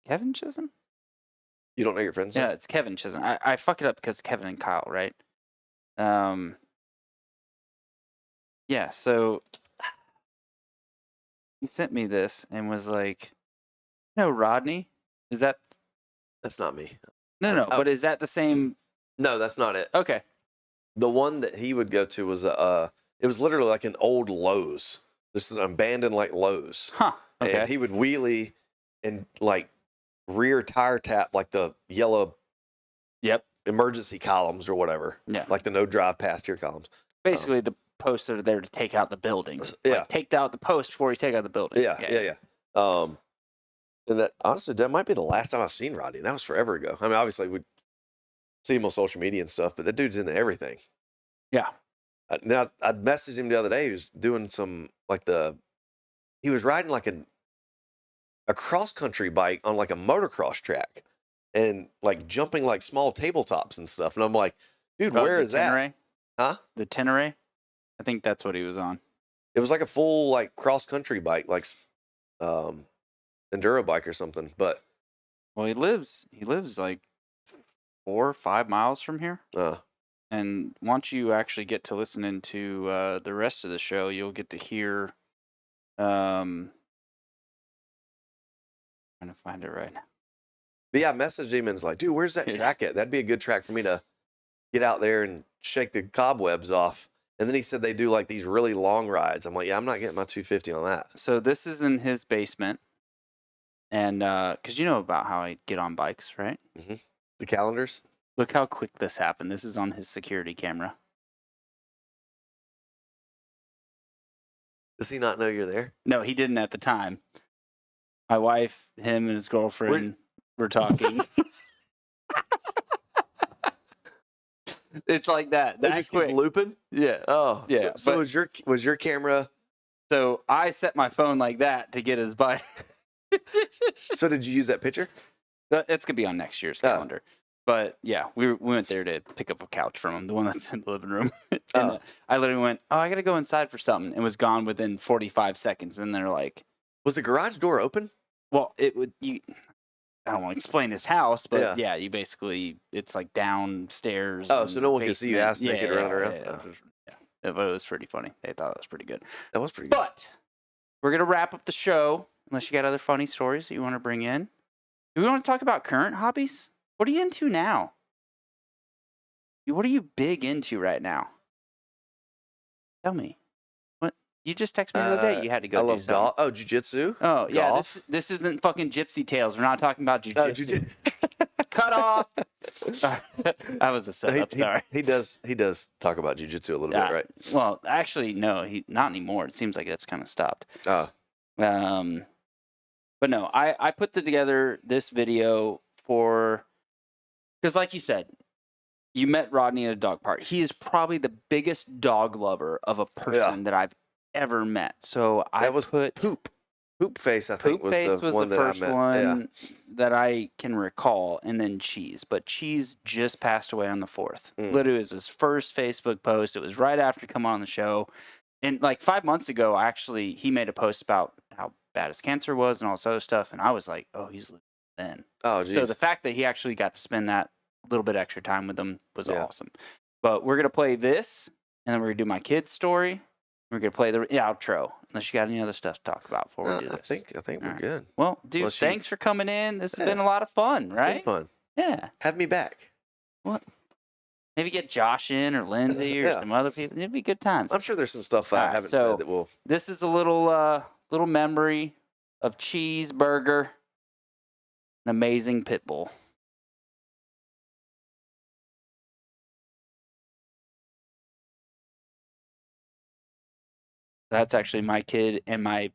Kevin Chisholm? You don't know your friend's name? Yeah, it's Kevin Chisholm. I fuck it up because Kevin and Kyle, right? Yeah, so he sent me this and was like, Rodney? That's not me. No, but is that the same? No, that's not it. Okay. The one that he would go to was it was literally like an old Lowe's. This is an abandoned like Lowe's. Huh. Okay. And he would wheelie and like rear tire tap like the yellow emergency columns or whatever. Yeah. Like the no drive past here columns. Basically the posts that are there to take out the building. Yeah. Like, take out the post before you take out the building. Yeah. And that honestly that might be the last time I've seen Rodney. And that was forever ago. I mean, obviously we'd see him on social media and stuff, but that dude's into everything. Yeah. Now I messaged him the other day. He was doing some he was riding like a cross country bike on like a motocross track and like jumping like small tabletops and stuff. And I'm like, dude, where is that? Huh? The Tenere? I think that's what he was on. It was like a full like cross country bike, like enduro bike or something. But well, he lives like 4 or 5 miles from here. And once you actually get to listening to the rest of the show, you'll get to hear. Trying to find it right now. But yeah, I messaged him and was like, dude, where's that track at? That'd be a good track for me to get out there and shake the cobwebs off. And then he said they do like these really long rides. I'm like, yeah, I'm not getting my 250 on that. So this is in his basement. And because you know about how I get on bikes, right? Mm-hmm. The calendars. Look how quick this happened. This is on his security camera. Does he not know you're there? No, he didn't at the time. My wife, him, and his girlfriend were talking. It's like that. They That just quick. keep looping? Yeah. Oh, Yeah. So was your camera? So I set my phone like that to get his bike. So did you use that picture? It's gonna be on next year's calendar. But yeah, we went there to pick up a couch from him, the one that's in the living room. And I literally went, I gotta go inside for something, and was gone within 45 seconds. And they're like, was the garage door open? Well, it would. I don't want to explain his house, but yeah, you basically it's like downstairs. Oh, so no one can see you ass naked running around. Yeah, but it was pretty funny. They thought it was pretty good. That was pretty good. But we're gonna wrap up the show. Unless you got other funny stories that you want to bring in. Do we want to talk about current hobbies? What are you into now? What are you big into right now? Tell me. What you just texted me the other day? You had to go. I do love something. golf. Oh, jiu-jitsu. Oh yeah, golf. This isn't fucking Gypsy Tales. We're not talking about jiu-jitsu. Cut off. That was a setup. Sorry. He does talk about jiu-jitsu a little bit, right? Well, actually, no, he not anymore. It seems like that's kind of stopped. Oh. But no, I put together this video because like you said, you met Rodney at a dog park. He is probably the biggest dog lover of a person that I've ever met. So I put Poop Face, I think, was the first I met. one that I can recall, and then Cheese. But Cheese just passed away on the 4th. Literally, it was his first Facebook post. It was right after coming on the show. And like 5 months ago, he made a post about how bad his cancer was and all this other stuff. And I was like, oh, he's living then. Oh, geez. So the fact that he actually got to spend that little bit extra time with them was awesome. But we're going to play this, and then we're going to do my kid's story. We're going to play the outro, unless you got any other stuff to talk about before we do this. I think we're good. Well, dude, thanks for coming in. This has been a lot of fun, right? It's been fun. Yeah. Have me back. What? Maybe get Josh in or Lindsay or some other people. It'd be good times. I'm sure there's some stuff I haven't said that will. This is a little memory of Cheeseburger, an amazing pit bull. That's actually my kid and my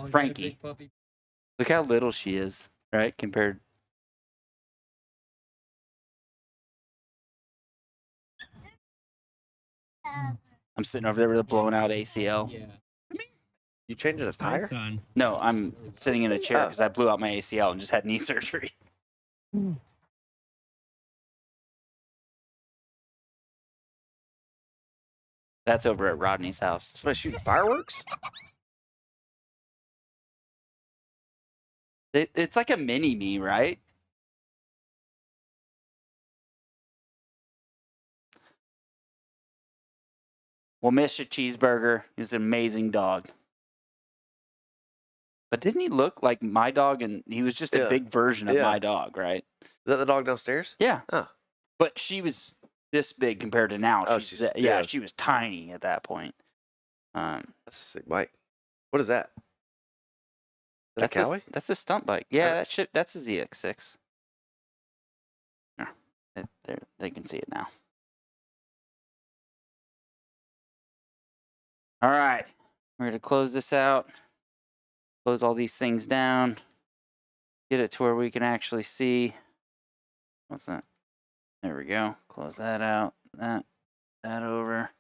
Frankie. Look how little she is, right? Compared. I'm sitting over there with a blown out ACL. Yeah. You changing a tire? No, I'm sitting in a chair because I blew out my ACL and just had knee surgery. That's over at Rodney's house. Somebody shooting fireworks? It's like a mini me, right? Well, Mr. Cheeseburger, he was an amazing dog. But didn't he look like my dog? And he was just a big version of my dog, right? Is that the dog downstairs? Yeah. Oh. But she was this big compared to now. Oh, she was tiny at that point. That's a sick bike. What is that? Is that a Cowie? That's a stunt bike. Yeah, that's a ZX6. They can see it now. All right. We're going to close this out. Close all these things down. Get it to where we can actually see. What's that? There we go. Close that out. That over.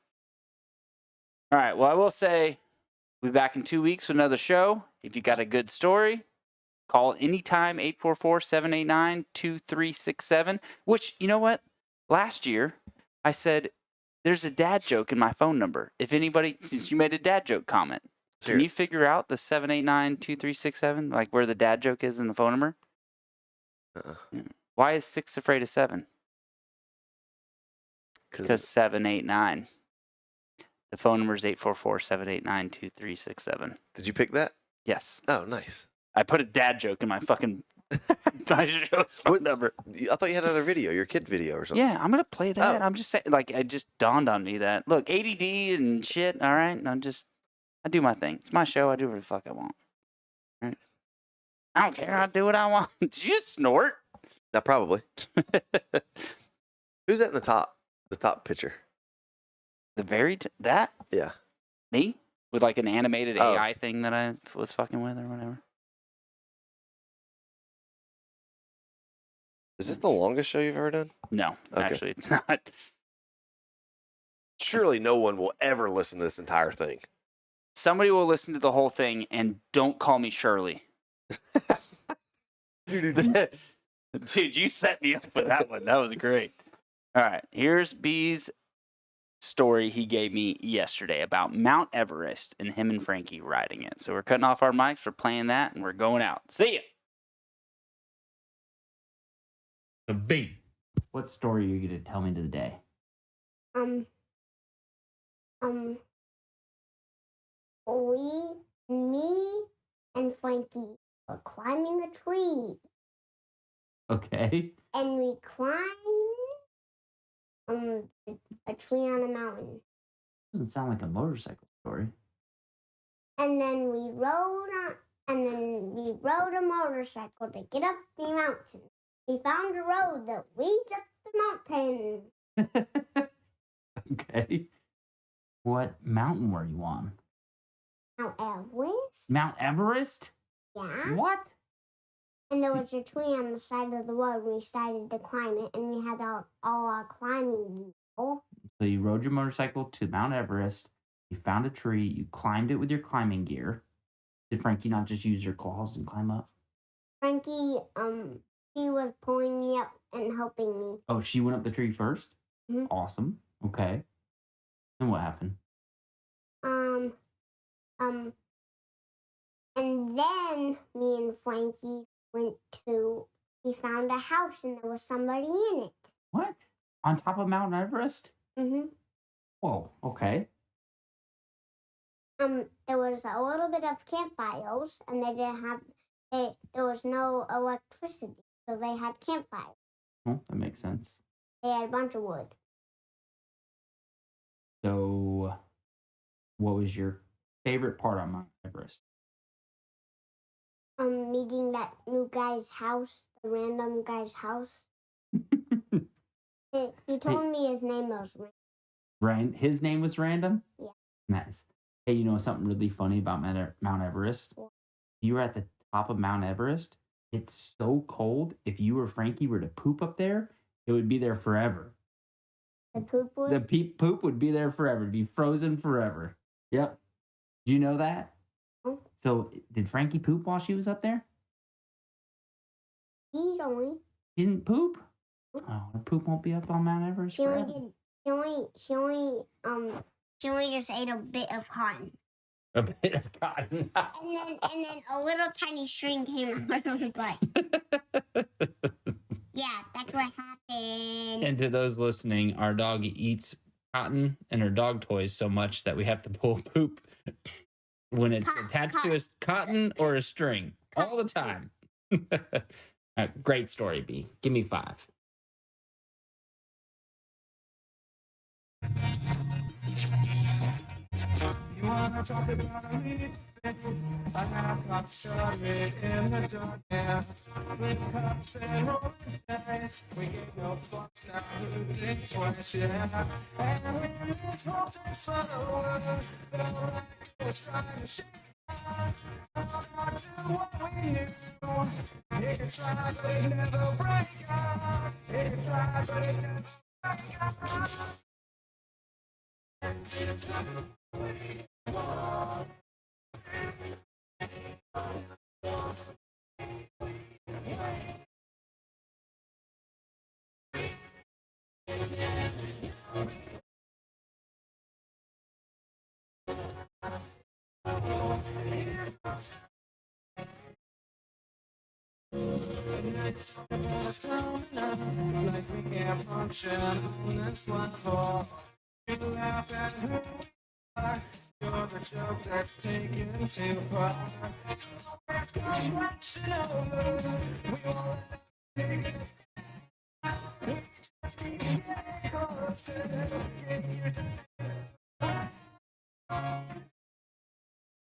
All right. Well, I will say we'll be back in 2 weeks with another show. If you got a good story, call anytime, 844-789-2367. Which, you know what? Last year, I said, there's a dad joke in my phone number. If anybody, since you made a dad joke comment, can you figure out the 789-2367, like where the dad joke is in the phone number? Why is 6 afraid of 7? Because 789. The phone number is 844-789-2367. Did you pick that? Yes. Oh, nice. I put a dad joke in my fucking my show's phone number. I thought you had another video, your kid video or something. Yeah, I'm gonna play that. Oh. I'm just saying, like, it just dawned on me that look, ADD and shit. All right, and I do my thing. It's my show. I do whatever the fuck I want. All right? I don't care. I do what I want. Did you just snort? No, probably. Who's that in the top picture? That? Yeah. Me? With like an animated AI thing that I was fucking with or whatever. Is this the longest show you've ever done? No, Okay. actually, it's not. Surely no one will ever listen to this entire thing. Somebody will listen to the whole thing and don't call me Shirley. Dude, you set me up with that one. That was great. All right, here's B's story he gave me yesterday about Mount Everest and him and Frankie riding it. So we're cutting off our mics, we're playing that, and we're going out. See ya. So B, what story are you going to tell me today? Me and Frankie were climbing a tree. Okay. And we climbed a tree on a mountain. Doesn't sound like a motorcycle story. And then we rode a motorcycle to get up the mountain. We found a road that leads up the mountain. Okay. What mountain were you on? Mount Everest? Mount Everest? Yeah. What? And there was a tree on the side of the road. We started to climb it, and we had all our climbing gear. So you rode your motorcycle to Mount Everest. You found a tree. You climbed it with your climbing gear. Did Frankie not just use your claws and climb up? Frankie, he was pulling me up and helping me. Oh, she went up the tree first? Mm-hmm. Awesome. Okay. And what happened? And then me and Frankie we found a house and there was somebody in it. What? On top of Mount Everest? Mm-hmm. Whoa, okay. There was a little bit of campfires and there was no electricity, so they had campfires. Well, that makes sense. They had a bunch of wood. So, what was your favorite part on Mount Everest? Meeting that new guy's house, the random guy's house. He told me his name was His name was Random? Yeah. Nice. Hey, you know something really funny about Mount Everest? Yeah. You were at the top of Mount Everest. It's so cold. If you or Frankie were to poop up there, it would be there forever. The poop would? The poop would be there forever. It'd be frozen forever. Yep. Do you know that? Oh. So, did Frankie poop while she was up there? He only. Didn't poop? Oh, her poop won't be up on Mount Everest. She only just ate a bit of cotton. A bit of cotton. and then a little tiny string came out of her butt. Yeah, that's what happened. And to those listening, our dog eats cotton and her dog toys so much that we have to pull poop when it's attached to a cotton or a string all the time. Great story, B. Give me 5. You wanna talk about a lead fix? I have got started in the darkness. With cups and rolling dice, we get no fucks now who thinks twice, yeah. And when this whole thing slow, felt like it was trying to shake us. Not to what we knew. It can try, but it never break us. It can try, but it never break us. And now you talk about us growing up, like we can't function on this level. You laugh at who we are. You're the joke that's taken too far. So let's go crashing over. We won't let it take us down. We just keep getting closer. Getting used to